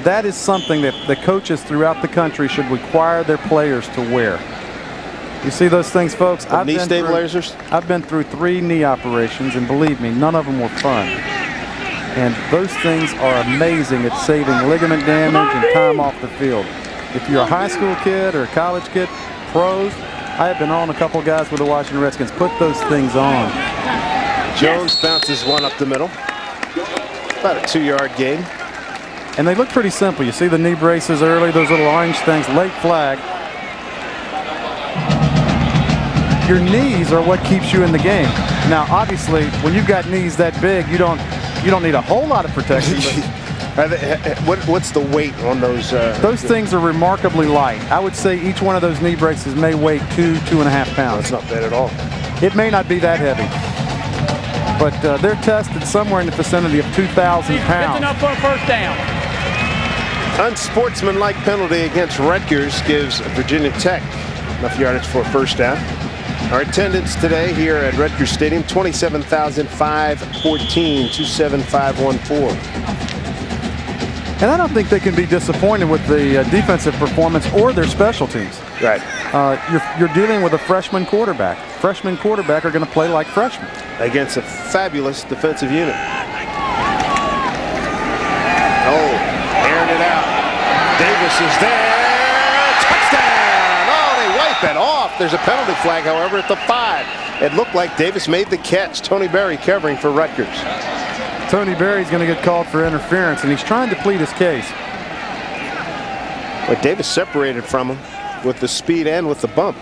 S2: That is something that the coaches throughout the country should require their players to wear. You see those things, folks?
S1: Knee stabilizers?
S2: I've been through 3 knee operations, and believe me, none of them were fun. And those things are amazing at saving ligament damage and time off the field. If you're a high school kid or a college kid, pros, I have been on a couple guys with the Washington Redskins. Put those things on.
S1: Jones bounces one up the middle. About a 2-yard gain.
S2: And they look pretty simple. You see the knee braces early, those little orange things, late flag. Your knees are what keeps you in the game. Now, obviously, when you've got knees that big, you don't need a whole lot of protection.
S1: What's the weight on those?
S2: Those things are remarkably light. I would say each one of those knee braces may weigh 2.5 pounds.
S1: That's not bad at all.
S2: It may not be that heavy, but they're tested somewhere in the vicinity of 2,000 pounds.
S5: It's enough for a first down.
S1: Unsportsmanlike penalty against Rutgers gives Virginia Tech enough yardage for a first down. Our attendance today here at Rutgers Stadium, 27,514, 27514.
S2: And I don't think they can be disappointed with the defensive performance or their special teams.
S1: Right.
S2: You're dealing with a freshman quarterback. Freshmen quarterback are going to play like freshmen.
S1: Against a fabulous defensive unit. Oh, airing it out. Davis is there. Touchdown! Oh, they wipe it off. There's a penalty flag, however, at the 5. It looked like Davis made the catch. Tony Berry covering for Rutgers.
S2: Tony Berry's going to get called for interference, and he's trying to plead his case.
S1: But Davis separated from him with the speed and with the bump.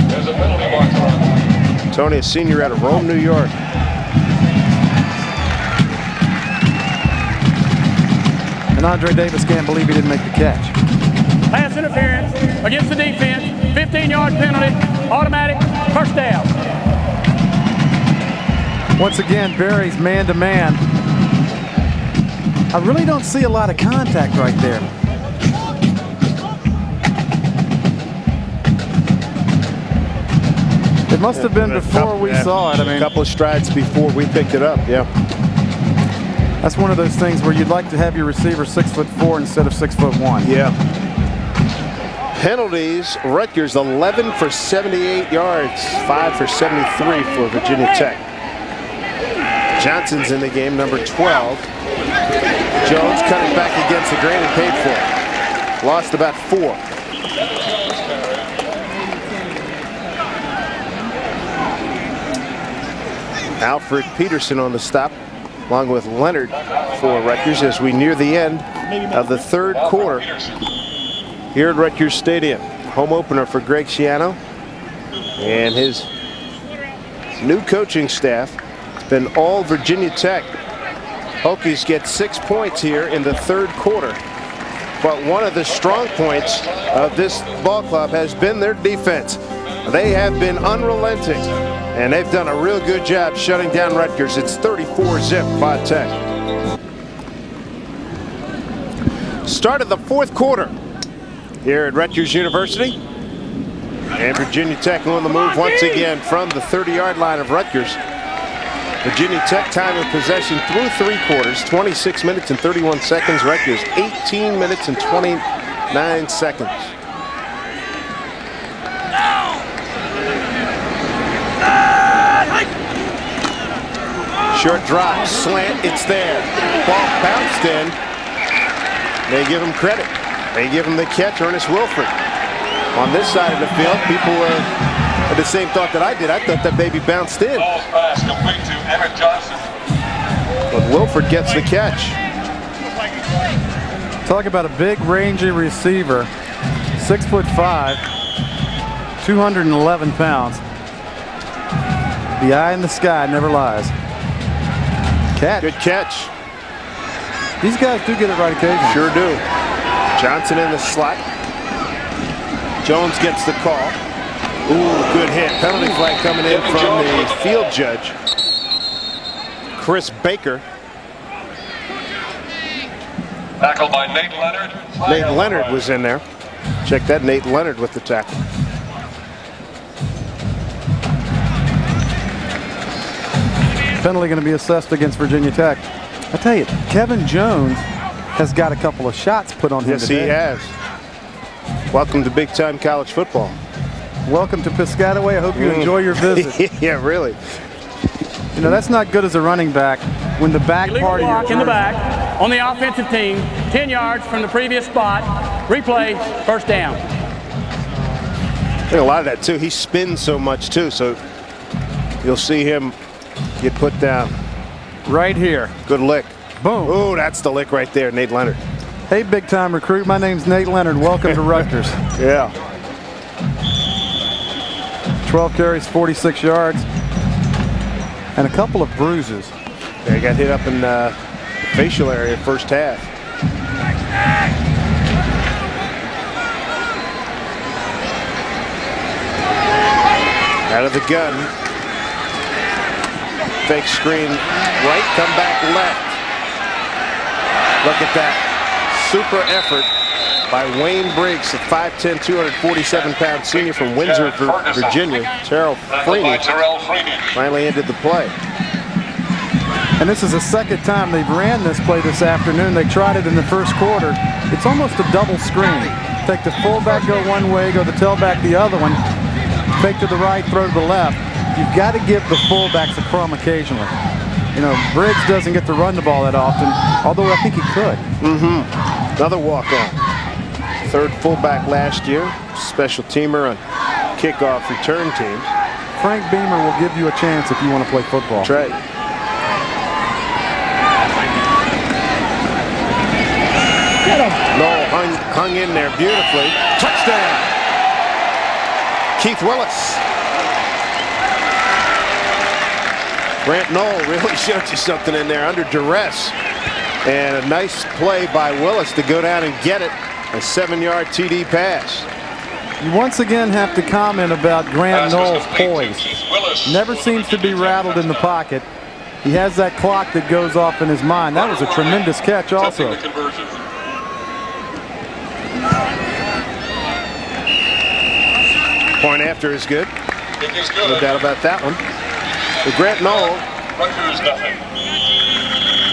S10: There's a penalty marker.
S1: Tony, a senior out of Rome, New York.
S2: And Andre Davis can't believe he didn't make the catch.
S5: Pass interference against the defense. 15-yard penalty. Automatic first down.
S2: Once again, Berry's man-to-man. I really don't see a lot of contact right there. It must have been before we saw it. I mean,
S1: a couple of strides before we picked it up. Yeah.
S2: That's one of those things where you'd like to have your receiver 6'4" instead of 6'1".
S1: Yeah. Penalties. Rutgers 11 for 78 yards, 5 for 73 for Virginia Tech. Johnson's in the game, number 12. Jones cut it back against the grain and paid for it. Lost about 4. Alfred Peterson on the stop, along with Leonard for Rutgers as we near the end of the third quarter here at Rutgers Stadium. Home opener for Greg Schiano and his new coaching staff. It's been all Virginia Tech. Hokies get 6 points here in the third quarter. But one of the strong points of this ball club has been their defense. They have been unrelenting, and they've done a real good job shutting down Rutgers. It's 34-zip by Tech. Start of the fourth quarter here at Rutgers University. And Virginia Tech on the move once again from the 30-yard line of Rutgers. Virginia Tech time of possession through 3 quarters, 26 minutes and 31 seconds. Rutgers 18 minutes and 29 seconds. Short drop, slant, it's there. Ball bounced in. They give him credit. They give him the catch, Ernest Wilford. On this side of the field, people had the same thought that I did. I thought that baby bounced in.
S10: Ball pass complete to Emmett Johnson.
S1: But Wilford gets the catch.
S2: Talk about a big, rangy receiver. 6'5", 211 pounds. The eye in the sky never lies. Catch.
S1: Good catch.
S2: These guys do get it right occasionally.
S1: Sure do. Johnson in the slot. Jones gets the call. Ooh, good hit. Penalty flag coming in from the field judge, Chris Baker.
S10: Tackled by Nate Leonard.
S1: Nate Leonard was in there. Check that, Nate Leonard with the tackle.
S2: Penalty going to be assessed against Virginia Tech. I tell you, Kevin Jones has got a couple of shots put on him today.
S1: Yes, he has. Welcome to big-time college football.
S2: Welcome to Piscataway. I hope you enjoy your visit.
S1: Yeah, really.
S2: You know, that's not good as a running back when the back part of your
S5: block in the back on the offensive team, 10 yards from the previous spot. Replay, first down.
S1: I think a lot of that, too. He spins so much, too, so You'll see him get put down.
S2: Right here.
S1: Good lick.
S2: Boom.
S1: Oh, that's the lick right there, Nate Leonard.
S2: Hey, big-time recruit. My name's Nate Leonard. Welcome to Rutgers.
S1: Yeah.
S2: 12 carries, 46 yards, and a couple of bruises.
S1: Yeah, he got hit up in the facial area first half. Out of the gun. Fake screen right, come back left. Look at that. Super effort by Wayne Briggs, a 5'10", 247-pound senior from Windsor, Virginia. Terrell Freeney finally ended the play.
S2: And this is the second time they've ran this play this afternoon. They tried it in the first quarter. It's almost a double screen. Take the fullback, go one way, go the tailback the other one. Fake to the right, throw to the left. You've got to give the fullbacks a crumb occasionally. You know, Briggs doesn't get to run the ball that often, although I think he could.
S1: Another walk-on. Third fullback last year. Special teamer on kickoff return teams.
S2: Frank Beamer will give you a chance if you want to play football.
S1: That's right. Knoll hung in there beautifully. Touchdown! Keith Willis. Grant Knoll really showed you something in there under duress. And a nice play by Willis to go down and get it. A 7-yard TD pass.
S2: You once again have to comment about Grant Knoll's poise. Never seems to be rattled in the pocket. He has that clock that goes off in his mind. That was a tremendous catch also.
S1: Point after is good. No doubt about that one. But Grant Knoll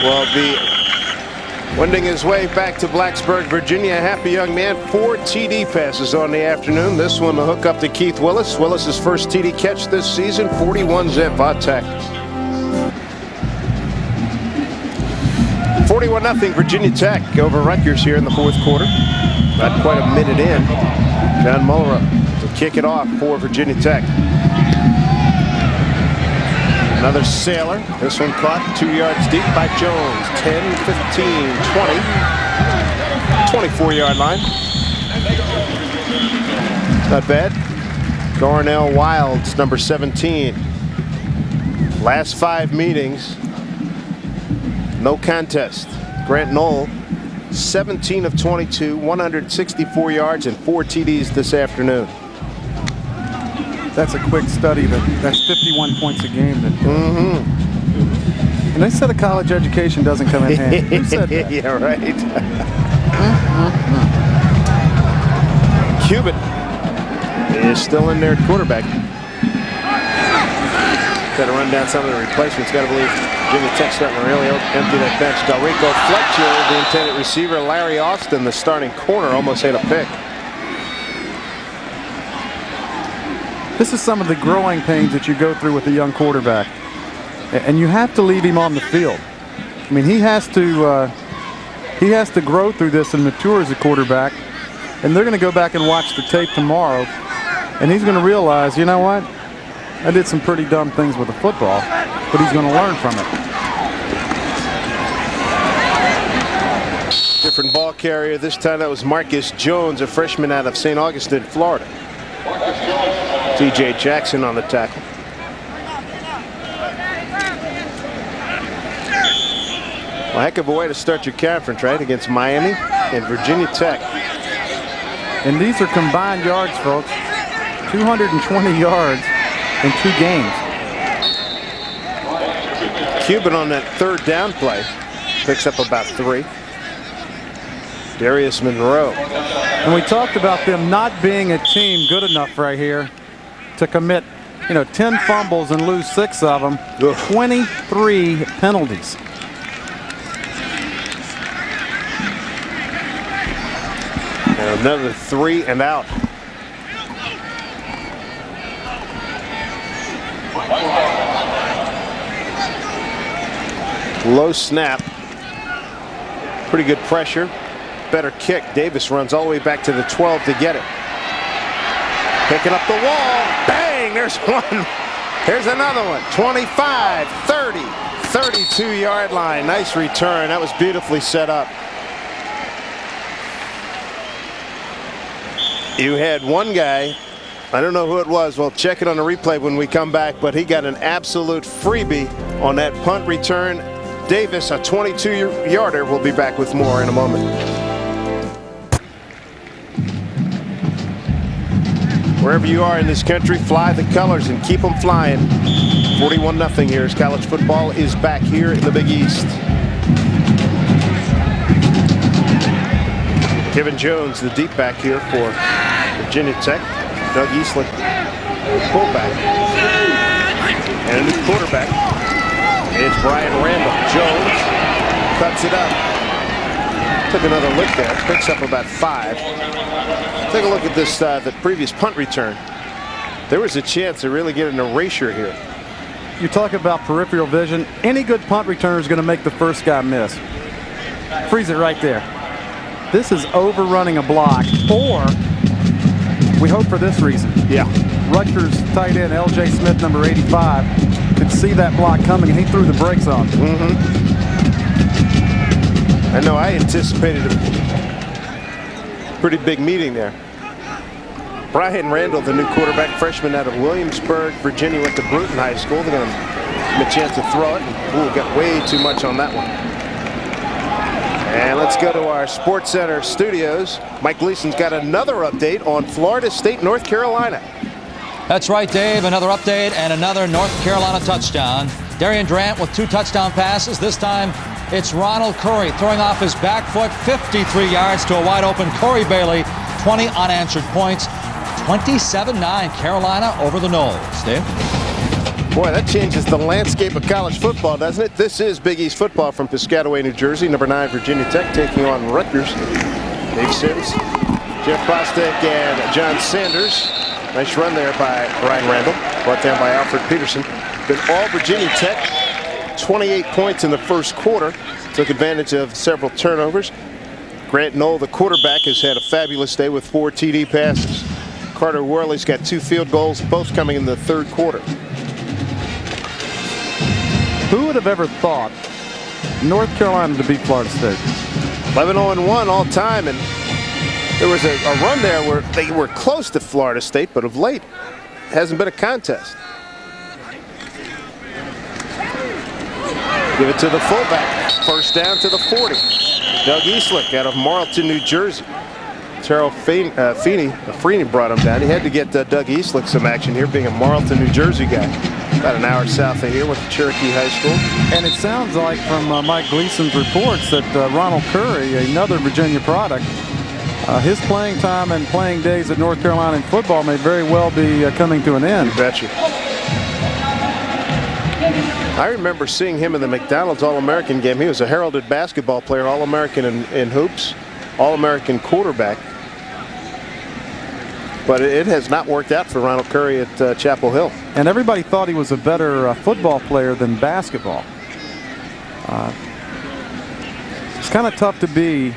S1: will be wending his way back to Blacksburg, Virginia. A happy young man. 4 TD passes on the afternoon. This one will hook up to Keith Willis. Willis's first TD catch this season. 41 zip. Attack. 41-0 Virginia Tech over Rutgers here in the fourth quarter. Not quite a minute in. John Mullerow to kick it off for Virginia Tech. Another sailor. This one caught 2 yards deep by Jones. 10, 15, 20. 24-yard line. Not bad. Darnell Wilds, number 17. Last 5 meetings, no contest. Grant Knoll, 17 of 22, 164 yards and 4 TDs this afternoon.
S2: That's a quick study. That's 51 points a game. And they said a college education doesn't come in handy. Who said that?
S1: Yeah, right. Cuban is still in there at quarterback. Got to run down some of the replacements. Got to believe Virginia Tech's starting to really empty that bench. Dalrico Fletcher, the intended receiver. Larry Austin, the starting corner, almost hit a pick.
S2: This is some of the growing pains that you go through with a young quarterback. And you have to leave him on the field. I mean, he has to grow through this and mature as a quarterback. And they're going to go back and watch the tape tomorrow. And he's going to realize, you know what? I did some pretty dumb things with the football, but he's going to learn from it.
S1: Different ball carrier this time. That was Marcus Jones, a freshman out of St. Augustine, Florida. T.J. Jackson on the tackle. Well, heck of a way to start your conference, right? Against Miami and Virginia Tech.
S2: And these are combined yards, folks. 220 yards in 2 games.
S1: Cuban on that third down play picks up about 3. Darius Monroe.
S2: And we talked about them not being a team good enough right here to commit, 10 fumbles and lose 6 of them. 23 penalties.
S1: And another 3 and out. Low snap. Pretty good pressure. Better kick. Davis runs all the way back to the 12 to get it. Picking up the wall. Bang! There's one Here's another one. 25, 30, 32-yard line. Nice return. That was beautifully set up. You had one guy, I don't know who it was, we'll check it on the replay when we come back, but he got an absolute freebie on that punt return. Davis, a 22-yarder. We'll be back with more in a moment. Wherever you are in this country, fly the colors and keep them flying. 41-0 here as college football is back here in the Big East. Kevin Jones, the deep back here for Virginia Tech. Doug Eastlick, fullback. And a new quarterback. It's Brian Randall. Jones cuts it up. Took another look there. Picks up about 5. Take a look at this, the previous punt return. There was a chance to really get an erasure here.
S2: You talk about peripheral vision. Any good punt returner is going to make the first guy miss. Freeze it right there. This is overrunning a block, or we hope for this reason.
S1: Yeah.
S2: Rutgers tight end L.J. Smith, number 85, could see that block coming, and he threw the brakes on.
S1: I know I anticipated a pretty big meeting there. Brian Randall, the new quarterback, freshman out of Williamsburg, Virginia, went to Bruton High School. They're going to give him a chance to throw it. Ooh, got way too much on that one. And let's go to our Sports Center studios. Mike Gleason's got another update on Florida State, North Carolina.
S6: That's right, Dave. Another update and another North Carolina touchdown. Darian Durant with 2 touchdown passes. This time it's Ronald Curry throwing off his back foot 53 yards to a wide open Corey Bailey. 20 unanswered points. 27-9 Carolina over the Noles. Dave?
S1: Boy, that changes the landscape of college football, doesn't it? This is Big East football from Piscataway, New Jersey. Number 9, Virginia Tech taking on Rutgers. Dave Sims, Jeff Bostic, and John Sanders. Nice run there by Brian Randall. Brought down by Alfred Peterson. But all Virginia Tech, 28 points in the first quarter. Took advantage of several turnovers. Grant Knoll, the quarterback, has had a fabulous day with 4 TD passes. Carter Worley's got 2 field goals, both coming in the third quarter.
S2: Who would have ever thought North Carolina to beat Florida State?
S1: 11-0-1 all time, and there was a run there where they were close to Florida State, but of late, it hasn't been a contest. Give it to the fullback. First down to the 40. Doug Eastlick out of Marlton, New Jersey. Terrell Freeney brought him down. He had to get Doug Eastlick some action here, being a Marlton, New Jersey guy. About an hour south of here, went to Cherokee High School.
S2: And it sounds like from Mike Gleason's reports that Ronald Curry, another Virginia product, his playing time and playing days at North Carolina in football may very well be coming to an end.
S1: You betcha. I remember seeing him in the McDonald's All-American game. He was a heralded basketball player, All-American in hoops, All-American quarterback. But it has not worked out for Ronald Curry at Chapel Hill.
S2: And everybody thought he was a better football player than basketball. It's kind of tough to be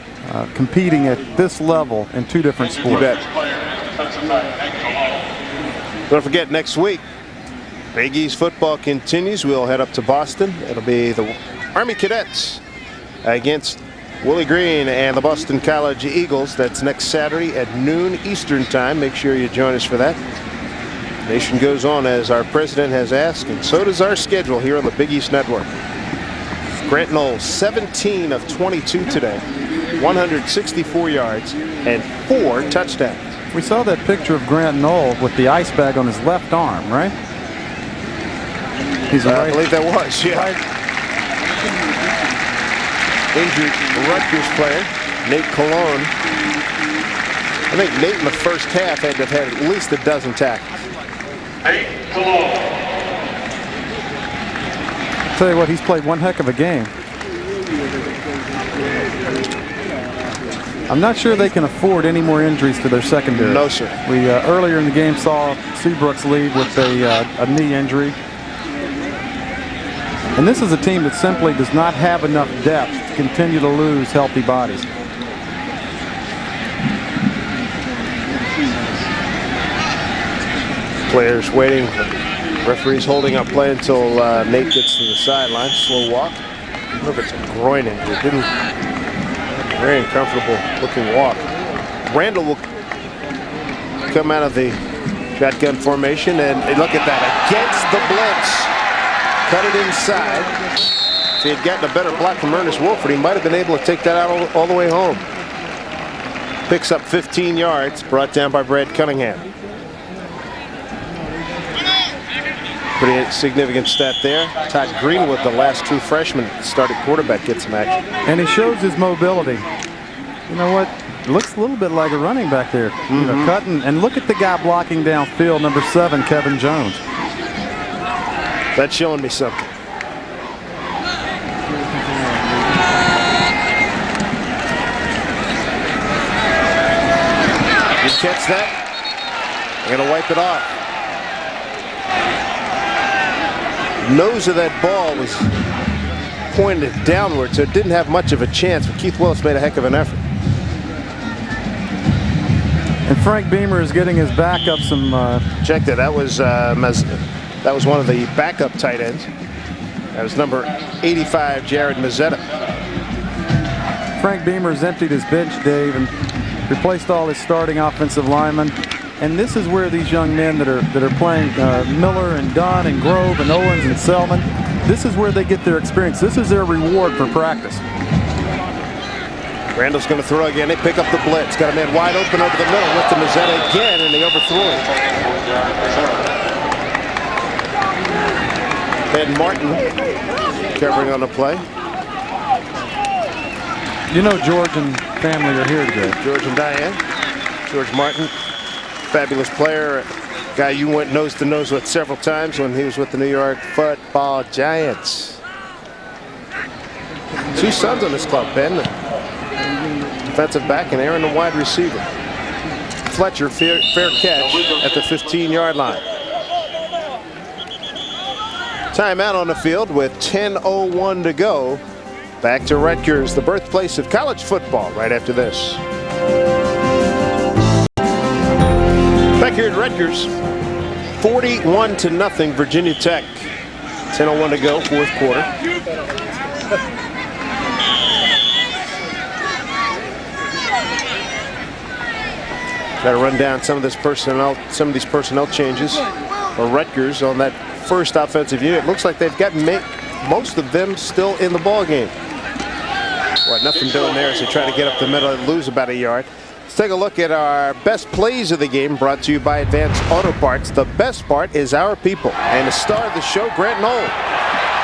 S2: competing at this level in 2 different sports.
S1: You bet. Don't forget, next week, Big East football continues. We'll head up to Boston. It'll be the Army Cadets against Willie Green and the Boston College Eagles. That's next Saturday at noon Eastern time. Make sure you join us for that. The nation goes on as our president has asked, and so does our schedule here on the Big East Network. Grant Knoll, 17 of 22 today, 164 yards and 4 touchdowns.
S2: We saw that picture of Grant Knoll with the ice bag on his left arm, right? He's
S1: I believe that was, yeah. Injured Rutgers player, Nate Colon. I think Nate in the first half had to have had at least a dozen tackles.
S10: Nate Colon.
S2: Tell you what, he's played one heck of a game. I'm not sure they can afford any more injuries to their secondary.
S1: No, sir.
S2: We earlier in the game saw Seabrooks leave with a knee injury. And this is a team that simply does not have enough depth to continue to lose healthy bodies.
S1: Players waiting. Referee's holding up play until Nate gets to the sideline. Slow walk. I don't know if it's a groin injury. Didn't very uncomfortable looking walk. Randall will come out of the shotgun formation, and look at that, against the blitz. Cut it inside. If he had gotten a better block from Ernest Wolford, he might have been able to take that out all the way home. Picks up 15 yards, brought down by Brad Cunningham. Pretty significant stat there. Todd Greenwood, the last true freshman, started quarterback, gets some action.
S2: And he shows his mobility. You know what? Looks a little bit like a running back there. You know, cutting, and look at the guy blocking downfield, number 7, Kevin Jones.
S1: That's showing me something. You catch that? They're going to wipe it off. Nose of that ball was pointed downward, so it didn't have much of a chance, but Keith Willis made a heck of an effort.
S2: And Frank Beamer is getting his backup some.
S1: Check that. That was one of the backup tight ends. That was number 85, Jared Mazzetta.
S2: Frank Beamer's emptied his bench, Dave, and replaced all his starting offensive linemen. And this is where these young men that are playing, Miller and Dunn and Grove and Owens and Selman, this is where they get their experience. This is their reward for practice.
S1: Randall's going to throw again. They pick up the blitz. Got a man wide open over the middle with the Mazzetta again, and they overthrew him. And Martin covering on the play.
S2: You know George and family are here today.
S1: George and Diane. George Martin, fabulous player. Guy you went nose to nose with several times when he was with the New York Football Giants. 2 sons on this club, Ben. Defensive back and Aaron the wide receiver. Fletcher, fair catch at the 15-yard line. Timeout on the field with 10:01 to go. Back to Rutgers, the birthplace of college football, right after this. Back here at Rutgers, 41-0 Virginia Tech. 10:01 to go, fourth quarter. Got to run down some of these personnel changes for Rutgers on that first offensive unit. Looks like they've got most of them still in the ball game. Well, nothing doing there as they try to get up the middle and lose about a yard. Let's take a look at our best plays of the game, brought to you by Advanced Auto Parts. The best part is our people. And the star of the show, Grant Knoll.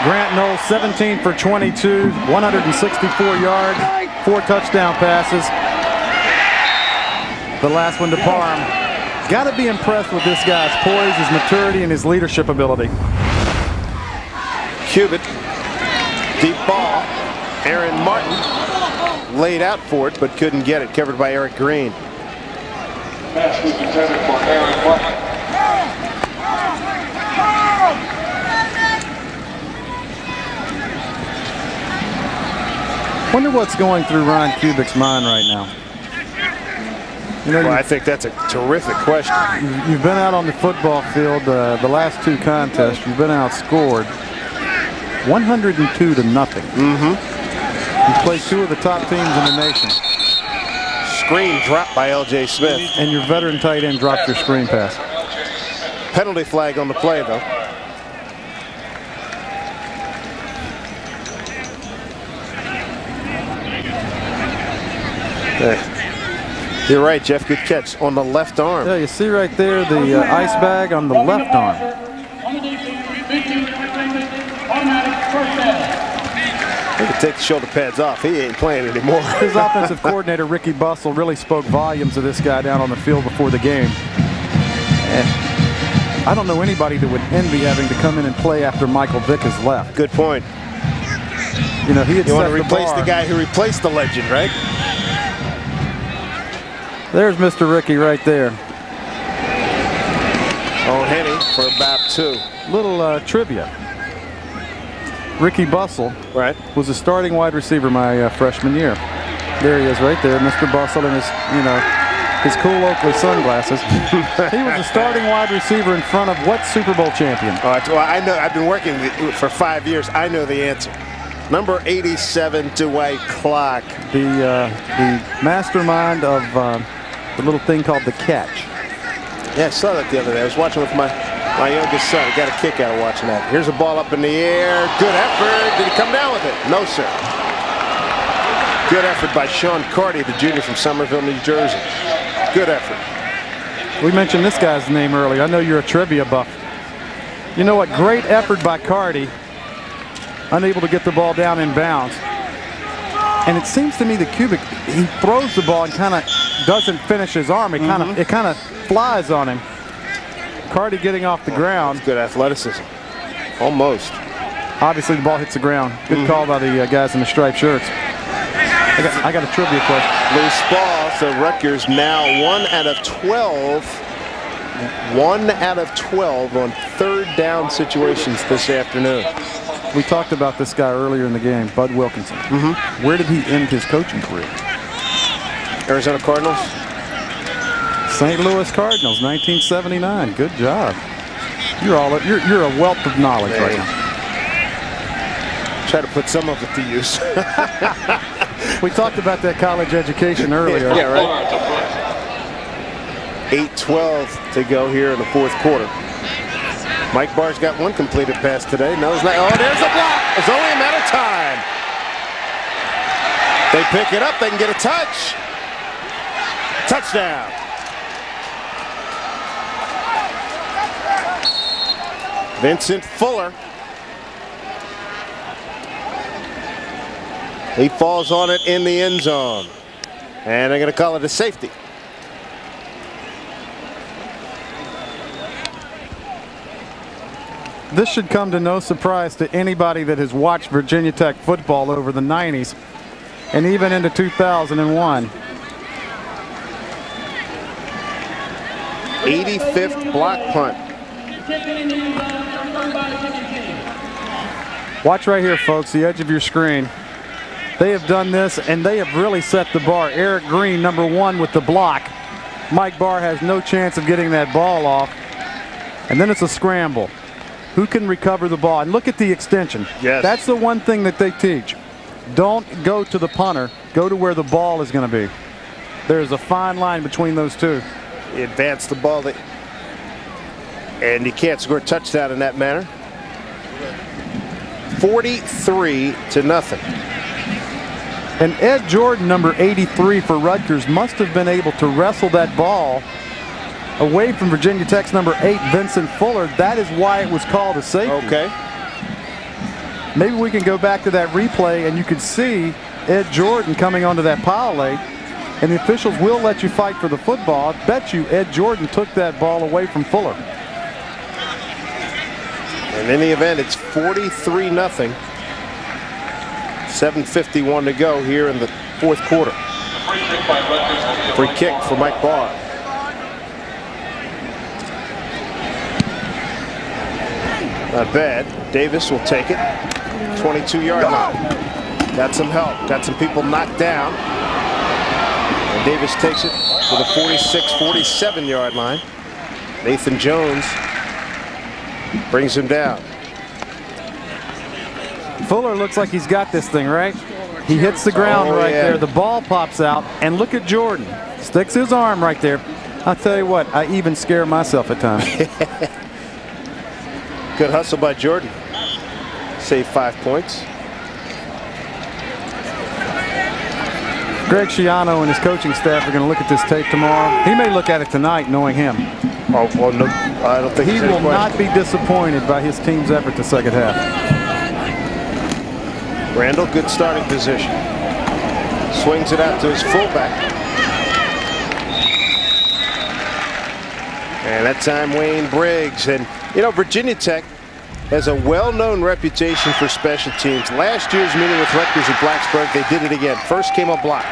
S2: Grant Knoll, 17 for 22, 164 yards, 4 touchdown passes. The last one to Parham. Got to be impressed with this guy's poise, his maturity, and his leadership ability.
S1: Cubitt, deep ball. Aaron Martin laid out for it, but couldn't get it. Covered by Eric Green.
S10: Pass was intended for Aaron Martin.
S2: Wonder what's going through Ryan Cubitt's mind right now. You know,
S1: well, I think that's a terrific question.
S2: You've been out on the football field the last 2 contests. You've been outscored 102-0. You played 2 of the top teams in the nation.
S1: Screen dropped by L.J. Smith.
S2: And your veteran tight end dropped your screen pass.
S1: Penalty flag on the play, though. You're right, Jeff. Good catch on the left arm.
S2: Yeah, you see right there the ice bag on the left arm.
S1: He could take the shoulder pads off. He ain't playing anymore.
S2: His offensive coordinator, Ricky Bussell, really spoke volumes of this guy down on the field before the game. And I don't know anybody that would envy having to come in and play after Michael Vick has left.
S1: Good point.
S2: You know, he had
S1: You want
S2: set
S1: to replace
S2: the bar.
S1: the guy who replaced the legend, right?
S2: There's Mr. Ricky right there.
S1: O'Henny for about 2.
S2: Little trivia. Ricky Bussell was a starting wide receiver my freshman year. There he is right there, Mr. Bussell in his, his cool Oakley sunglasses. He was the starting wide receiver in front of what Super Bowl champion?
S1: Well, I know. I've been working for 5 years. I know the answer. Number 87, Dwight Clark.
S2: The mastermind of the little thing called the catch.
S1: Yeah, I saw that the other day. I was watching with my youngest son. I got a kick out of watching that. Here's a ball up in the air. Good effort. Did he come down with it? No, sir. Good effort by Sean Carty, the junior from Somerville, New Jersey. Good effort.
S2: We mentioned this guy's name earlier. I know you're a trivia buff. You know what? Great effort by Carty. Unable to get the ball down in bounds. And it seems to me that Kubik, he throws the ball and kind of doesn't finish his arm. It kind of flies on him. Carty getting off the ground.
S1: Good athleticism. Almost.
S2: Obviously, the ball hits the ground. Good call by the guys in the striped shirts. I got a trivia question.
S1: Loose ball, so Rutgers now 1 out of 12. 1 out of 12 on third down situations this afternoon.
S2: We talked about this guy earlier in the game, Bud Wilkinson. Where did he end his coaching career?
S1: Arizona Cardinals.
S2: St. Louis Cardinals, 1979. Good job. You're a wealth of knowledge right now.
S1: Try to put some of it to use.
S2: We talked about that college education earlier.
S1: Yeah, right. 8:12 to go here in the fourth quarter. Mike Barr's got one completed pass today. No, it's not. Oh, there's a block. It's only a matter of time. They pick it up. They can get a touch. Touchdown. Vincent Fuller. He falls on it in the end zone. And they're going to call it a safety.
S2: This should come to no surprise to anybody that has watched Virginia Tech football over the 90s and even into 2001.
S1: 85th block punt.
S2: Watch right here, folks, the edge of your screen. They have done this, and they have really set the bar. Eric Green, number 1 with the block. Mike Barr has no chance of getting that ball off. And then it's a scramble. Who can recover the ball? And look at the extension.
S1: Yes.
S2: That's the one thing that they teach. Don't go to the punter. Go to where the ball is going to be. There's a fine line between those two.
S1: He advanced the ball, and you can't score a touchdown in that manner. 43-0.
S2: And Ed Jordan, number 83 for Rutgers, must have been able to wrestle that ball away from Virginia Tech's number 8, Vincent Fuller. That is why it was called a safety.
S1: Okay.
S2: Maybe we can go back to that replay, and you can see Ed Jordan coming onto that pile late, and the officials will let you fight for the football. I bet you Ed Jordan took that ball away from Fuller.
S1: And in the event, it's 43-0. 7:51 to go here in the fourth quarter. Free kick for Mike Barr. Not bad. Davis will take it. 22-yard line. Got some help. Got some people knocked down. And Davis takes it to the 46, 47-yard line. Nathan Jones brings him down.
S2: Fuller looks like he's got this thing, right? He hits the ground there. The ball pops out, and look at Jordan. Sticks his arm right there. I'll tell you what, I even scare myself at times.
S1: Good hustle by Jordan. Save 5 points.
S2: Greg Schiano and his coaching staff are going to look at this tape tomorrow. He may look at it tonight, knowing him.
S1: Oh, well, no, I don't think
S2: he will not be disappointed by his team's effort the second half.
S1: Randall, good starting position. Swings it out to his fullback. And that time Wayne Briggs. And, you know, Virginia Tech has a well-known reputation for special teams. Last year's meeting with Rutgers at Blacksburg, they did it again. First came a block,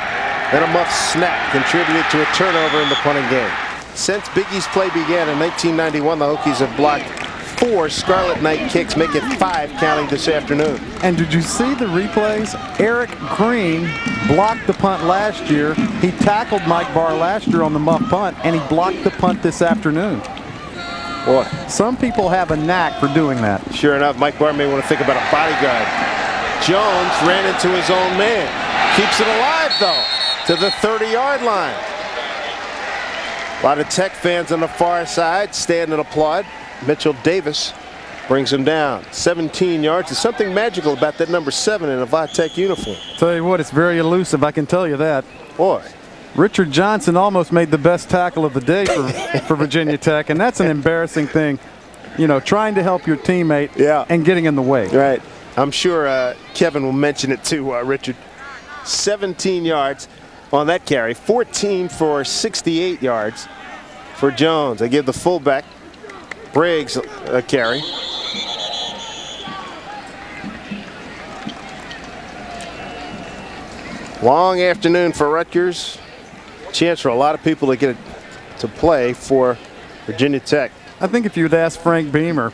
S1: then a muff snap contributed to a turnover in the punting game. Since Big East play began in 1991, the Hokies have blocked 4 Scarlet Knight kicks, make it 5 counting this afternoon.
S2: And did you see the replays? Eric Green blocked the punt last year. He tackled Mike Barr last year on the muff punt, and he blocked the punt this afternoon.
S1: Boy,
S2: some people have a knack for doing that.
S1: Sure enough, Mike Barr may want to think about a bodyguard. Jones ran into his own man. Keeps it alive, though, to the 30-yard line. A lot of Tech fans on the far side stand and applaud. Mitchell Davis brings him down. 17 yards. There's something magical about that number 7 in a Tech uniform.
S2: Tell you what, it's very elusive, I can tell you that.
S1: Boy.
S2: Richard Johnson almost made the best tackle of the day for Virginia Tech, and that's an embarrassing thing, you know, trying to help your teammate and getting in the way.
S1: Right. I'm sure Kevin will mention it to Richard. 17 yards on that carry, 14 for 68 yards for Jones. They give the fullback Briggs a carry. Long afternoon for Rutgers. Chance for a lot of people to get to play for Virginia Tech.
S2: I think if you'd ask Frank Beamer,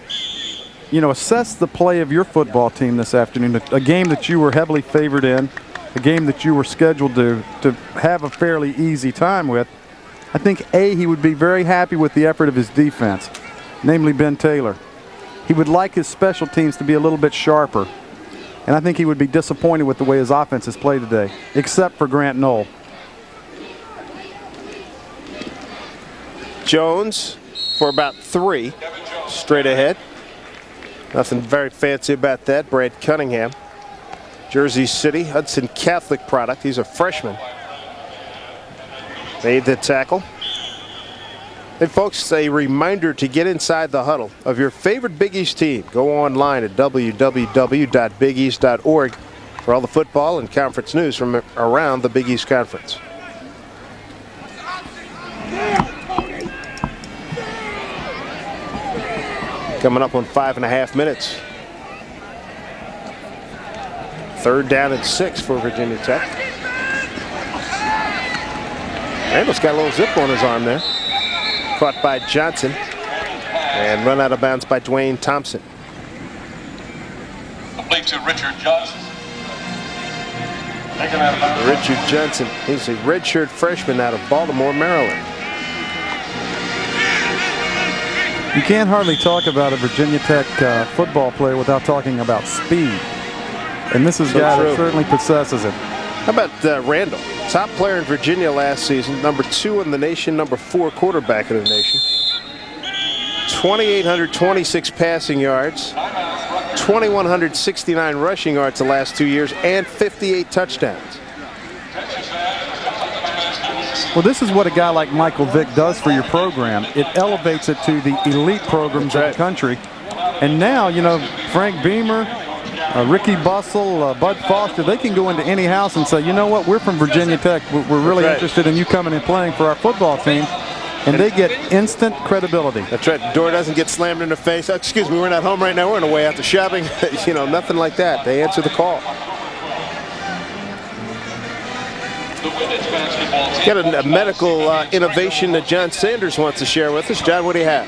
S2: you know, assess the play of your football team this afternoon, a game that you were heavily favored in, a game that you were scheduled to have a fairly easy time with. I think, A, he would be very happy with the effort of his defense, namely Ben Taylor. He would like his special teams to be a little bit sharper, and I think he would be disappointed with the way his offense has played today, except for Grant Knoll.
S1: Jones for about 3 straight ahead. Nothing very fancy about that. Brad Cunningham, Jersey City, Hudson Catholic product. He's a freshman. Made the tackle. And folks, a reminder to get inside the huddle of your favorite Big East team. Go online at www.bigeast.org for all the football and conference news from around the Big East Conference. Coming up on 5.5 minutes. 3rd down and 6 for Virginia Tech. Randall's got a little zip on his arm there. Caught by Johnson and run out of bounds by Dwayne Thompson.
S10: Complete to Richard Johnson.
S1: Richard Johnson, he's a redshirt freshman out of Baltimore, Maryland.
S2: You can't hardly talk about a Virginia Tech football player without talking about speed. And this is a guy that certainly possesses it.
S1: How about Randall? Top player in Virginia last season, number 2 in the nation, number 4 quarterback in the nation. 2,826 passing yards, 2,169 rushing yards the last 2 years, and 58 touchdowns.
S2: Well, this is what a guy like Michael Vick does for your program. It elevates it to the elite programs of the country. And now, you know, Frank Beamer, Ricky Bustle, Bud Foster, they can go into any house and say, you know what, we're from Virginia Tech. We're really interested in you coming and playing for our football team. And they get instant credibility.
S1: That's right. The door doesn't get slammed in the face. Oh, excuse me, we're not home right now. We're on the way out to shopping. You know, nothing like that. They answer the call. Got a medical innovation that John Sanders wants to share with us. John, what do you have?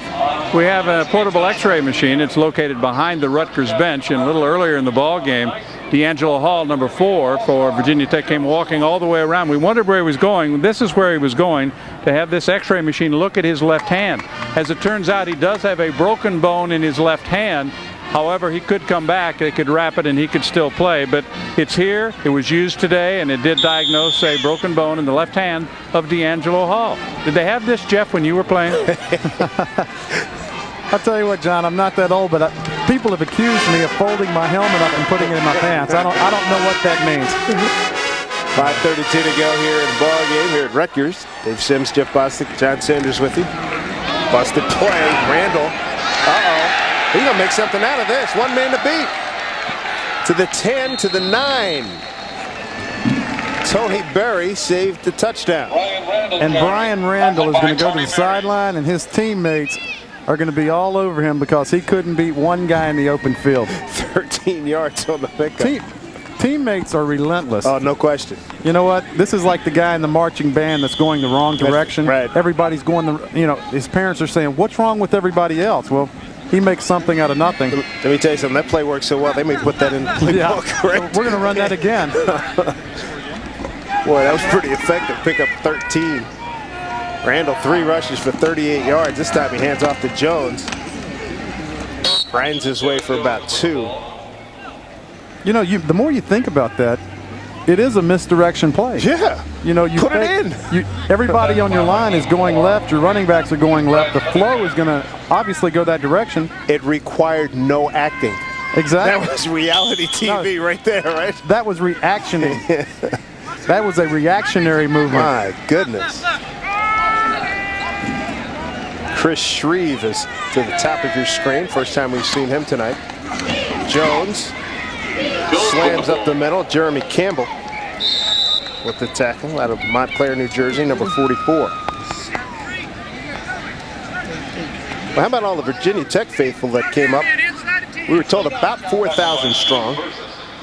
S3: We have a portable x-ray machine. It's located behind the Rutgers bench, and a little earlier in the ball game, D'Angelo Hall, number 4 for Virginia Tech, came walking all the way around. We wondered where he was going. This is where he was going, to have this x-ray machine look at his left hand. As it turns out, he does have a broken bone in his left hand. However, he could come back, they could wrap it, and he could still play. But it's here, it was used today, and it did diagnose a broken bone in the left hand of D'Angelo Hall. Did they have this, Jeff, when you were playing?
S2: I'll tell you what, John, I'm not that old, but people have accused me of folding my helmet up and putting it in my pants. I don't know what that means.
S1: 5:32 to go here in the ball game here at Rutgers. Dave Sims, Jeff Bostic, John Sanders with you. Busted play, Randall. He's going to make something out of this. One man to beat. To the 10, to the 9. Tony Berry saved the touchdown.
S2: And Brian Randall is going to go to the sideline, and his teammates are going to be all over him because he couldn't beat one guy in the open field.
S1: 13 yards on the pickup.
S2: Teammates are relentless.
S1: Oh, no question.
S2: You know what? This is like the guy in the marching band that's going the wrong direction.
S1: Right.
S2: Everybody's going you know, his parents are saying, what's wrong with everybody else? Well, he makes something out of nothing.
S1: Let me tell you something. That play works so well, they may put that in the playbook, right?
S2: We're going to run that again.
S1: Boy, that was pretty effective. Pick up 13. Randall, 3 rushes for 38 yards. This time he hands off to Jones. Grinds his way for about 2.
S2: You know, the more you think about that, it is a misdirection play.
S1: Yeah.
S2: You know, you
S1: put it in.
S2: Everybody on your line is going left. Your running backs are going left. The flow is going to obviously go that direction.
S1: It required no acting.
S2: Exactly.
S1: That was reality TV right there, right?
S2: That was reactioning. That was a reactionary movement.
S1: My goodness. Chris Shreve is to the top of your screen. First time we've seen him tonight. Jones slams up the middle. Jeremy Campbell with the tackle out of Montclair, New Jersey, number 44. Well, how about all the Virginia Tech faithful that came up? We were told about 4,000 strong,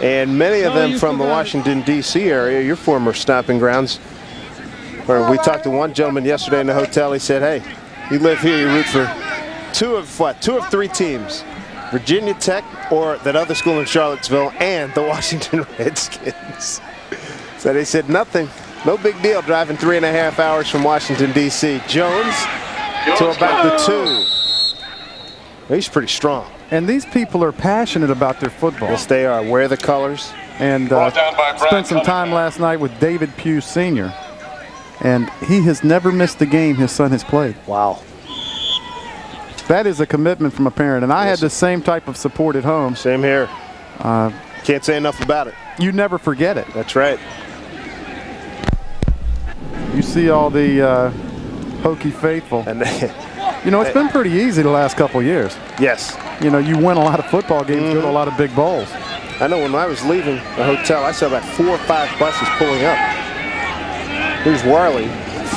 S1: and many of them from the Washington, D.C. area, your former stomping grounds. Or we talked to one gentleman yesterday in the hotel. He said, hey, you live here, you root for two of 3 teams, Virginia Tech or that other school in Charlottesville and the Washington Redskins. So they said nothing, no big deal driving 3.5 hours from Washington, D.C. Jones to about the 2. He's pretty strong.
S2: And these people are passionate about their football.
S1: Yes, they are. Wear the colors.
S2: And spent some time last night with David Pugh Sr., and he has never missed a game his son has played.
S1: Wow.
S2: That is a commitment from a parent, and I had the same type of support at home.
S1: Same here. Can't say enough about it.
S2: You never forget it.
S1: That's right.
S2: You see all the Hokie faithful.
S1: And
S2: you know, it's been pretty easy the last couple of years.
S1: Yes.
S2: You know, you win a lot of football games, go to a lot of big bowls.
S1: I know when I was leaving the hotel, I saw about 4 or 5 buses pulling up. Here's Worley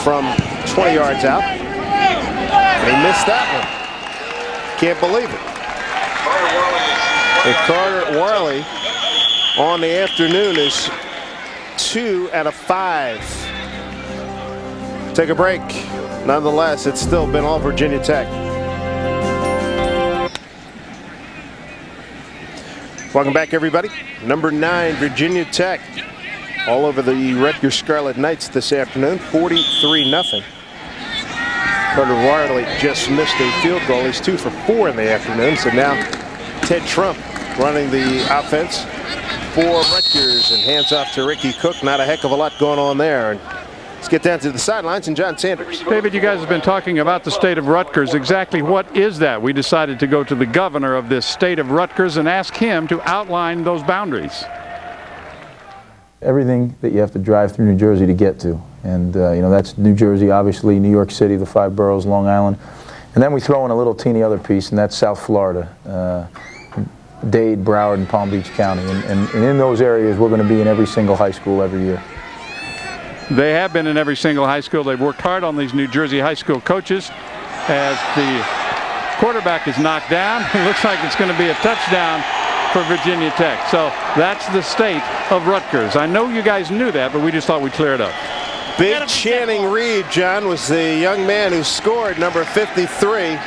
S1: from 20 yards out. And he missed that one. Can't believe it. And Carter Worley on the afternoon is 2 out of 5. Take a break. Nonetheless, it's still been all Virginia Tech. Welcome back, everybody. Number 9, Virginia Tech. All over the Rutgers Scarlet Knights this afternoon, 43-0. Carter Worley just missed a field goal. He's 2 for 4 in the afternoon. So now Ted Trump running the offense for Rutgers, and hands off to Ricky Cook. Not a heck of a lot going on there. And let's get down to the sidelines and John Sanders.
S3: David, you guys have been talking about the state of Rutgers. Exactly what is that? We decided to go to the governor of this state of Rutgers and ask him to outline those boundaries.
S4: Everything that you have to drive through New Jersey to get to. And, you know, that's New Jersey, obviously, New York City, the 5 boroughs, Long Island. And then we throw in a little teeny other piece, and that's South Florida, Dade, Broward, and Palm Beach County. And in those areas, we're going to be in every single high school every year.
S3: They have been in every single high school. They've worked hard on these New Jersey high school coaches. As the quarterback is knocked down, it looks like it's going to be a touchdown for Virginia Tech. So that's the state of Rutgers. I know you guys knew that, but we just thought we'd clear it up.
S1: Big Channing Reed, John, was the young man who scored, number 53. You're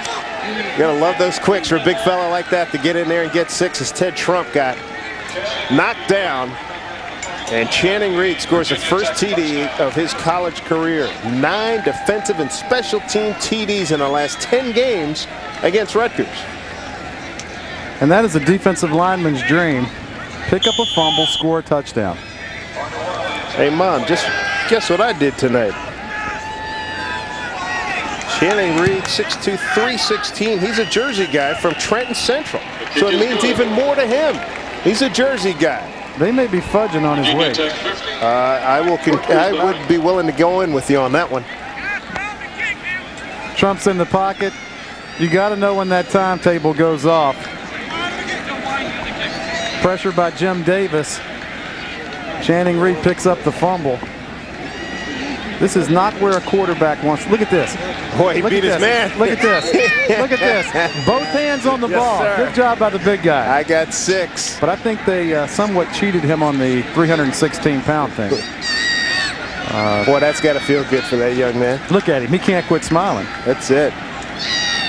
S1: going to love those quicks for a big fella like that to get in there and get 6, as Ted Trump got knocked down. And Channing Reed scores the first TD of his college career. 9 defensive and special team TDs in the last 10 games against Rutgers.
S2: And that is a defensive lineman's dream. Pick up a fumble, score a touchdown.
S1: Hey, Mom, just guess what I did tonight? Channing Reed, 6'2", 316. He's a Jersey guy from Trenton Central. So it means even more to him. He's a Jersey guy.
S2: They may be fudging on his weight.
S1: I would be willing to go in with you on that one.
S2: Trump's in the pocket. You got to know when that timetable goes off. Pressure by Jim Davis. Channing Reed picks up the fumble. This is not where a quarterback wants. Look at this.
S1: Boy, he beat his man.
S2: Look at this. Look at this. Both hands on the ball.
S1: Sir.
S2: Good job by the big guy.
S1: I got 6.
S2: But I think they somewhat cheated him on the 316-pound thing.
S1: Boy, that's got to feel good for that young man.
S2: Look at him. He can't quit smiling.
S1: That's it.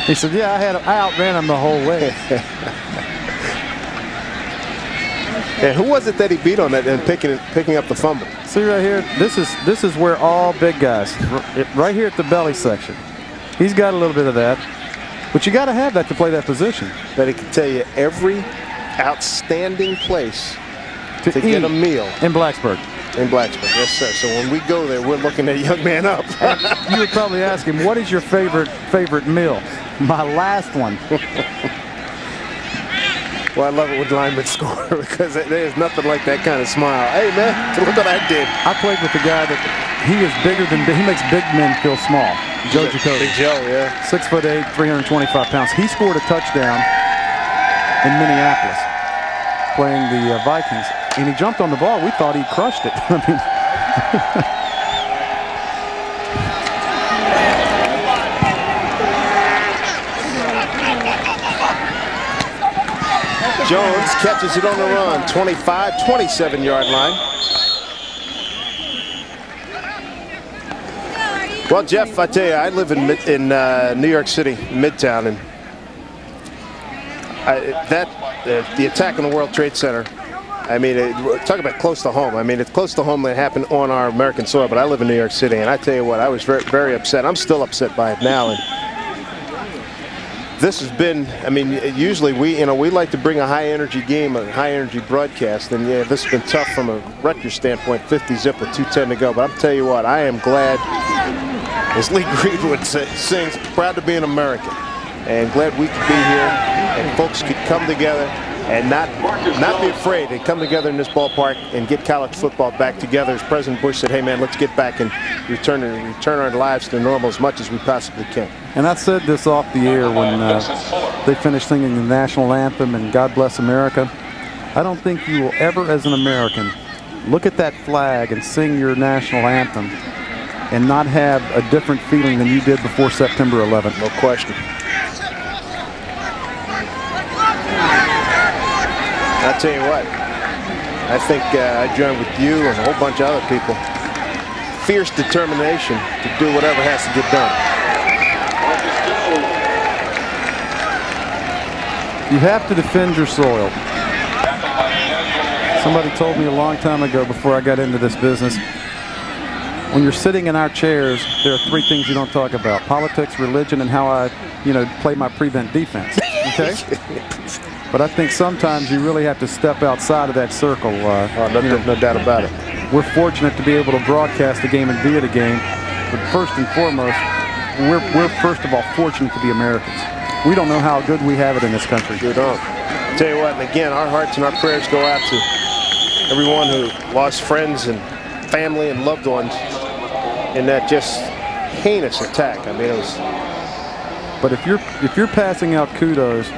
S2: He said, yeah, I outran him the whole way.
S1: And who was it that he beat on that and picking up the fumble?
S2: See right here, this is where all big guys, right here at the belly section. He's got a little bit of that, but you got to have that to play that position.
S1: But he can tell you every outstanding place to get a meal
S2: in Blacksburg.
S1: In Blacksburg, yes, sir. So when we go there, we're looking that young man up.
S2: You would probably ask him, what is your favorite meal? My last one.
S1: Well, I love it when linemen score because there's nothing like that kind of smile. Hey, man, look what I did.
S2: I played with a guy that he makes big men feel small. Joe Jacoby.
S1: Big Joe, yeah.
S2: 6'8", 325 pounds. He scored a touchdown in Minneapolis playing the Vikings, and he jumped on the ball. We thought he crushed it. I mean,
S1: Jones catches it on the run, 25, 27-yard line. Well, Jeff, I tell you, I live in New York City, Midtown, and the attack on the World Trade Center, I mean, talk about close to home. I mean, it's close to home that happened on our American soil, but I live in New York City, and I tell you what, I was very, very upset. I'm still upset by it now. And this has been, I mean, usually we like to bring a high-energy game, a high-energy broadcast, and yeah, this has been tough from a Rutgers standpoint, 50 zip with 2:10 to go. But I'll tell you what, I am glad, as Lee Greenwood sings, proud to be an American, and glad we could be here, and folks could come together and not be afraid and come together in this ballpark and get college football back together. As President Bush said, hey, man, let's get back and return our lives to normal as much as we possibly can.
S2: And I said this off the air when they finished singing the national anthem and God Bless America. I don't think you will ever, as an American, look at that flag and sing your national anthem and not have a different feeling than you did before September 11th.
S1: No question. I'll tell you what, I think I join with you and a whole bunch of other people. Fierce determination to do whatever has to get done.
S2: You have to defend your soil. Somebody told me a long time ago before I got into this business, when you're sitting in our chairs, there are three things you don't talk about: politics, religion, and how I, play my prevent defense. Okay? But I think sometimes you really have to step outside of that circle.
S1: No doubt about it.
S2: We're fortunate to be able to broadcast a game and be at a game. But first and foremost, we're first of all fortunate to be Americans. We don't know how good we have it in this country.
S1: You don't. I'll tell you what, and again, our hearts and our prayers go out to everyone who lost friends and family and loved ones in that just heinous attack. I mean, it was.
S2: But if you're passing out kudos,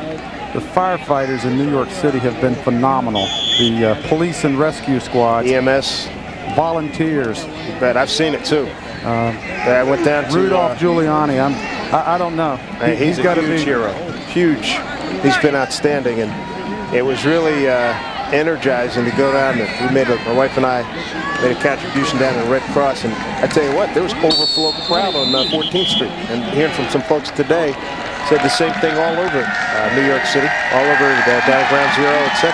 S2: the firefighters in New York City have been phenomenal. The police and rescue squads,
S1: EMS,
S2: volunteers.
S1: You bet. I've seen it too. I went down to
S2: Rudolph Giuliani. I don't know.
S1: He's got a huge hero. Huge. He's been outstanding, and it was really energizing to go down. My wife and I made a contribution down to the Red Cross, and I tell you what, there was overflow crowd on 14th Street. And hearing from some folks today, said the same thing all over New York City, all over down at Ground Zero, etc.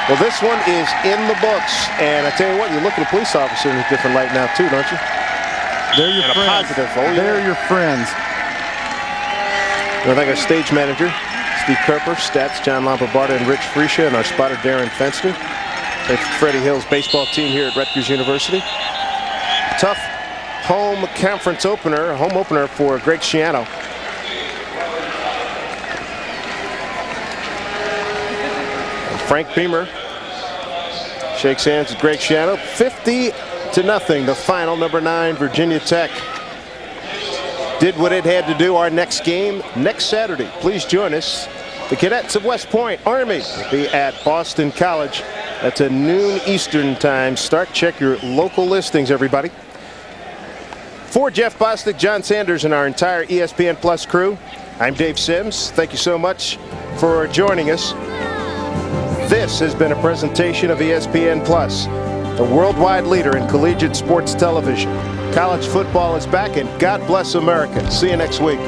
S1: Well, this one is in the books, and I tell you what, you look at a police officer in a different light now too, don't you?
S2: They're your friends.
S1: Positive. Oh, yeah.
S2: They're your friends.
S1: I think our stage manager, Steve Kerper, stats, John Lombardo and Rich Freesia, and our spotter, Darren Fenster. Thanks for Freddie Hill's baseball team here at Rutgers University. Tough home conference opener, home opener for Greg Schiano. Frank Beamer shakes hands with Greg Schiano. 50-0, the final. Number 9, Virginia Tech did what it had to do. Our next game next Saturday. Please join us. The Cadets of West Point Army will be at Boston College. That's a noon Eastern time start. Check your local listings, everybody. For Jeff Bostic, John Sanders, and our entire ESPN Plus crew, I'm Dave Sims. Thank you so much for joining us. This has been a presentation of ESPN Plus, the worldwide leader in collegiate sports television. College football is back, and God bless America. See you next week.